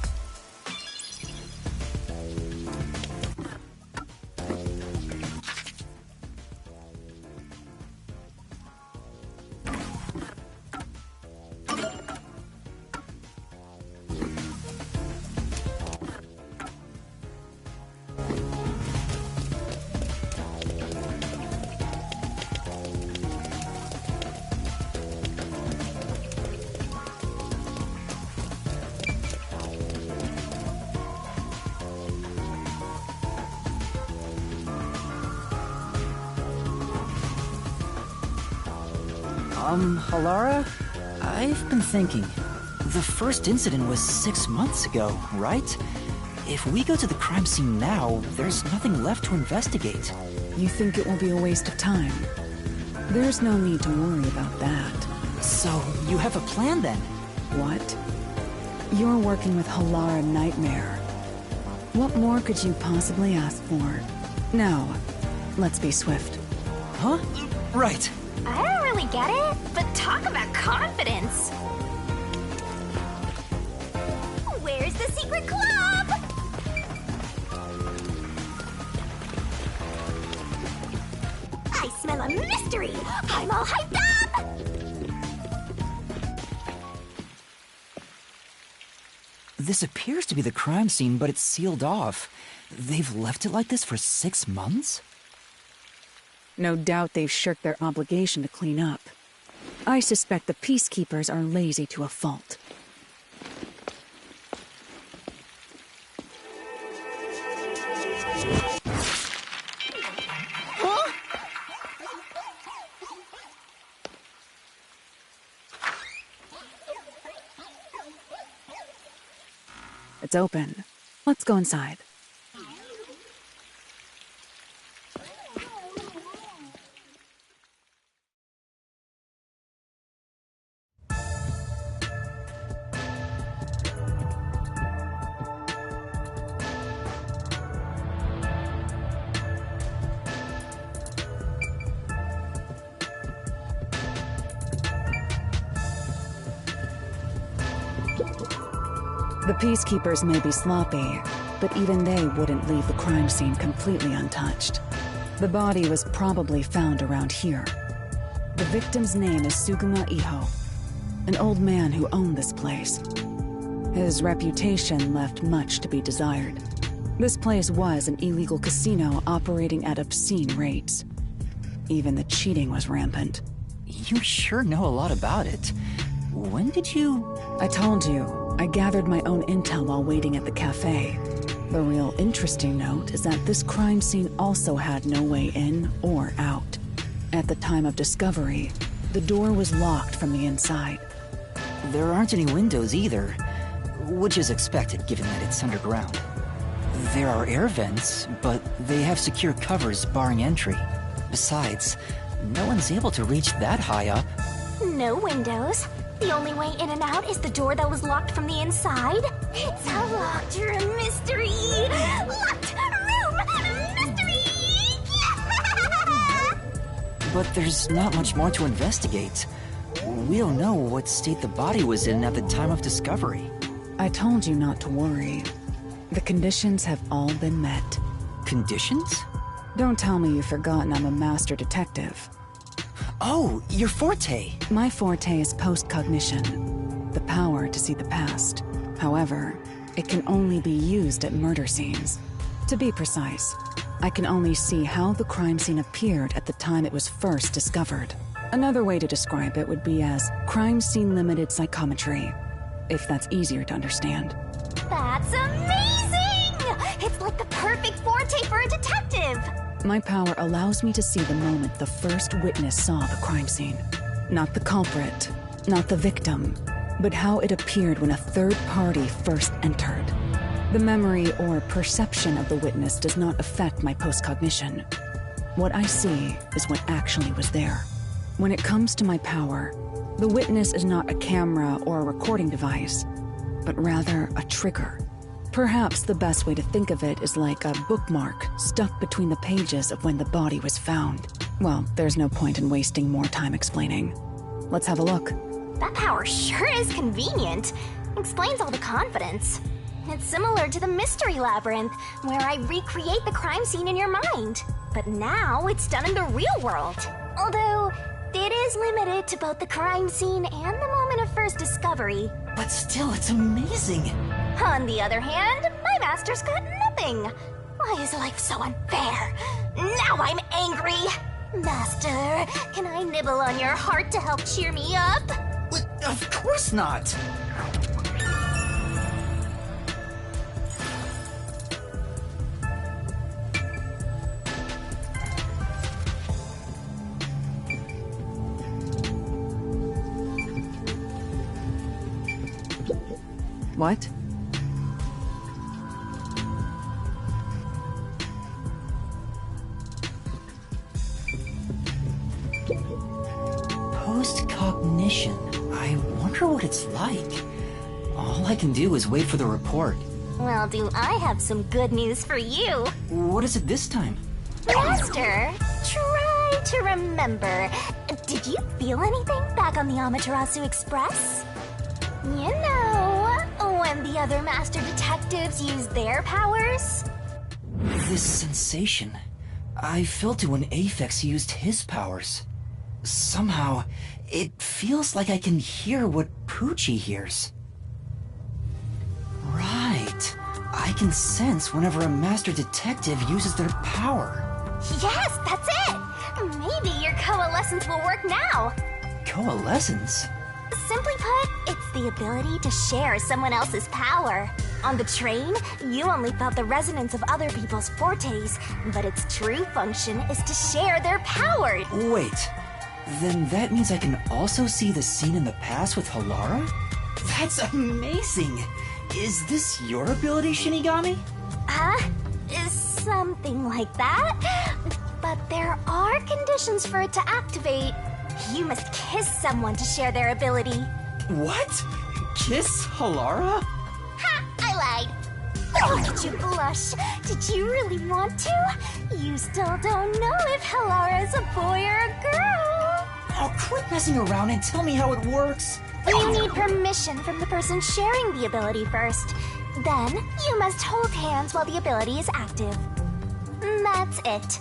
Halara? I've been thinking. The first incident was 6 months ago, right? If we go to the crime scene now, there's nothing left to investigate. You think it will be a waste of time? There's no need to worry about that. So, you have a plan then? What? You're working with Halara Nightmare. What more could you possibly ask for? Now, let's be swift. Huh? Right. I don't really get it, but talk about confidence. Where's the secret club? I smell a mystery. I'm all hyped up. This appears to be the crime scene, but it's sealed off. They've left it like this for 6 months? No doubt they've shirked their obligation to clean up. I suspect the Peacekeepers are lazy to a fault. It's open. Let's go inside. The Peacekeepers may be sloppy, but even they wouldn't leave the crime scene completely untouched. The body was probably found around here. The victim's name is Suguma Iho, an old man who owned this place. His reputation left much to be desired. This place was an illegal casino operating at obscene rates. Even the cheating was rampant. You sure know a lot about it. When did you... I told you. I gathered my own intel while waiting at the cafe. The real interesting note is that this crime scene also had no way in or out. At the time of discovery, the door was locked from the inside. There aren't any windows either, which is expected given that it's underground. There are air vents, but they have secure covers barring entry. Besides, no one's able to reach that high up. No windows. The only way in and out is the door that was locked from the inside. It's a locked room mystery! Locked room mystery! But there's not much more to investigate. We don't know what state the body was in at the time of discovery. I told you not to worry. The conditions have all been met. Conditions? Don't tell me you've forgotten I'm a master detective. Oh, your forte! My forte is post-cognition, the power to see the past. However, it can only be used at murder scenes. To be precise, I can only see how the crime scene appeared at the time it was first discovered. Another way to describe it would be as crime scene limited psychometry, if that's easier to understand. That's amazing! It's like the perfect forte for a detective! My power allows me to see the moment the first witness saw the crime scene. Not the culprit, not the victim, but how it appeared when a third party first entered. The memory or perception of the witness does not affect my post-cognition. What I see is what actually was there. When it comes to my power, the witness is not a camera or a recording device, but rather a trigger. Perhaps the best way to think of it is like a bookmark stuck between the pages of when the body was found. Well, there's no point in wasting more time explaining. Let's have a look. That power sure is convenient. Explains all the confidence. It's similar to the Mystery Labyrinth, where I recreate the crime scene in your mind. But now it's done in the real world. Although, it is limited to both the crime scene and the moment of first discovery. But still, it's amazing! On the other hand, my master's got nothing. Why is life so unfair? Now I'm angry! Master, can I nibble on your heart to help cheer me up? Of course not! What? Post-cognition. I wonder what it's like. All I can do is wait for the report. Well, do I have some good news for you? What is it this time? Master, try to remember. Did you feel anything back on the Amaterasu Express? You know, when the other master detectives used their powers? This sensation. I felt it when Aphex used his powers. Somehow, it feels like I can hear what Poochie hears. Right. I can sense whenever a master detective uses their power. Yes, that's it! Maybe your coalescence will work now. Coalescence? Simply put, it's the ability to share someone else's power. On the train, you only felt the resonance of other people's fortes, but its true function is to share their power. Wait, then that means I can also see the scene in the past with Halara? That's amazing! Is this your ability, Shinigami? Is something like that. But there are conditions for it to activate. You must kiss someone to share their ability. What? Kiss Halara? Ha! I lied. Look at you blush. Did you really want to? You still don't know if Halara is a boy or a girl. Oh, quit messing around and tell me how it works. You need permission from the person sharing the ability first. Then, you must hold hands while the ability is active. That's it.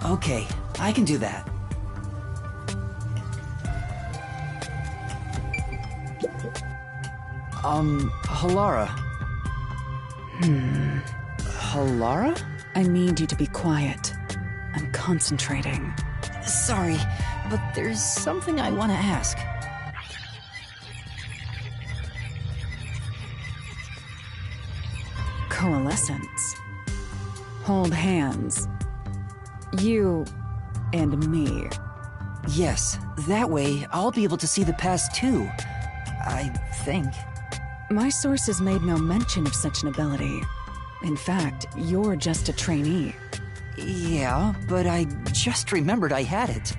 Okay, I can do that. Halara. Halara? I need you to be quiet. I'm concentrating. Sorry, but there's something I want to ask. Coalescence. Hold hands. You and me. Yes, that way I'll be able to see the past too. I think. My sources made no mention of such an ability. In fact, you're just a trainee. Yeah, but I just remembered I had it.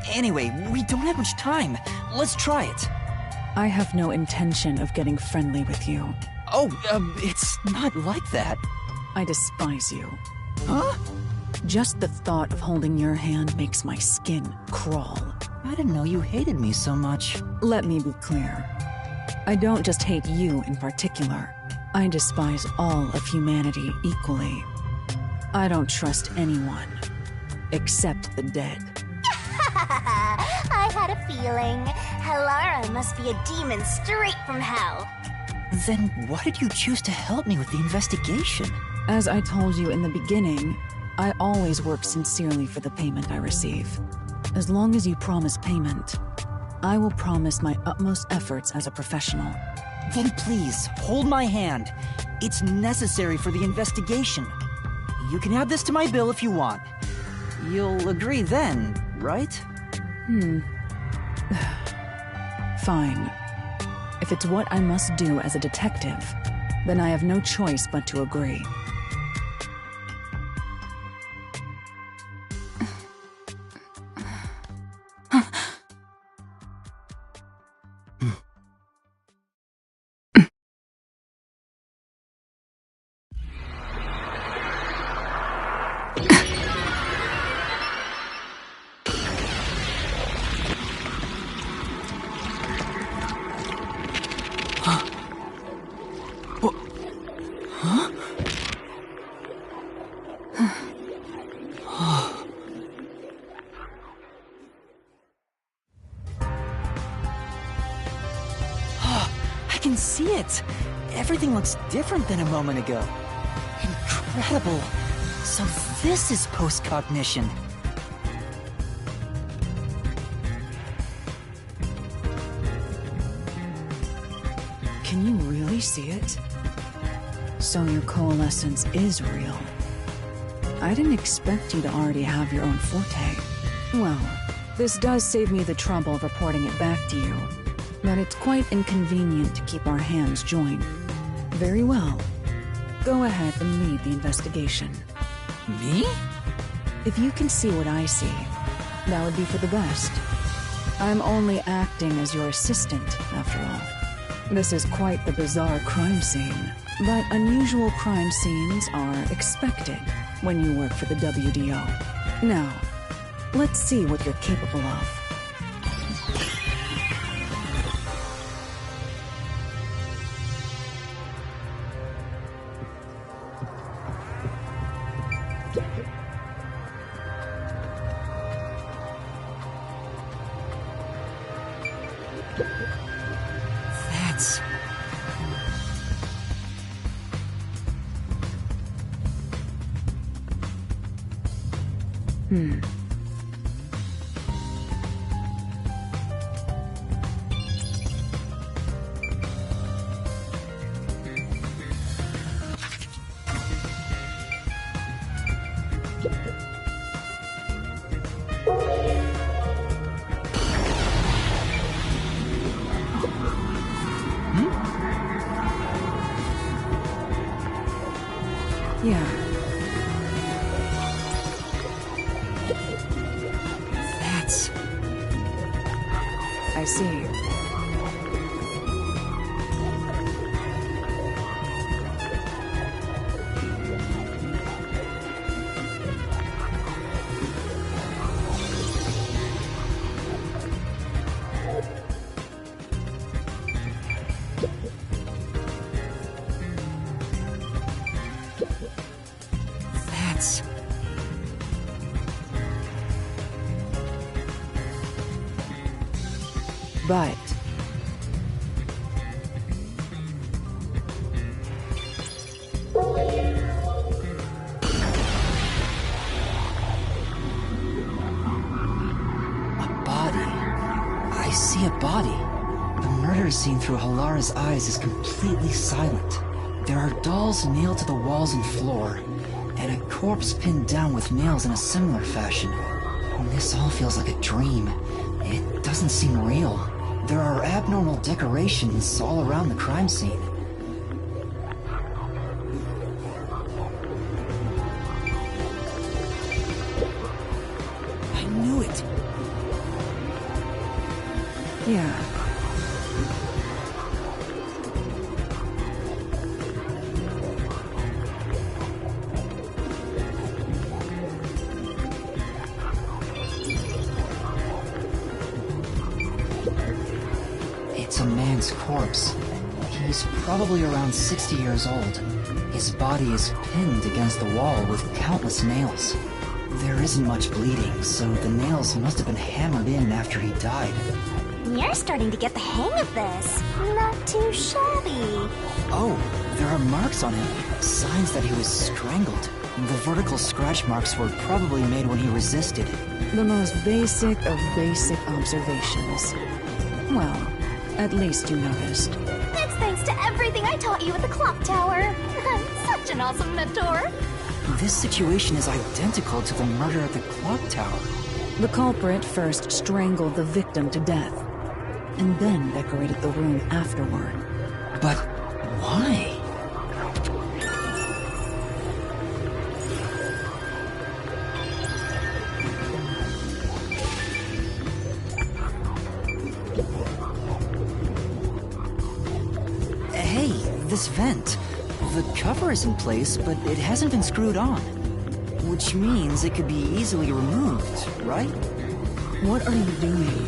Anyway, we don't have much time. Let's try it. I have no intention of getting friendly with you. Oh, it's not like that. I despise you. Huh? Just the thought of holding your hand makes my skin crawl. I didn't know you hated me so much. Let me be clear. I don't just hate you in particular. I despise all of humanity equally. I don't trust anyone, except the dead. I had a feeling. Halara must be a demon straight from hell. Then why did you choose to help me with the investigation? As I told you in the beginning, I always work sincerely for the payment I receive. As long as you promise payment, I will promise my utmost efforts as a professional. Then please, hold my hand. It's necessary for the investigation. You can add this to my bill if you want. You'll agree then, right? Fine. If it's what I must do as a detective, then I have no choice but to agree. I can see it. Everything looks different than a moment ago. Incredible. So this is post-cognition. Can you really see it? So your coalescence is real. I didn't expect you to already have your own forte. Well, this does save me the trouble of reporting it back to you. But it's quite inconvenient to keep our hands joined. Very well. Go ahead and lead the investigation. Me? If you can see what I see, that would be for the best. I'm only acting as your assistant, after all. This is quite the bizarre crime scene, but unusual crime scenes are expected when you work for the WDO. Now, let's see what you're capable of. That's... Yeah. That's... I see. That's... But... I see a body. The murder scene through Halara's eyes is completely silent. There are dolls nailed to the walls and floor, and a corpse pinned down with nails in a similar fashion. And this all feels like a dream. It doesn't seem real. There are abnormal decorations all around the crime scene. I knew it. Yeah. It's a man's corpse. He's probably around 60 years old. His body is pinned against the wall with countless nails. There isn't much bleeding, so the nails must have been hammered in after he died. You're starting to get the hang of this. Not too shabby. Oh, there are marks on him. Signs that he was strangled. The vertical scratch marks were probably made when he resisted. The most basic of basic observations. Well, at least you noticed. That's thanks to everything I taught you at the clock tower. I'm such an awesome mentor. This situation is identical to the murder at the clock tower. The culprit first strangled the victim to death, and then decorated the room afterward. But why? Hey, this vent. The cover is in place, but it hasn't been screwed on. Which means it could be easily removed, right? What are you doing?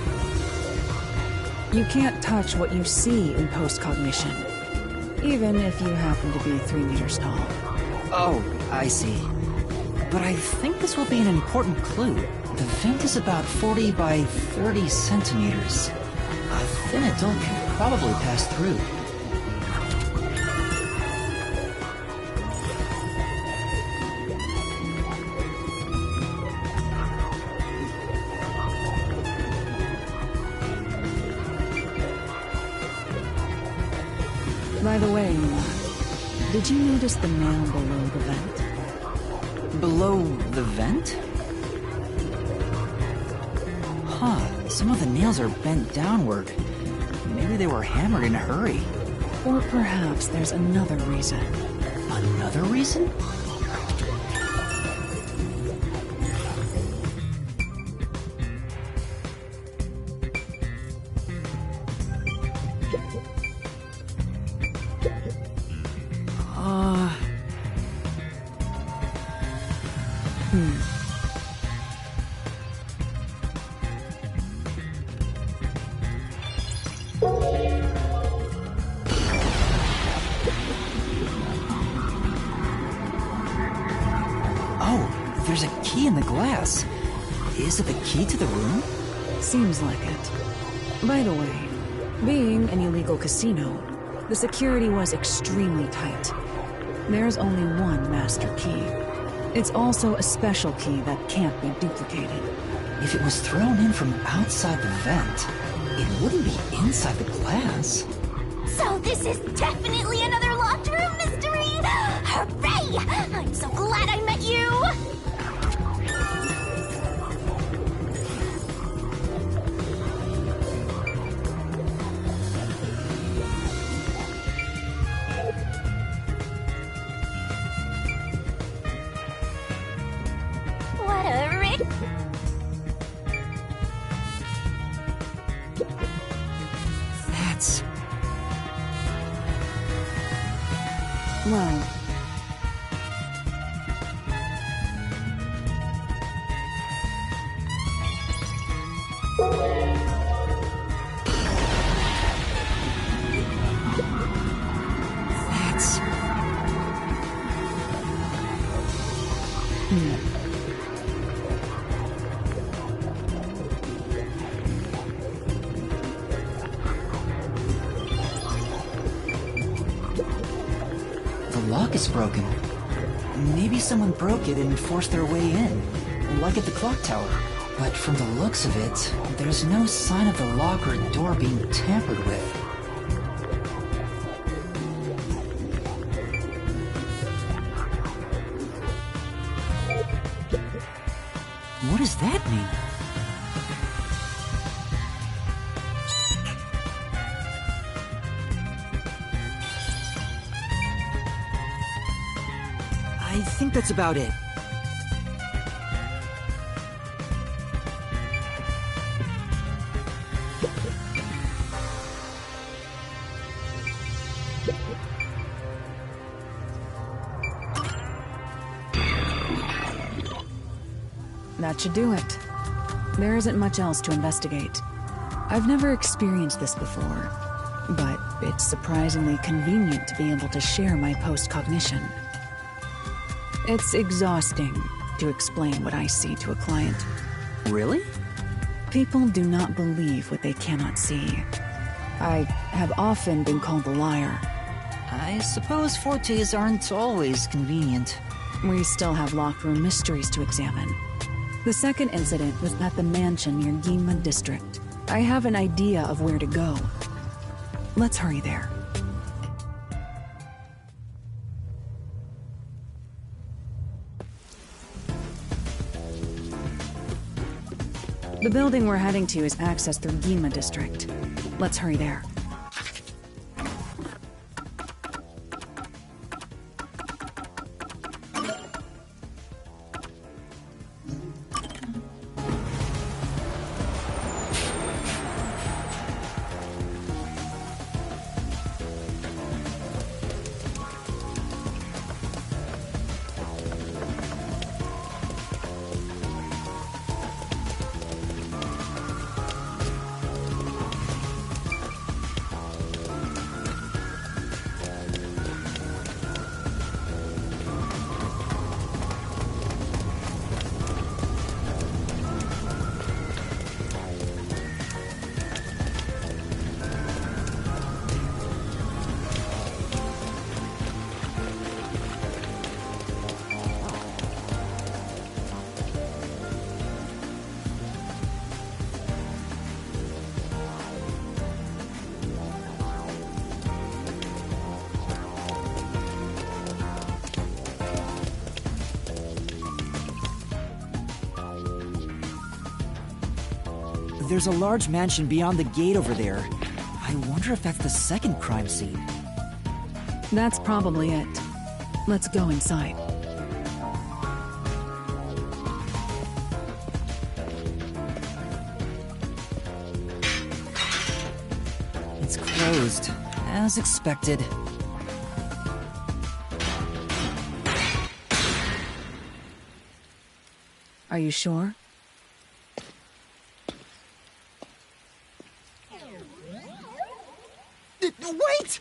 You can't touch what you see in post-cognition, even if you happen to be 3 meters tall. Oh, I see. But I think this will be an important clue. The vent is about 40 by 30 centimeters. A thin adult can probably pass through. By the way, did you notice the nail below the vent? Below the vent? Huh, some of the nails are bent downward. Maybe they were hammered in a hurry. Or perhaps there's another reason. Another reason? Oh, there's a key in the glass. Is it the key to the room? Seems like it. By the way, being an illegal casino, the security was extremely tight. There's only one master key. It's also a special key that can't be duplicated. If it was thrown in from outside the vent, it wouldn't be inside the glass. So this is definitely another locked room mystery! Hooray! I'm so glad I met you! Well, That's... The lock is broken. Maybe someone broke it and forced their way in, like at the clock tower. But from the looks of it, there's no sign of the lock or door being tampered with. What does that mean? I think that's about it. that should do it. There isn't much else to investigate. I've never experienced this before, but it's surprisingly convenient to be able to share my post-cognition. It's exhausting to explain what I see to a client. Really? People do not believe what they cannot see. I have often been called a liar. I suppose fortes aren't always convenient. We still have locked room mysteries to examine. The second incident was at the mansion near Ginma District. I have an idea of where to go. Let's hurry there. The building we're heading to is accessed through Ginma District. Let's hurry there. There's a large mansion beyond the gate over there. I wonder if that's the second crime scene. That's probably it. Let's go inside. It's closed, as expected. Are you sure? Wait!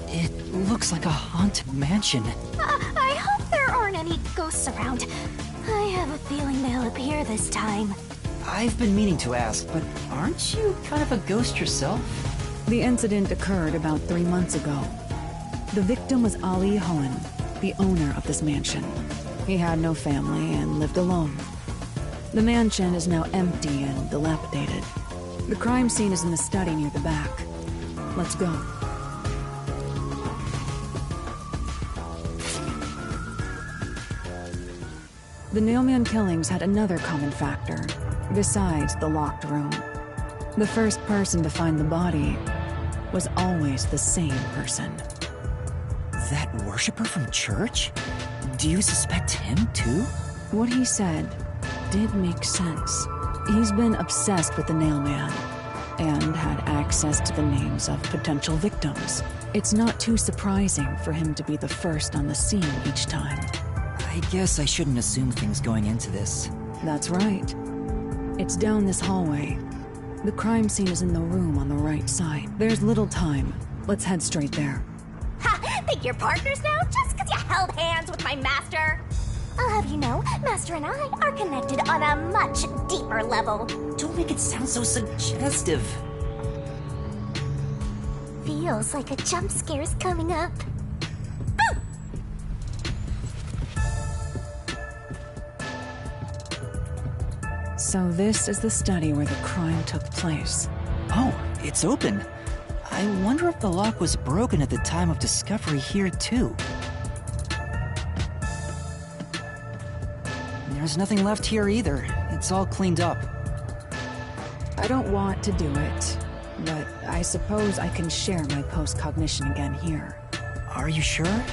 It looks like a haunted mansion. I hope there aren't any ghosts around. I have a feeling they'll appear this time. I've been meaning to ask, but aren't you kind of a ghost yourself? The incident occurred about 3 months ago. The victim was Ali Hohen, the owner of this mansion. He had no family and lived alone. The mansion is now empty and dilapidated. The crime scene is in the study near the back. Let's go. The Nailman killings had another common factor, besides the locked room. The first person to find the body was always the same person. That worshipper from church? Do you suspect him too? What he said did make sense. He's been obsessed with the Nailman, and had access to the names of potential victims. It's not too surprising for him to be the first on the scene each time. I guess I shouldn't assume things going into this. That's right. It's down this hallway. The crime scene is in the room on the right side. There's little time. Let's head straight there. Ha! Think you're partners now just because you held hands with my master? I'll have you know, Master and I are connected on a much deeper level. Don't make it sound so suggestive. Feels like a jump scare's coming up. So this is the study where the crime took place. Oh, it's open. I wonder if the lock was broken at the time of discovery here, too. There's nothing left here either. It's all cleaned up. I don't want to do it, but I suppose I can share my post-cognition again here. Are you sure?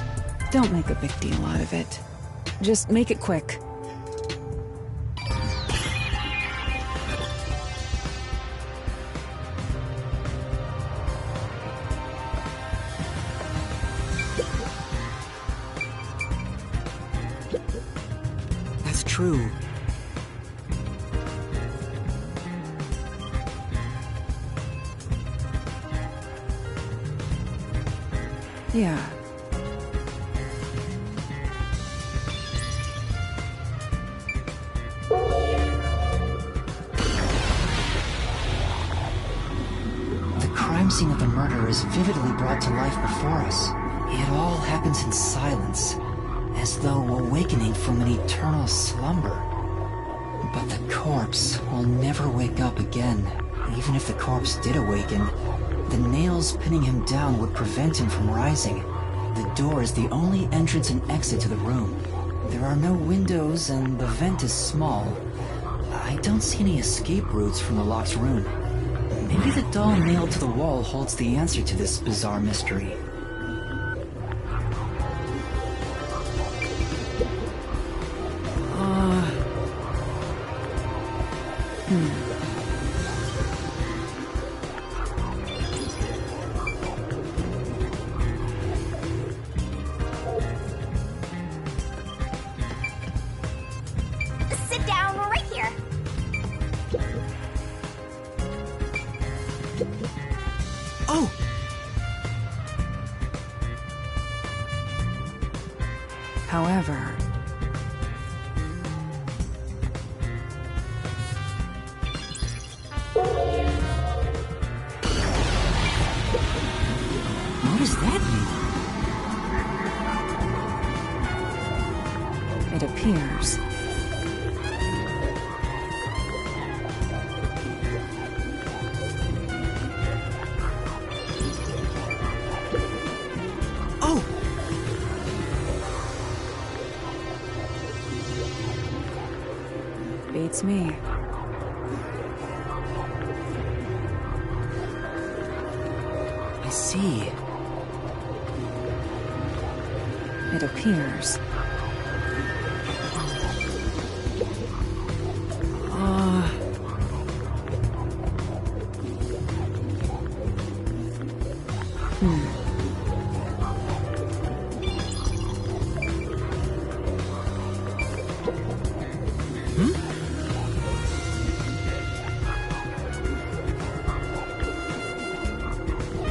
Don't make a big deal out of it. Just make it quick. That's true. Yeah. The crime scene of the murder is vividly brought to life before us. It all happens in silence, as though awakening from an eternal slumber. But the corpse will never wake up again. Even if the corpse did awaken, the nails pinning him down would prevent him from rising. The door is the only entrance and exit to the room. There are no windows and the vent is small. I don't see any escape routes from the locked room. Maybe the doll nailed to the wall holds the answer to this bizarre mystery. Sit down right here. Oh! However... What does that mean? It appears... Oh! Beats me. I see. It appears...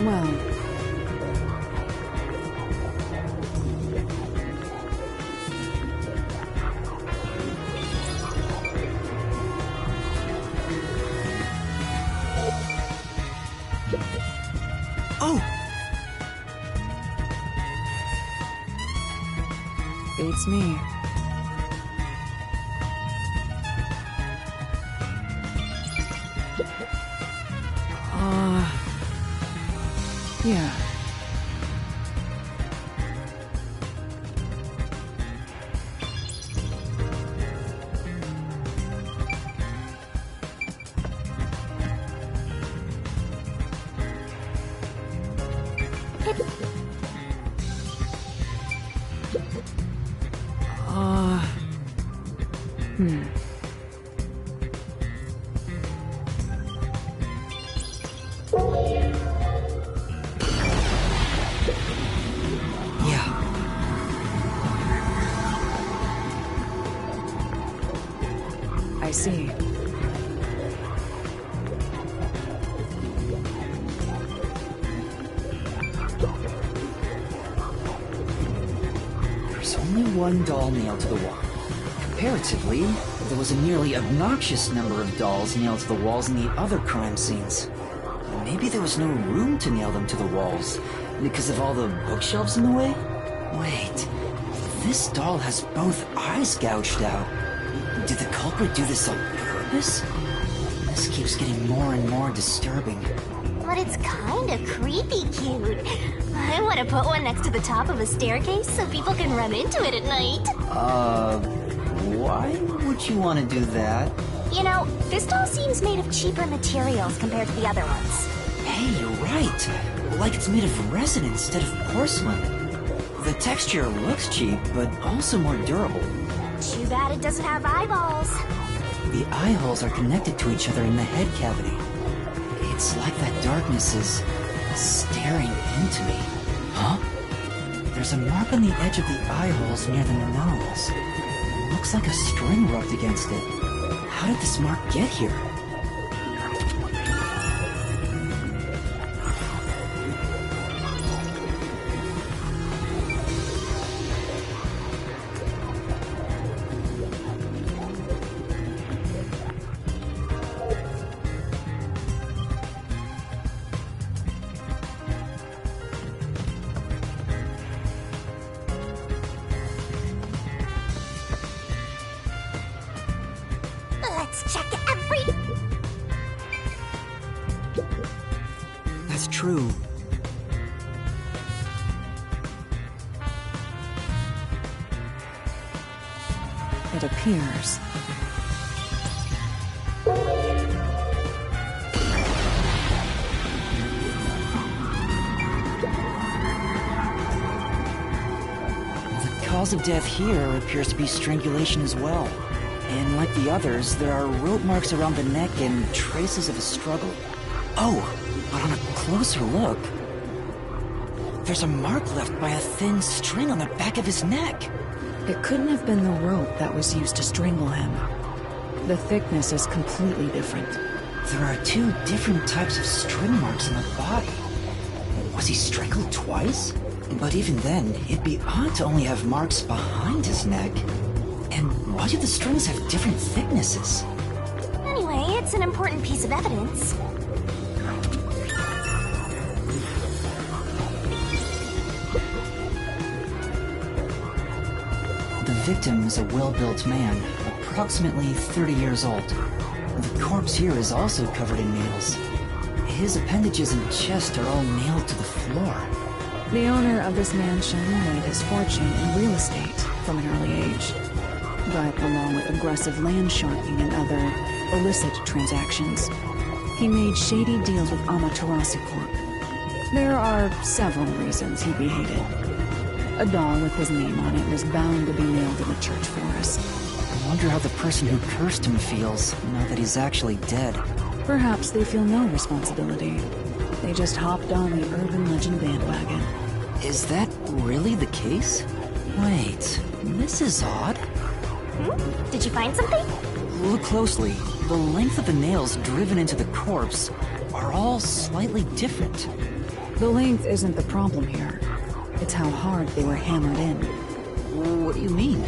Well... Oh! Beats me. Yeah. I see. There's only one doll nailed to the wall. Comparatively, there was a nearly obnoxious number of dolls nailed to the walls in the other crime scenes. Maybe there was no room to nail them to the walls, because of all the bookshelves in the way? Wait, this doll has both eyes gouged out. Did the culprit do this on purpose? This keeps getting more and more disturbing. But it's kinda creepy cute. I want to put one next to the top of a staircase so people can run into it at night. Why would you want to do that? You know, this doll seems made of cheaper materials compared to the other ones. Hey, you're right. Like it's made of resin instead of porcelain. The texture looks cheap, but also more durable. Too bad it doesn't have eyeballs. The eye holes are connected to each other in the head cavity. It's like that darkness is staring into me. Huh? There's a mark on the edge of the eye holes near the nose. Looks like a string rubbed against it. How did this mark get here? Let's check every... That's true. It appears. The cause of death here appears to be strangulation as well. And like the others, there are rope marks around the neck and traces of a struggle. Oh, but on a closer look, there's a mark left by a thin string on the back of his neck. It couldn't have been the rope that was used to strangle him. The thickness is completely different. There are two different types of string marks on the body. Was he strangled twice? But even then, it'd be odd to only have marks behind his neck. And why do the strings have different thicknesses? Anyway, it's an important piece of evidence. The victim is a well-built man, approximately 30 years old. The corpse here is also covered in nails. His appendages and chest are all nailed to the floor. The owner of this mansion made his fortune in real estate from an early age. But along with aggressive land sharking and other illicit transactions, he made shady deals with Amaterasu Corp. There are several reasons he'd be hated. A doll with his name on it was bound to be nailed in the church forest. I wonder how the person who cursed him feels, now that he's actually dead. Perhaps they feel no responsibility. They just hopped on the urban legend bandwagon. Is that really the case? Wait, this is odd. Did you find something? Look closely. The length of the nails driven into the corpse are all slightly different. The length isn't the problem here. It's how hard they were hammered in. What do you mean?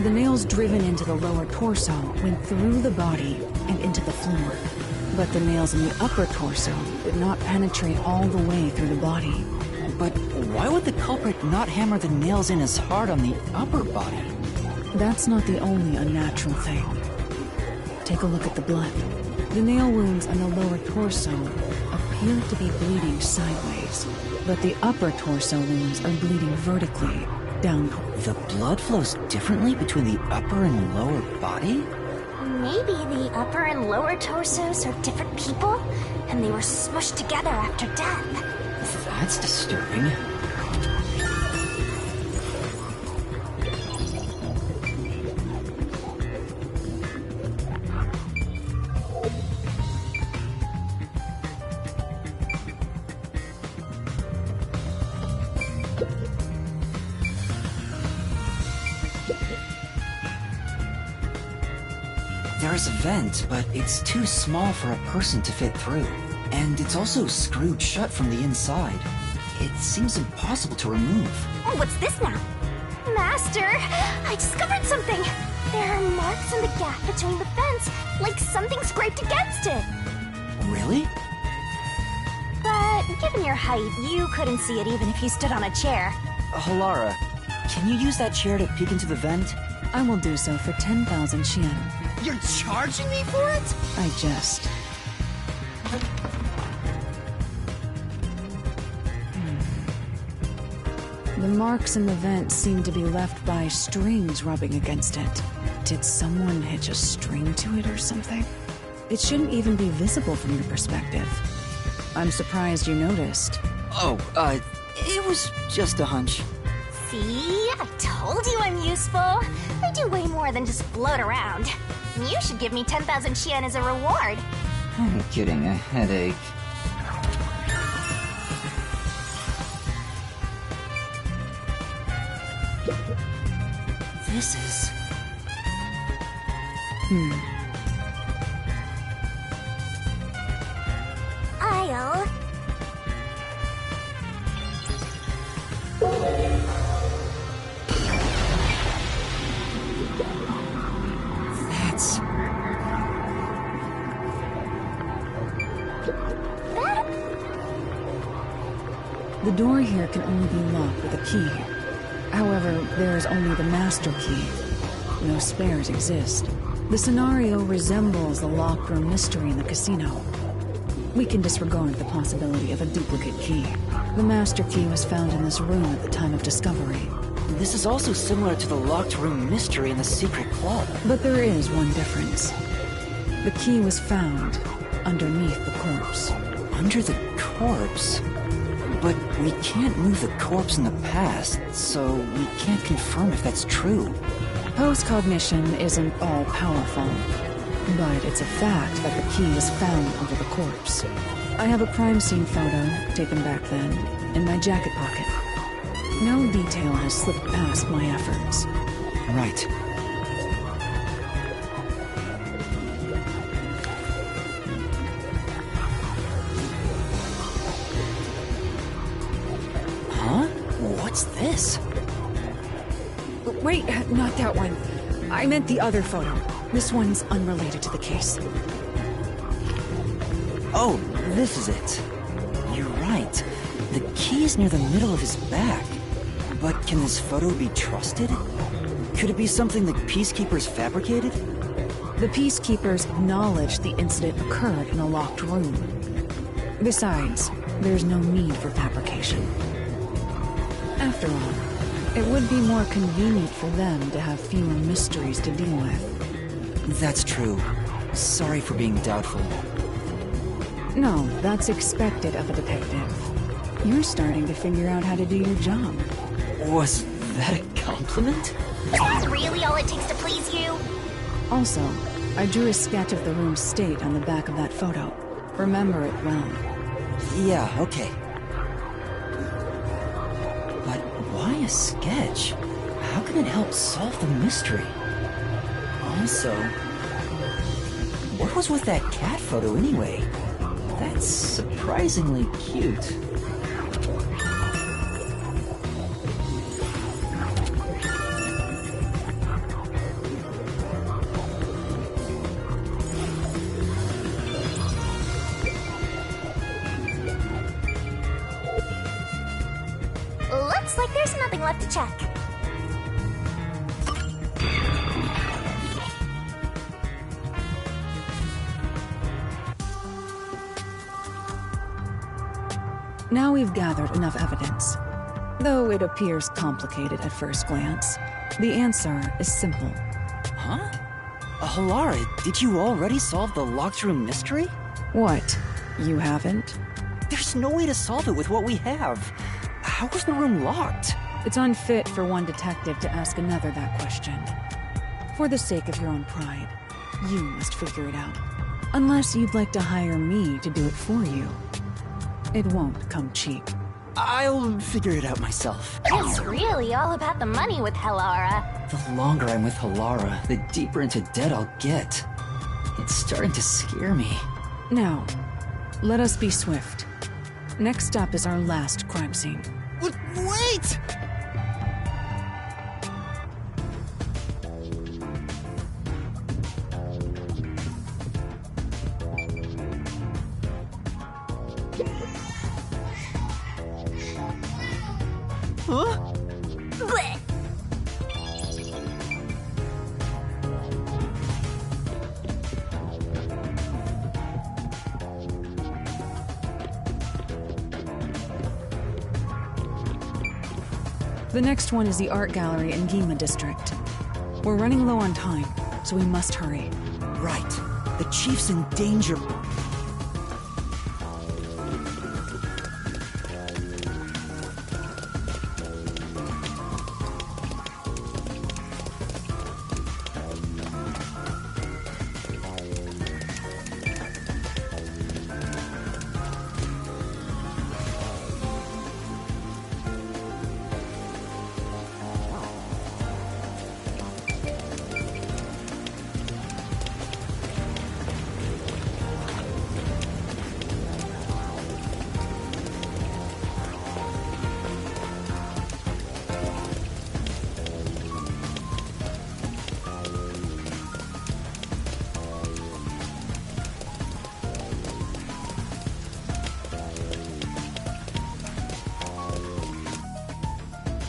The nails driven into the lower torso went through the body and into the floor. But the nails in the upper torso did not penetrate all the way through the body. But why would the culprit not hammer the nails in as hard on the upper body? That's not the only unnatural thing. Take a look at the blood. The nail wounds on the lower torso appear to be bleeding sideways, but the upper torso wounds are bleeding vertically downward. The blood flows differently between the upper and lower body? Maybe the upper and lower torsos are different people, and they were smushed together after death. That's disturbing. There's a vent, but it's too small for a person to fit through. And it's also screwed shut from the inside. It seems impossible to remove. Oh, what's this now? Master, I discovered something. There are marks in the gap between the vents, like something scraped against it. Really? But given your height, you couldn't see it even if you stood on a chair. Halara, can you use that chair to peek into the vent? I will do so for 10,000 Xian. You're charging me for it? I jest. The marks in the vent seem to be left by strings rubbing against it. Did someone hitch a string to it or something? It shouldn't even be visible from your perspective. I'm surprised you noticed. Oh, it was just a hunch. See? I told you I'm useful. I do way more than just float around. You should give me 10,000 Xian as a reward. I'm getting a headache. This is... I'll... That's... The door here can only be locked with a key. However, there is only the master key. No spares exist. The scenario resembles the locked room mystery in the casino. We can disregard the possibility of a duplicate key. The master key was found in this room at the time of discovery. This is also similar to the locked room mystery in the secret club. But there is one difference. The key was found underneath the corpse. Under the corpse? But we can't move the corpse in the past, so we can't confirm if that's true. Post-cognition isn't all-powerful, but it's a fact that the key was found under the corpse. I have a crime scene photo, taken back then, in my jacket pocket. No detail has slipped past my efforts. Right. Huh? What's this? Wait, not that one. I meant the other photo. This one's unrelated to the case. Oh, this is it. You're right. The key's near the middle of his back. But can this photo be trusted? Could it be something the Peacekeepers fabricated? The Peacekeepers acknowledged the incident occurred in a locked room. Besides, there's no need for fabrication. After all, it would be more convenient for them to have fewer mysteries to deal with. That's true. Sorry for being doubtful. No, that's expected of a detective. You're starting to figure out how to do your job. Was that a compliment? Is that really all it takes to please you? Also, I drew a sketch of the room's state on the back of that photo. Remember it well. Yeah, okay. But why a sketch? How can it help solve the mystery? Also, what was with that cat photo anyway? That's surprisingly cute. Looks like there's nothing left to check. Now we've gathered enough evidence. Though it appears complicated at first glance, the answer is simple. Huh? Halara, did you already solve the locked room mystery? What? You haven't? There's no way to solve it with what we have. How was the room locked? It's unfit for one detective to ask another that question. For the sake of your own pride, you must figure it out. Unless you'd like to hire me to do it for you. It won't come cheap. I'll figure it out myself. It's really all about the money with Halara. The longer I'm with Halara, the deeper into debt I'll get. It's starting to scare me. Now, let us be swift. Next up is our last crime scene. Wait! Huh? Blech. The next one is the art gallery in Gima district. We're running low on time, so we must hurry. Right. The chief's in danger.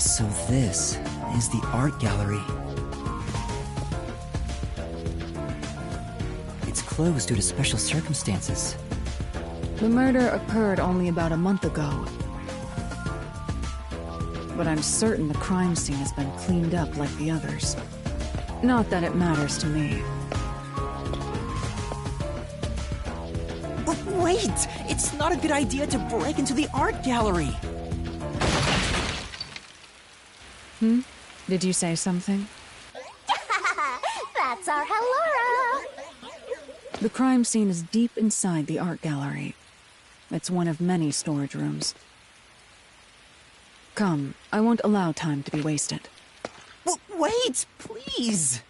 So this is the art gallery. It's closed due to special circumstances. The murder occurred only about a month ago. But I'm certain the crime scene has been cleaned up like the others. Not that it matters to me. But wait! It's not a good idea to break into the art gallery! Did you say something? That's our Hellora! The crime scene is deep inside the art gallery. It's one of many storage rooms. Come, I won't allow time to be wasted. Wait, please!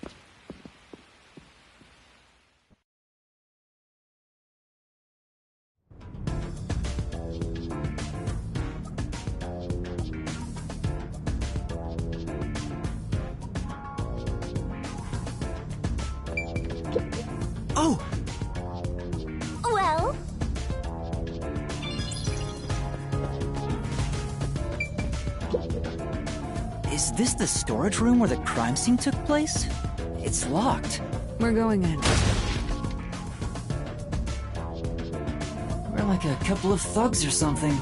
Oh! Well? Is this the storage room where the crime scene took place? It's locked. We're going in. We're like a couple of thugs or something.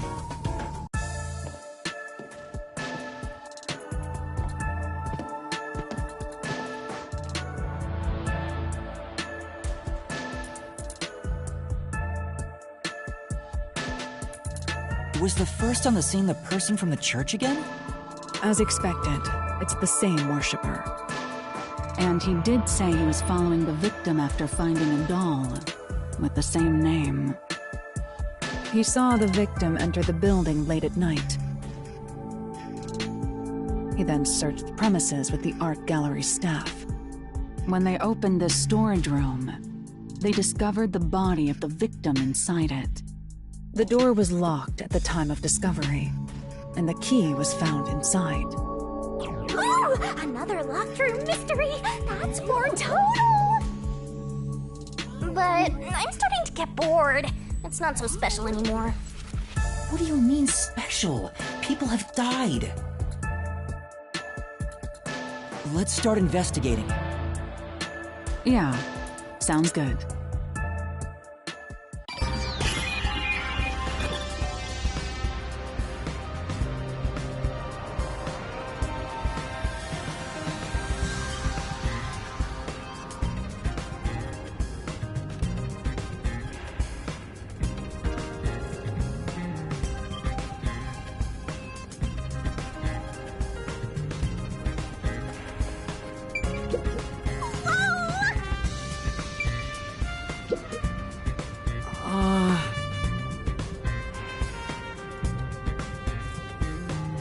Was the first on the scene the person from the church again? As expected, it's the same worshipper. And he did say he was following the victim after finding a doll with the same name. He saw the victim enter the building late at night. He then searched the premises with the art gallery staff. When they opened the storage room, they discovered the body of the victim inside it. The door was locked at the time of discovery, and the key was found inside. Ooh! Another locked room mystery! That's more total! But I'm starting to get bored. It's not so special anymore. What do you mean special? People have died. Let's start investigating. Yeah, sounds good.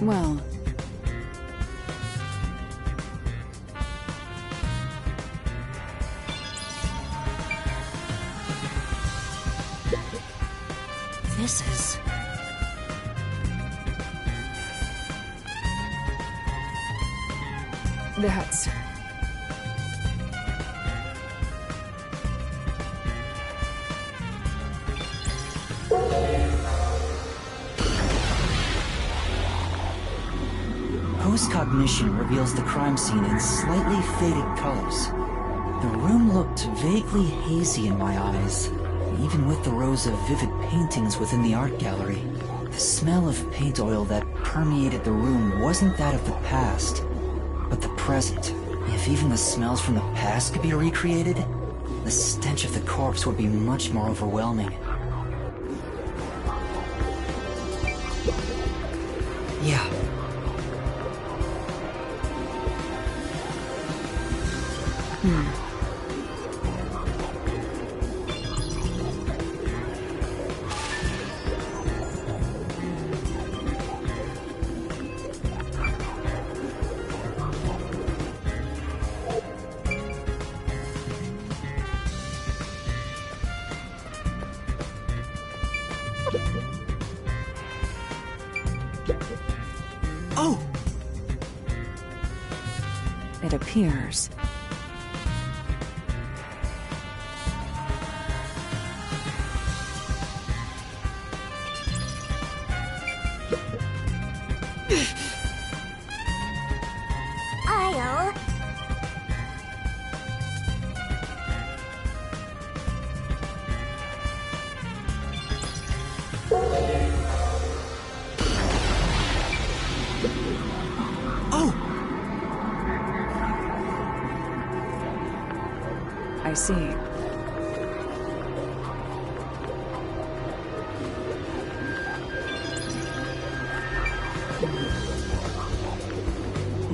Well, This is... That's... Post-cognition reveals the crime scene in slightly faded colors. The room looked vaguely hazy in my eyes, even with the rows of vivid paintings within the art gallery. The smell of paint oil that permeated the room wasn't that of the past, but the present. If even the smells from the past could be recreated, the stench of the corpse would be much more overwhelming. Yeah. Oh! It appears... I'll... I see.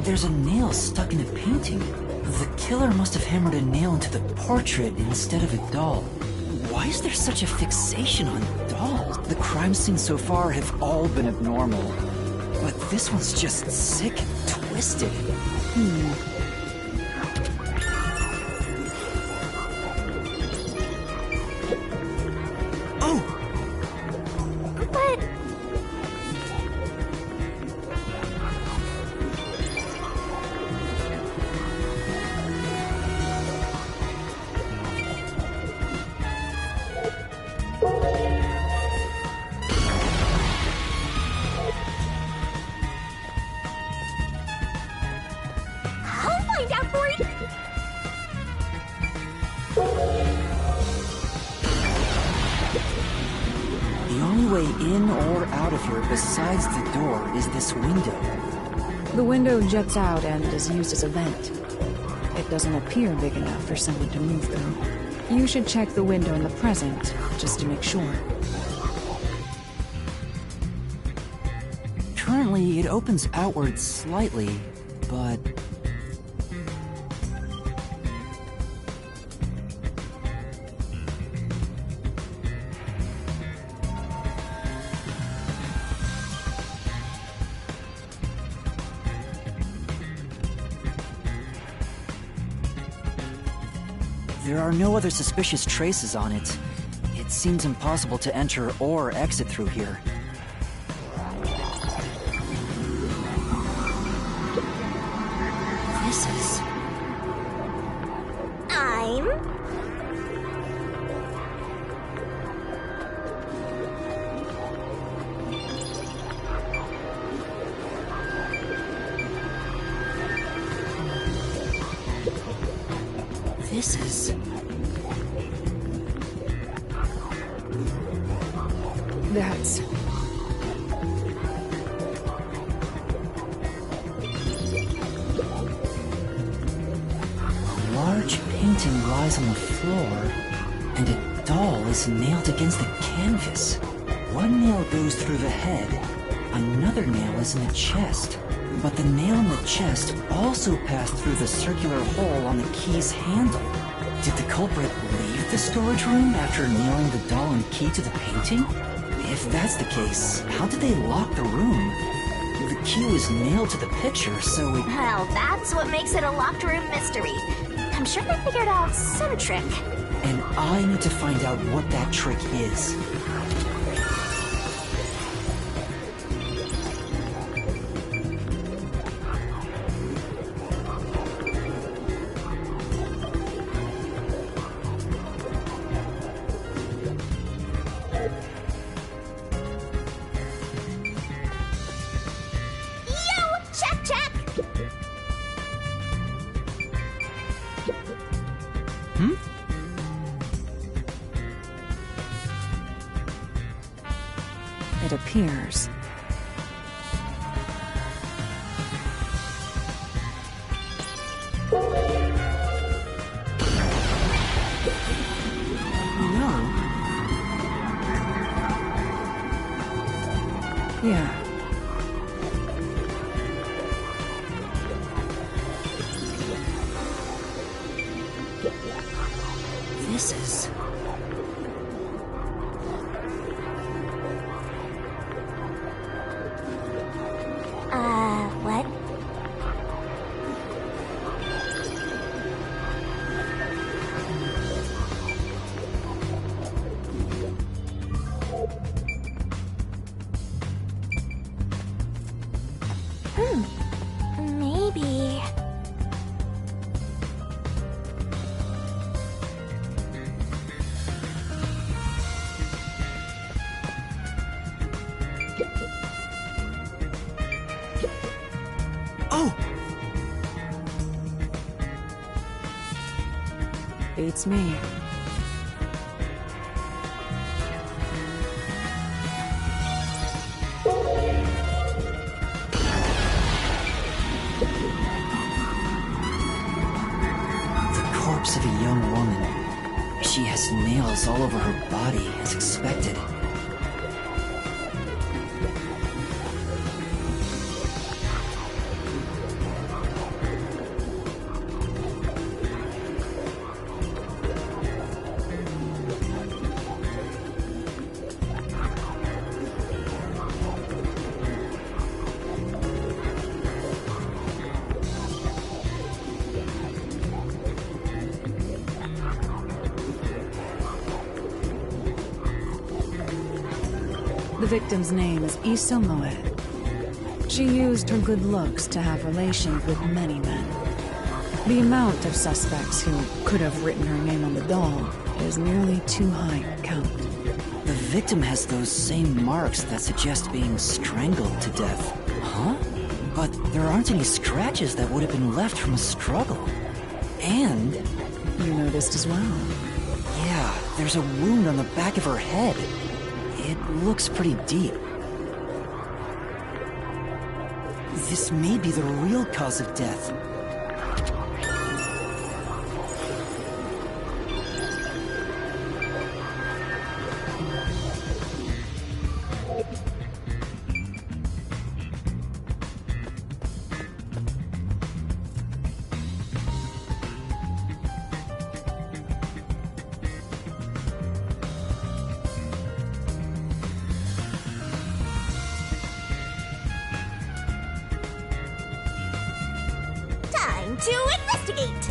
There's a nail stuck in a painting. The killer must have hammered a nail into the portrait instead of a doll. Why is there such a fixation on dolls? The crime scenes so far have all been abnormal. But this one's just sick and twisted. But... I'll find out for you! The only way in or out of here besides the door is this window. The window juts out and is used as a vent. It doesn't appear big enough for someone to move through. You should check the window in the present, just to make sure. Currently, it opens outward slightly, but... There are no other suspicious traces on it. It seems impossible to enter or exit through here. This is... I'm... This is... That's... A large painting lies on the floor, and a doll is nailed against the canvas. One nail goes through the head, another nail is in the chest, but the nail in the chest also passed through the circular hole on the key's handle. Did the culprit leave the storage room after nailing the doll and key to the painting? If that's the case, how did they lock the room? The key was nailed to the picture, so it... Well, that's what makes it a locked room mystery. I'm sure they figured out some trick. And I need to find out what that trick is. it appears. Yeah. This is... What? Maybe... Oh! Beats me. The corpse of a young woman. She has nails all over her body, as expected. The victim's name is Issa Moet. She used her good looks to have relations with many men. The amount of suspects who could have written her name on the doll is nearly too high to count. The victim has those same marks that suggest being strangled to death. Huh? But there aren't any scratches that would have been left from a struggle. And... You noticed as well. Yeah, there's a wound on the back of her head. It looks pretty deep. This may be the real cause of death. Time to investigate!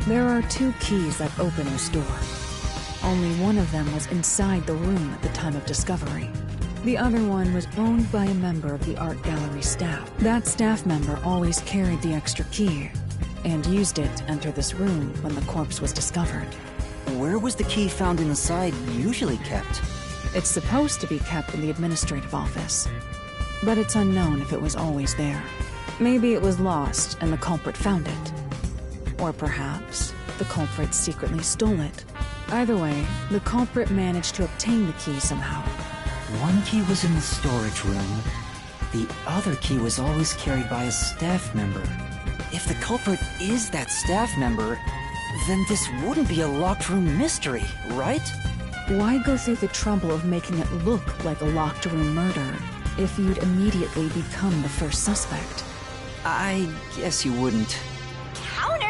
There are 2 keys that open this door. Only one of them was inside the room at the time of discovery. The other one was owned by a member of the art gallery staff. That staff member always carried the extra key and used it to enter this room when the corpse was discovered. Where was the key found inside usually kept? It's supposed to be kept in the administrative office, but it's unknown if it was always there. Maybe it was lost and the culprit found it. Or perhaps the culprit secretly stole it. Either way, the culprit managed to obtain the key somehow. One key was in the storage room. The other key was always carried by a staff member. If the culprit is that staff member, then this wouldn't be a locked room mystery, right? Why go through the trouble of making it look like a locked room murder if you'd immediately become the first suspect? I guess you wouldn't. Countered!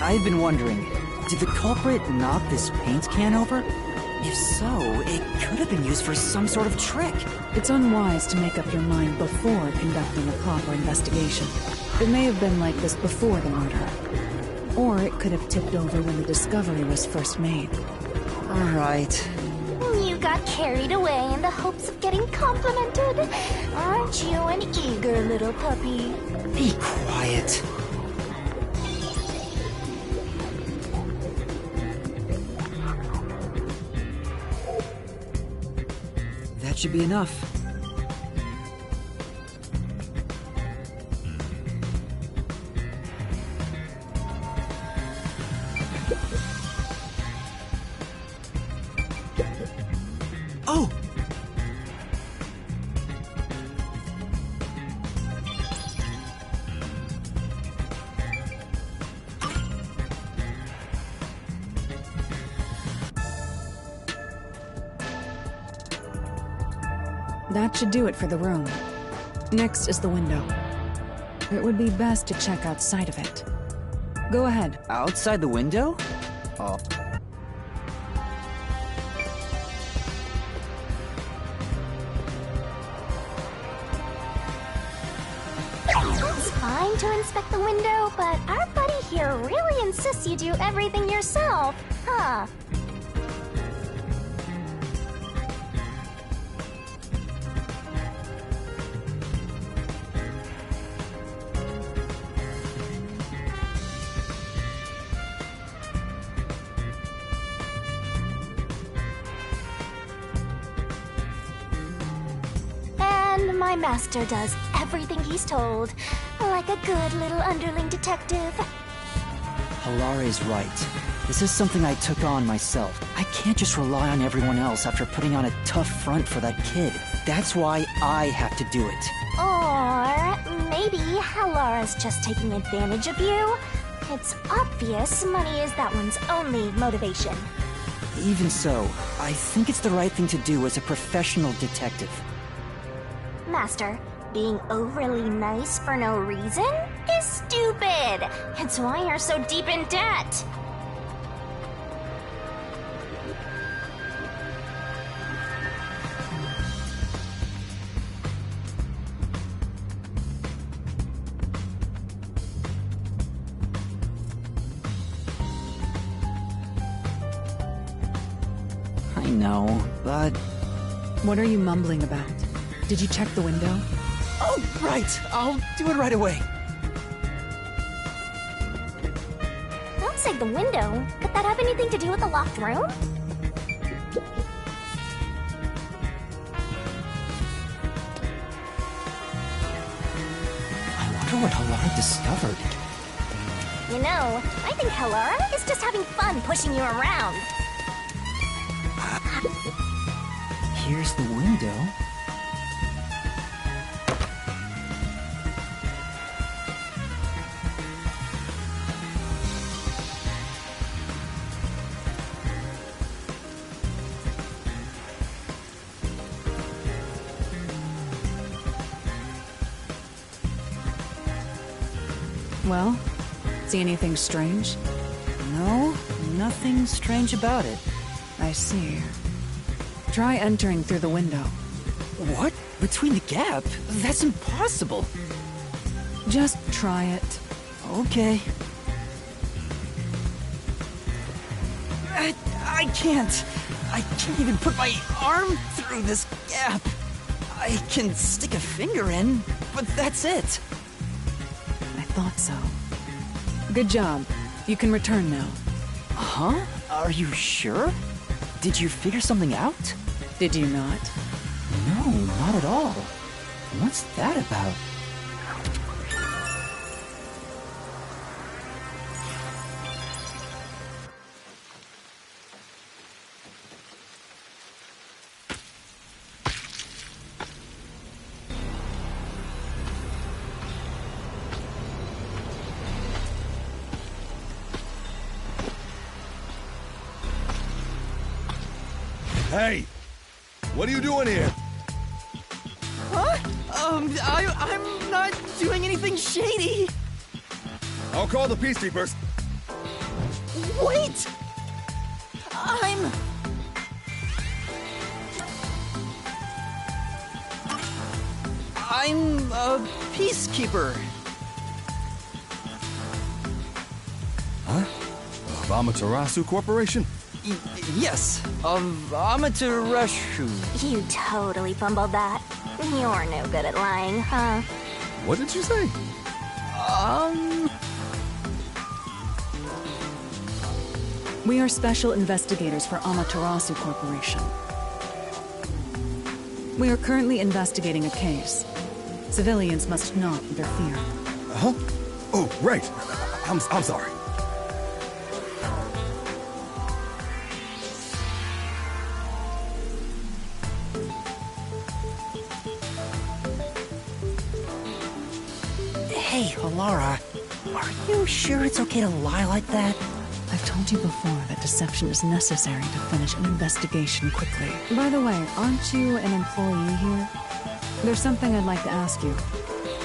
I've been wondering, did the culprit knock this paint can over? If so, it could have been used for some sort of trick. It's unwise to make up your mind before conducting a proper investigation. It may have been like this before the murder. Or it could have tipped over when the discovery was first made. Alright. You got carried away in the hopes of getting complimented. Aren't you an eager little puppy? Be quiet. That should be enough. Oh! That should do it for the room. Next is the window. It would be best to check outside of it. Go ahead. Outside the window? Oh. It's fine to inspect the window, but our buddy here really insists you do everything yourself, huh? And my master does everything he's told, like a good little underling detective. Halara is right. This is something I took on myself. I can't just rely on everyone else after putting on a tough front for that kid. That's why I have to do it. Or maybe Halara's just taking advantage of you. It's obvious money is that one's only motivation. Even so, I think it's the right thing to do as a professional detective. Master, being overly nice for no reason is stupid. It's why you're so deep in debt. I know, but... What are you mumbling about? Did you check the window? Oh, right! I'll do it right away. Outside the window? Could that have anything to do with the locked room? I wonder what Halara discovered. You know, I think Halara is just having fun pushing you around. Here's the window. Well, see anything strange? No, nothing strange about it. I see. Try entering through the window. What? Between the gap? That's impossible. Just try it. Okay. I can't. I can't even put my arm through this gap. I can stick a finger in, but that's it. I thought so. Good job. You can return now. Huh? Are you sure? Did you figure something out? Did you not? No, not at all. What's that about? Hey! What are you doing here? Huh? I'm not doing anything shady. I'll call the peacekeepers. Wait! I'm a peacekeeper. Huh? Of Amaterasu Corporation? Yes, of Amaterasu. You totally fumbled that. You're no good at lying, huh? What did you say? We are special investigators for Amaterasu Corporation. We are currently investigating a case. Civilians must not interfere. Huh? Oh, right. I'm sorry. Hey, Halara. Are you sure it's okay to lie like that? I've told you before that deception is necessary to finish an investigation quickly. By the way, aren't you an employee here? There's something I'd like to ask you.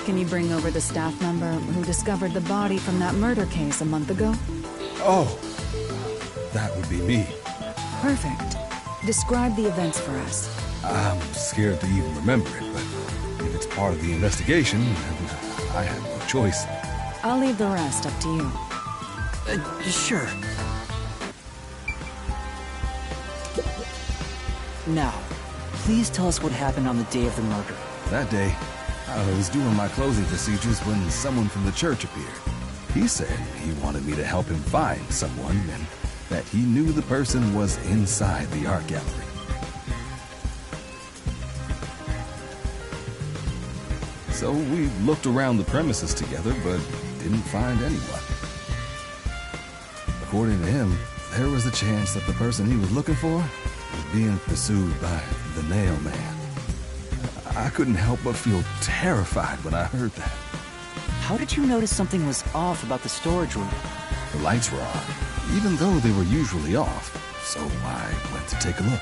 Can you bring over the staff member who discovered the body from that murder case a month ago? Oh, that would be me. Perfect. Describe the events for us. I'm scared to even remember it, but if it's part of the investigation, then I have no choice. I'll leave the rest up to you. Sure. Now, please tell us what happened on the day of the murder. That day, I was doing my closing procedures when someone from the church appeared. He said he wanted me to help him find someone and that he knew the person was inside the art gallery. So we looked around the premises together, but didn't find anyone. According to him, there was a chance that the person he was looking for was being pursued by the Nail Man. I couldn't help but feel terrified when I heard that. How did you notice something was off about the storage room? The lights were on, even though they were usually off, so I went to take a look.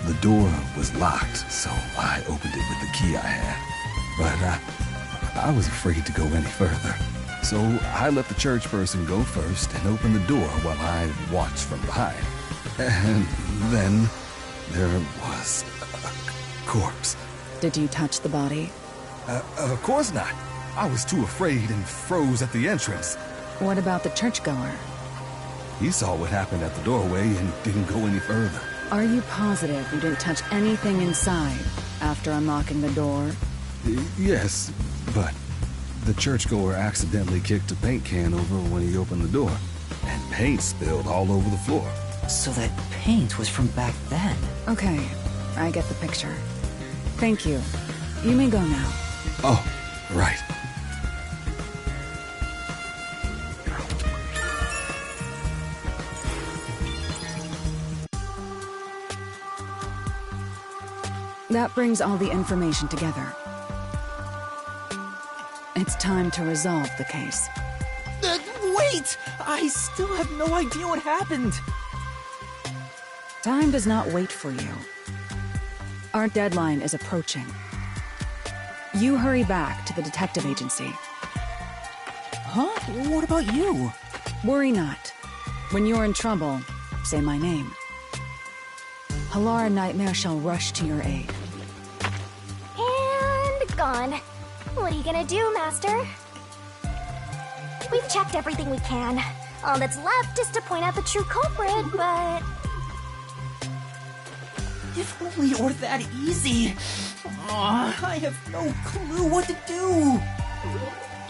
The door was locked, so I opened it with the key I had. But I was afraid to go any further. So I let the church person go first and open the door while I watched from behind. And then there was a corpse. Did you touch the body? Of course not. I was too afraid and froze at the entrance. What about the churchgoer? He saw what happened at the doorway and didn't go any further. Are you positive you didn't touch anything inside after unlocking the door? Yes, but the churchgoer accidentally kicked a paint can over when he opened the door, and paint spilled all over the floor. So that paint was from back then. Okay, I get the picture. Thank you. You may go now. Oh, right. That brings all the information together. It's time to resolve the case. Wait! I still have no idea what happened. Time does not wait for you. Our deadline is approaching. You hurry back to the detective agency. Huh? What about you? Worry not. When you're in trouble, say my name. Halara Nightmare shall rush to your aid. And gone. What are you gonna do, Master? We've checked everything we can. All that's left is to point out the true culprit, but... If only it were that easy. I have no clue what to do.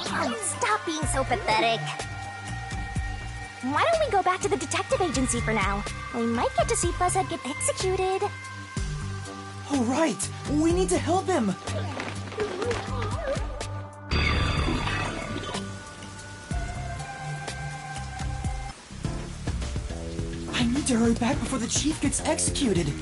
Stop being so pathetic. Why don't we go back to the detective agency for now? We might get to see Fuzzhead get executed. Oh, right. We need to help him. I need to hurry back before the chief gets executed.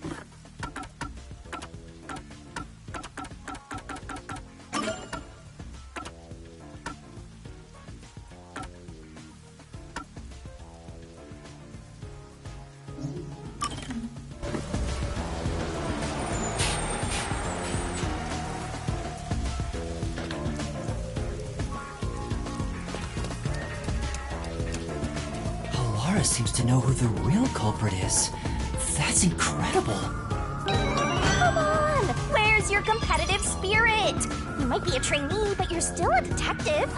seems to know who the real culprit is. That's incredible. Come on! Where's your competitive spirit? You might be a trainee, but you're still a detective.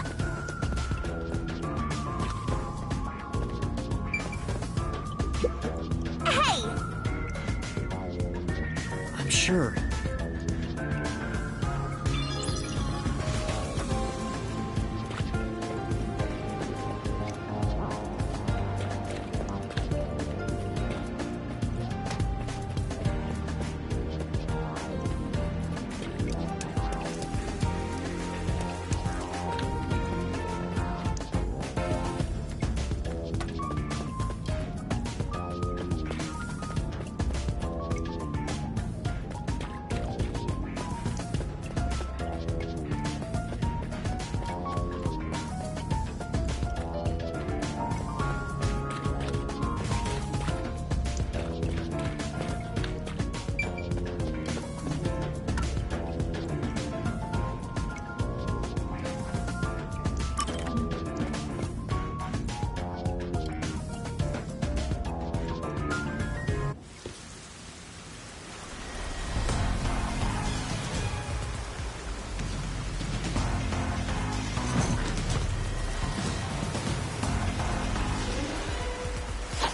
Hey! I'm sure.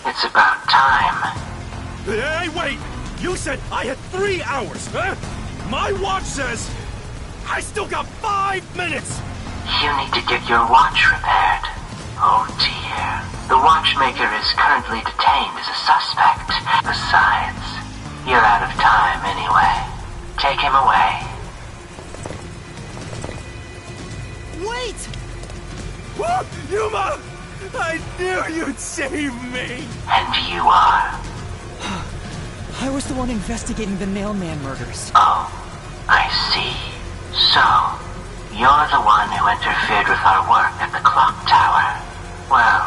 It's about time. Hey, wait! You said I had 3 hours, huh? My watch says I still got 5 minutes! You need to get your watch repaired. Oh dear. The watchmaker is currently detained as a suspect. Besides, you're out of time anyway. Take him away. Wait! Whoa, Yuma! I knew you'd save me! And you are? I was the one investigating the Nailman murders. Oh, I see. So, you're the one who interfered with our work at the clock tower. Well,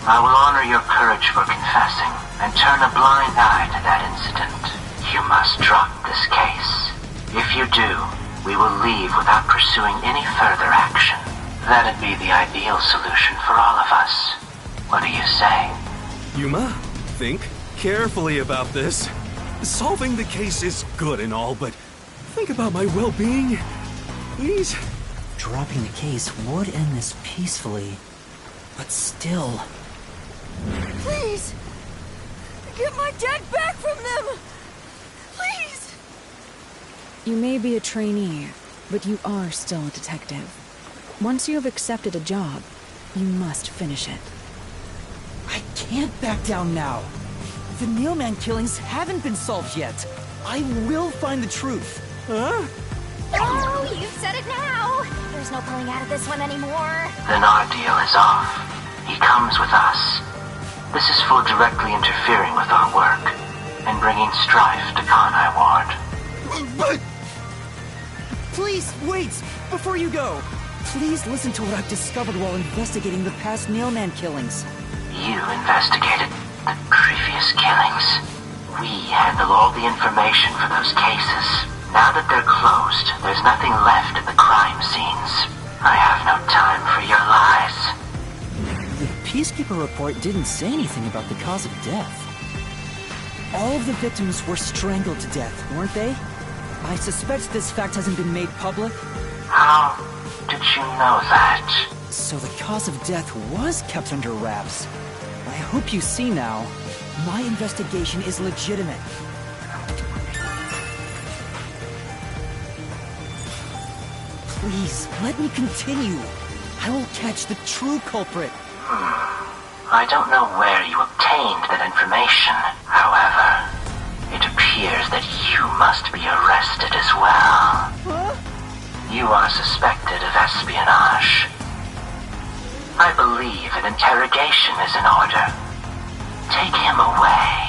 I will honor your courage for confessing and turn a blind eye to that incident. You must drop this case. If you do, we will leave without pursuing any further action. That'd be the ideal solution for all of us. What do you say? Yuma, think carefully about this. Solving the case is good and all, but think about my well-being. Please? Dropping the case would end this peacefully, but still... Please! Get my dad back from them! Please! You may be a trainee, but you are still a detective. Once you have accepted a job, you must finish it. I can't back down now. The Nailman killings haven't been solved yet. I will find the truth. Huh? Oh, you've said it now. There's no pulling out of this one anymore. Then our deal is off. He comes with us. This is for directly interfering with our work and bringing strife to Conai Ward. But... Please, wait! Before you go, please listen to what I've discovered while investigating the past Nailman killings. You investigated the previous killings. We handle all the information for those cases. Now that they're closed, there's nothing left at the crime scenes. I have no time for your lies. The Peacekeeper report didn't say anything about the cause of death. All of the victims were strangled to death, weren't they? I suspect this fact hasn't been made public. How did you know that? So the cause of death was kept under wraps. I hope you see now, my investigation is legitimate. Please, let me continue. I will catch the true culprit. I don't know where you obtained that information. However, it appears that you must be arrested as well. Huh? You are suspected of espionage. I believe an interrogation is in order. Take him away.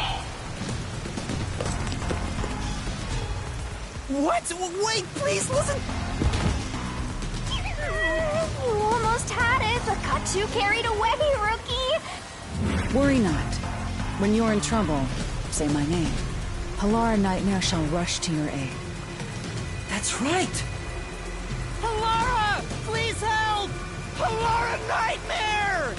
What? Wait, please listen! You almost had it, but got too carried away, rookie. Worry not. When you're in trouble, say my name. Halara Nightmare shall rush to your aid. That's right! Halara! Please help! Halara Nightmare!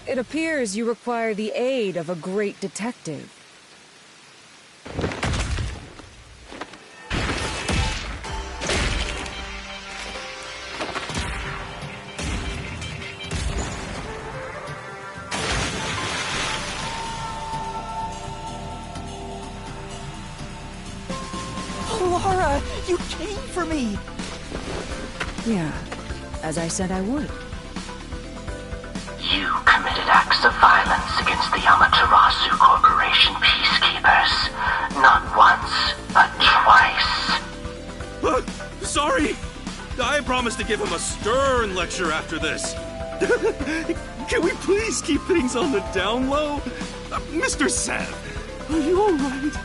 It appears you require the aid of a great detective. Laura, you came for me! Yeah, as I said I would. You committed acts of violence against the Amaterasu Corporation peacekeepers. Not once, but twice. Sorry! I promised to give him a stern lecture after this. Can we please keep things on the down low? Mr. Sav, are you alright?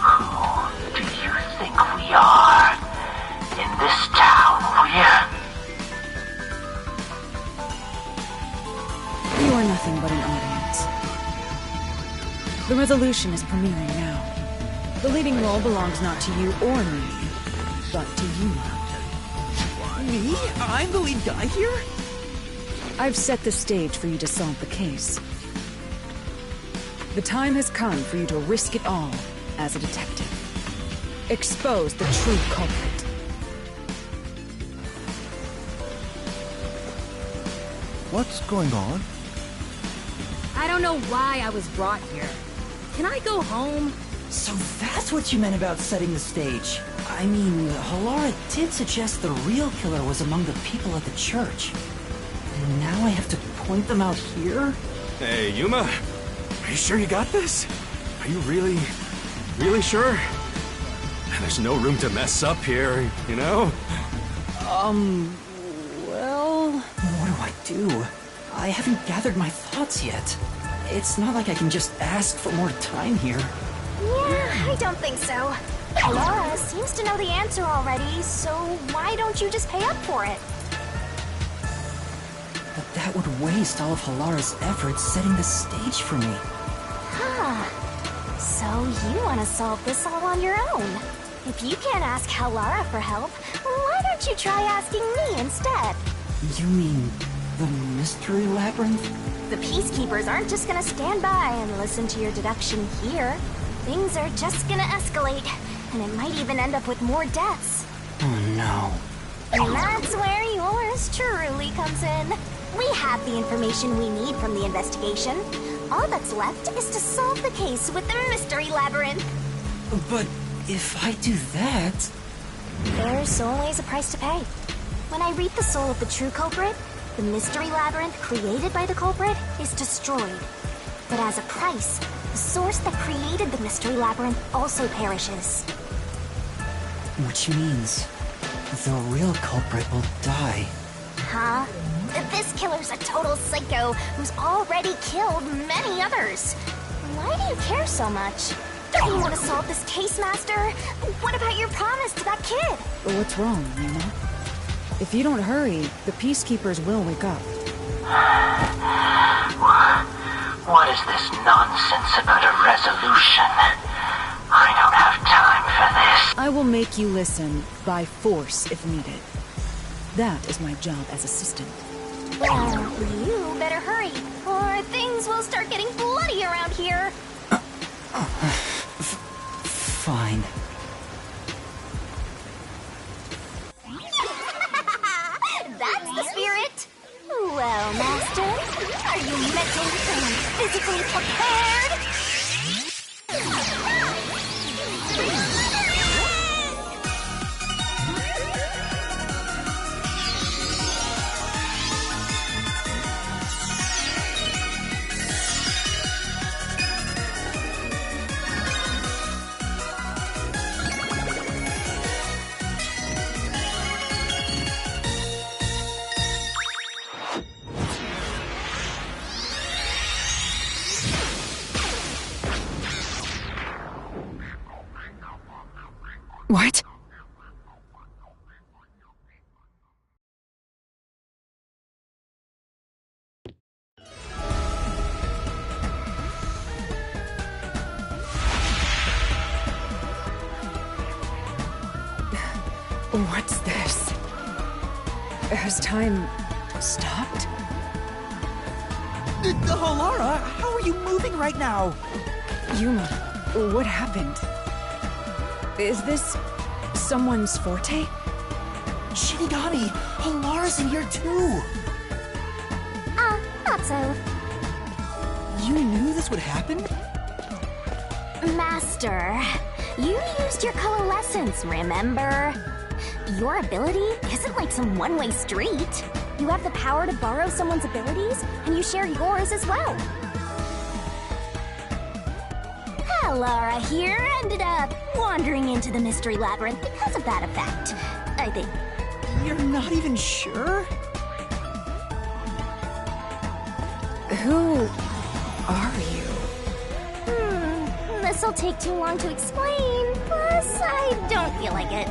Who do you think we are? In this town, You are nothing but an audience. The resolution is premiering now. The leading role belongs not to you or me, but to Yuma. Me? I'm the lead guy here? I've set the stage for you to solve the case. The time has come for you to risk it all as a detective. Expose the true culprit. What's going on? I don't know why I was brought here. Can I go home? So that's what you meant about setting the stage. I mean, Halara did suggest the real killer was among the people at the church. And now I have to point them out here? Hey, Yuma, are you sure you got this? Are you really sure? There's no room to mess up here, you know? Well, what do I do? I haven't gathered my thoughts yet. It's not like I can just ask for more time here. Yeah, I don't think so. Halara seems to know the answer already, so why don't you just pay up for it? But that would waste all of Halara's efforts setting the stage for me. Huh. So you want to solve this all on your own. If you can't ask Halara for help, why don't you try asking me instead? You mean the Mystery Labyrinth? The Peacekeepers aren't just gonna stand by and listen to your deduction here. Things are just gonna escalate, and it might even end up with more deaths. Oh no. And that's where yours truly comes in. We have the information we need from the investigation. All that's left is to solve the case with the Mystery Labyrinth. But if I do that... There's always a price to pay. When I reap the soul of the true culprit, the Mystery Labyrinth created by the culprit is destroyed. But as a price, the source that created the Mystery Labyrinth also perishes. Which means the real culprit will die. Huh? This killer's a total psycho who's already killed many others. Why do you care so much? Don't you want to solve this case, Master? What about your promise to that kid? What's wrong, Yuma? If you don't hurry, the Peacekeepers will wake up. What is this nonsense about a resolution? I don't have time for this. I will make you listen, by force if needed. That is my job as assistant. Well, you better hurry, or things will start getting bloody around here. Fine. That's the spirit. Well, Master, are you mentally and physically prepared? What? What's this? Has time stopped? Halara, how are you moving right now? Yuma, what happened? Is this someone's forte? Shinigami, Halara's in here too. Not so. You knew this would happen? Master, you used your coalescence, remember? Your ability isn't like some one-way street. You have the power to borrow someone's abilities, and you share yours as well. Halara here ended up wandering into the Mystery Labyrinth because of that effect, I think. You're not even sure? Who are you? This'll take too long to explain, plus I don't feel like it.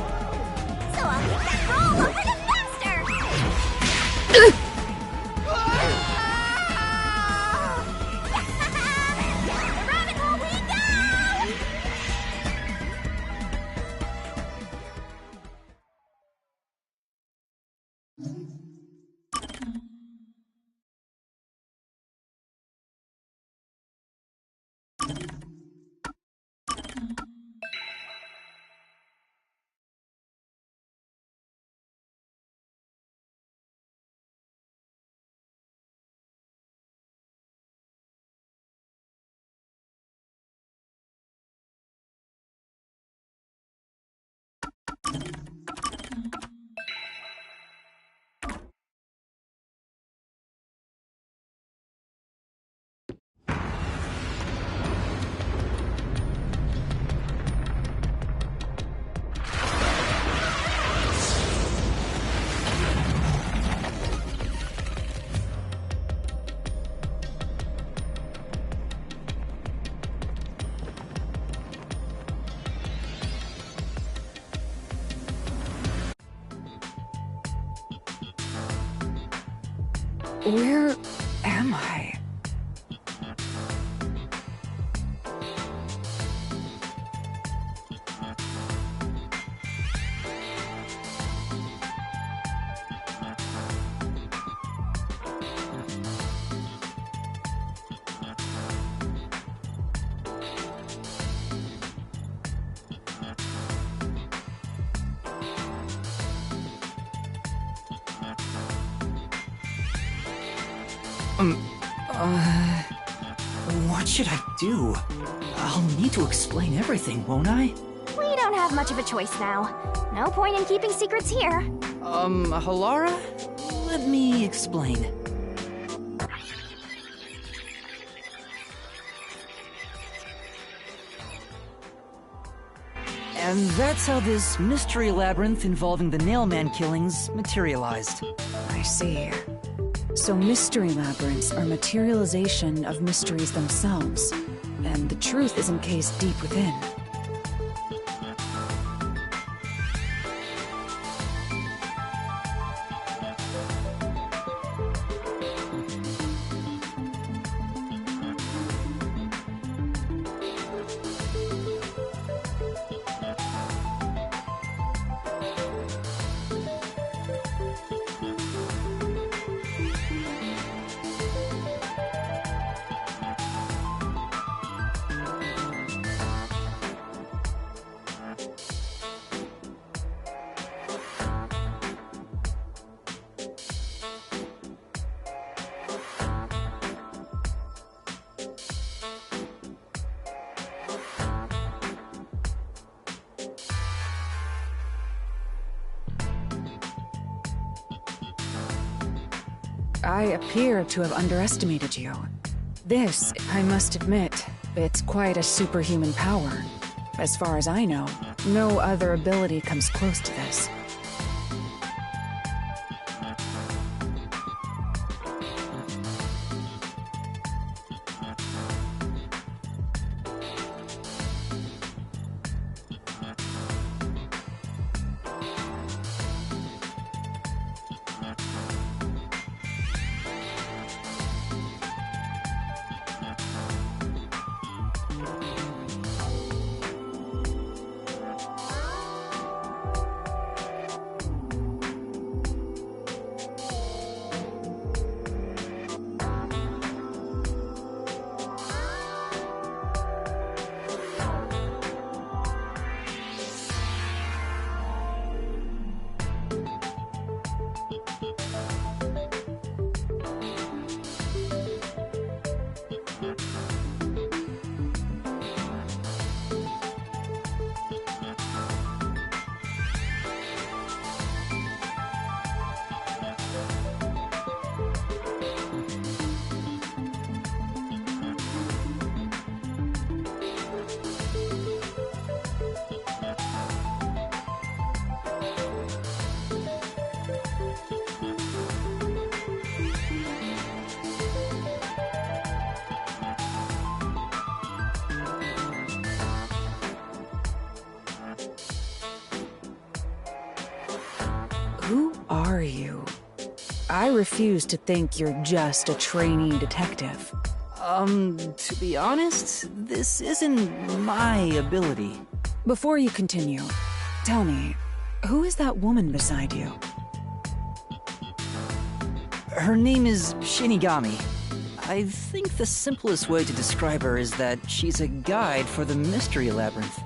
So I'll take that roll over to Master! Veronica, we go! Where am I? What should I do? I'll need to explain everything, won't I? We don't have much of a choice now. No point in keeping secrets here. Halara? Let me explain. And that's how this mystery labyrinth involving the Nailman killings materialized. I see. So mystery labyrinths are materialization of mysteries themselves, and the truth is encased deep within. I appear to have underestimated you. This, I must admit, it's quite a superhuman power. As far as I know, no other ability comes close to this. Who are you? I refuse to think you're just a trainee detective. To be honest, this isn't my ability. Before you continue, tell me, who is that woman beside you? Her name is Shinigami. I think the simplest way to describe her is that she's a guide for the Mystery Labyrinth.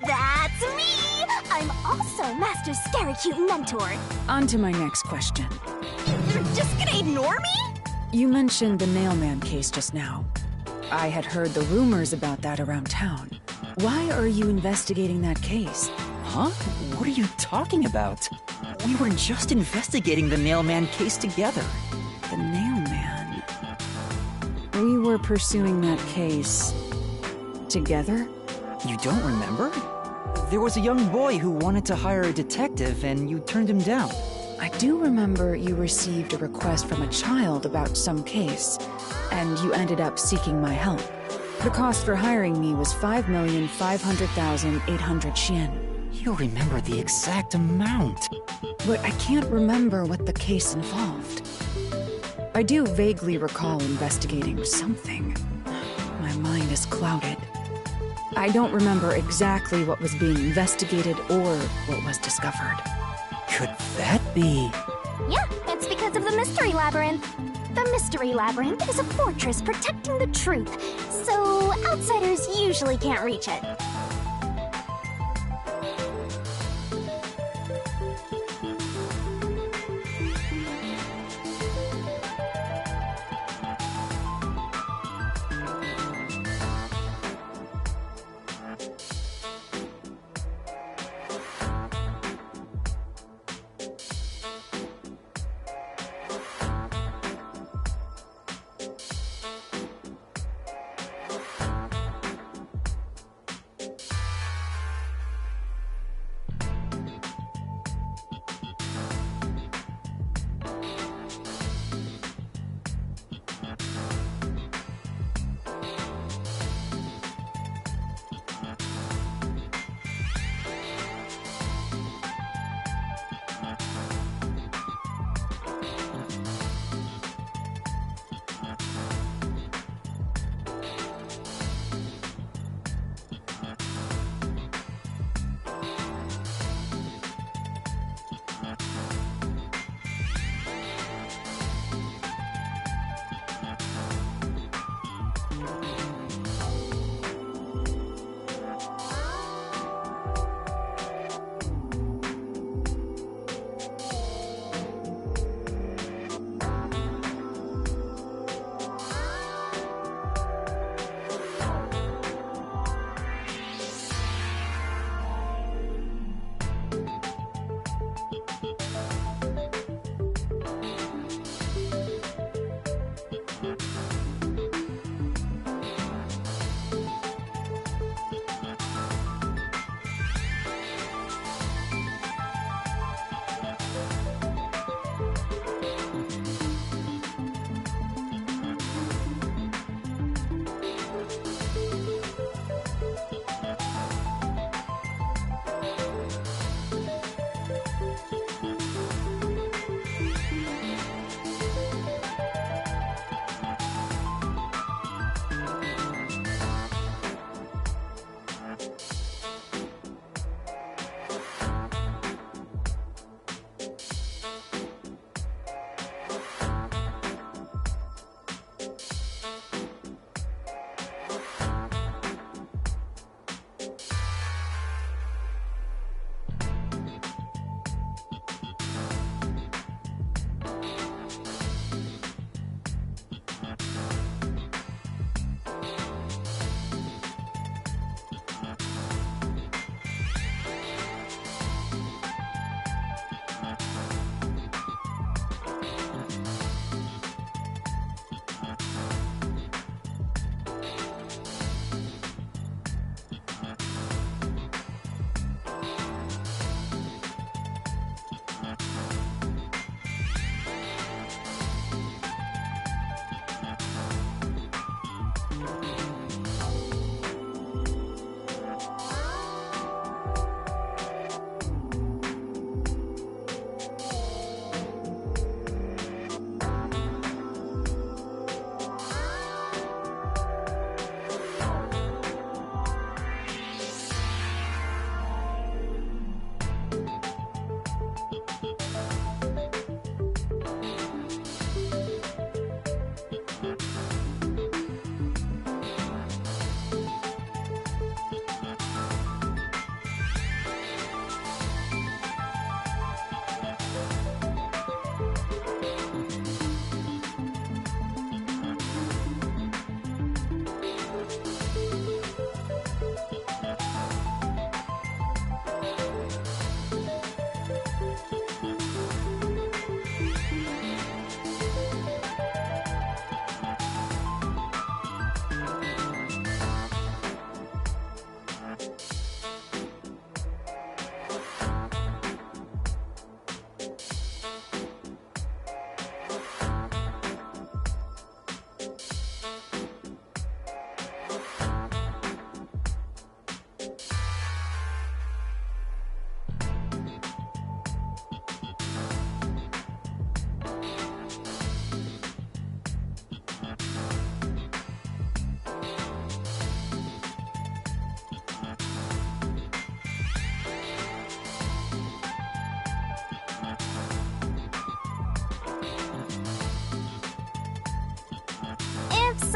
That's me! I'm also Master Scary Cute Mentor. On to my next question. You're just gonna ignore me? You mentioned the Nailman case just now. I had heard the rumors about that around town. Why are you investigating that case? Huh? What are you talking about? We were just investigating the Nailman case together. The Nailman? We were pursuing that case... together? You don't remember? There was a young boy who wanted to hire a detective and you turned him down. I do remember you received a request from a child about some case, and you ended up seeking my help. The cost for hiring me was 5,500,800 Yen. You remember the exact amount. But I can't remember what the case involved. I do vaguely recall investigating something. My mind is clouded. I don't remember exactly what was being investigated or what was discovered. Could that be? Yeah, it's because of the Mystery Labyrinth. The Mystery Labyrinth is a fortress protecting the truth, so outsiders usually can't reach it.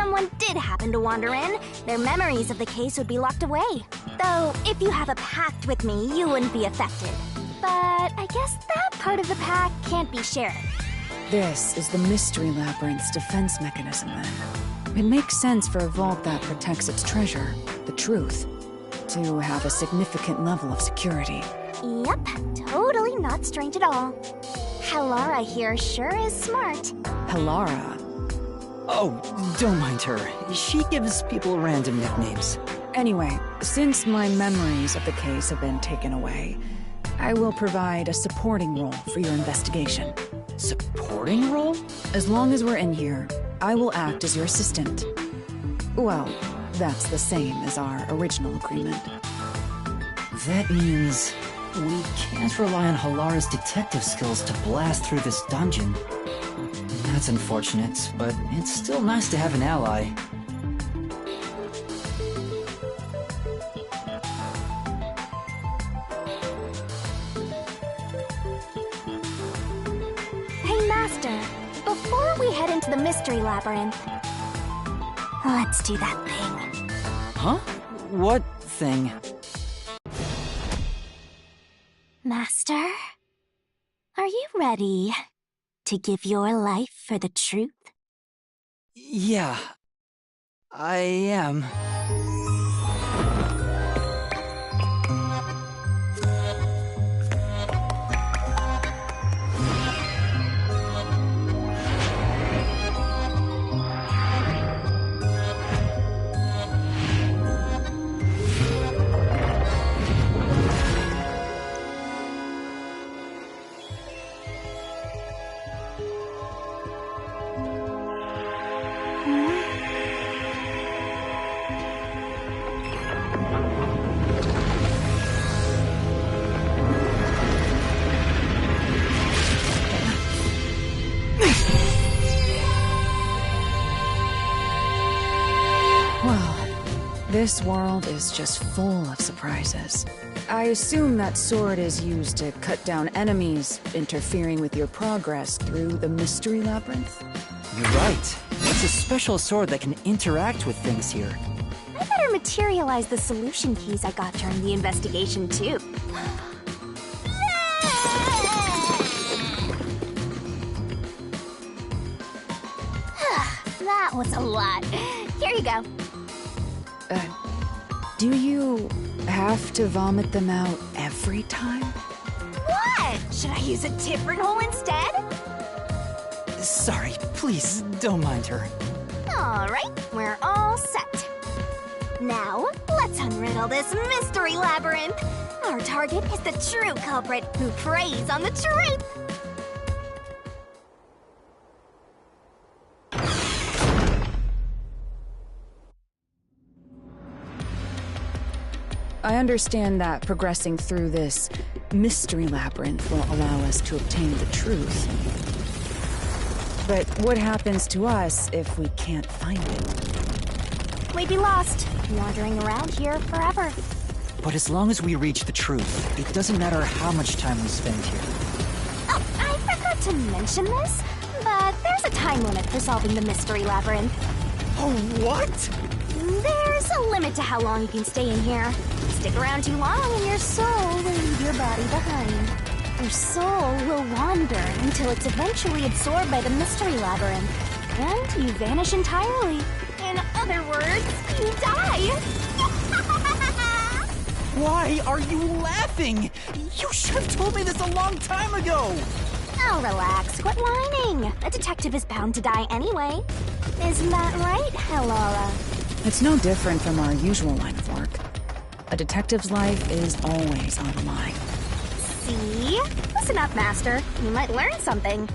someone did happen to wander in, their memories of the case would be locked away. Though, if you have a pact with me, you wouldn't be affected. But I guess that part of the pact can't be shared. This is the Mystery Labyrinth's defense mechanism, then. It makes sense for a vault that protects its treasure, the truth, to have a significant level of security. Yep, totally not strange at all. Hallara here sure is smart. Hallara? Oh, don't mind her. She gives people random nicknames. Anyway, since my memories of the case have been taken away, I will provide a supporting role for your investigation. Supporting role? As long as we're in here, I will act as your assistant. Well, that's the same as our original agreement. That means we can't rely on Halara's detective skills to blast through this dungeon. That's unfortunate, but it's still nice to have an ally. Hey, Master, before we head into the Mystery Labyrinth, let's do that thing. Huh? What thing? Master, are you ready to give your life for the truth? Yeah, I am. This world is just full of surprises. I assume that sword is used to cut down enemies, interfering with your progress through the Mystery Labyrinth? You're right. It's a special sword that can interact with things here. I better materialize the solution keys I got during the investigation, too. That was a lot. Here you go. Do you have to vomit them out every time? What? Should I use a different hole instead? Sorry, please, don't mind her. Alright, we're all set. Now, let's unriddle this Mystery Labyrinth. Our target is the true culprit who preys on the truth. I understand that progressing through this Mystery Labyrinth will allow us to obtain the truth. But what happens to us if we can't find it? We'd be lost, wandering around here forever. But as long as we reach the truth, it doesn't matter how much time we spend here. Oh, I forgot to mention this, but there's a time limit for solving the Mystery Labyrinth. Oh, what? There's a limit to how long you can stay in here. Stick around too long and your soul will leave your body behind. Your soul will wander until it's eventually absorbed by the Mystery Labyrinth. And you vanish entirely. In other words, you die. Why are you laughing? You should have told me this a long time ago! Oh, relax. Quit whining. A detective is bound to die anyway. Isn't that right, Hallara? It's no different from our usual line of work. A detective's life is always on the line. See? Listen up, Master. You might learn something.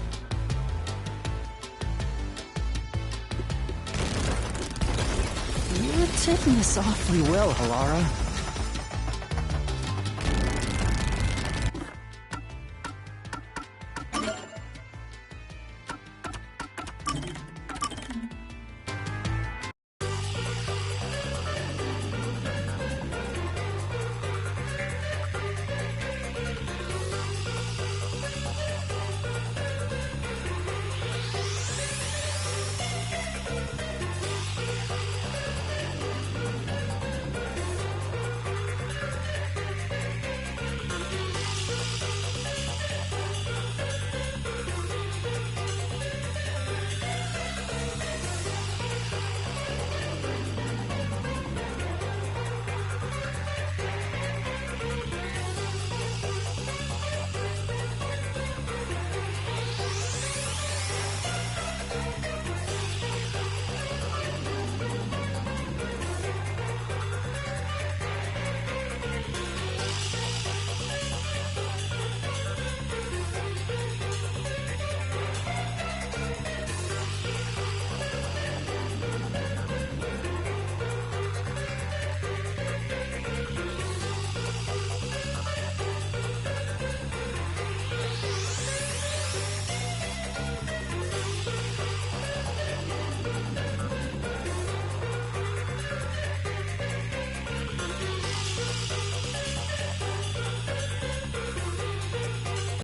You're taking this awfully well, Hallara.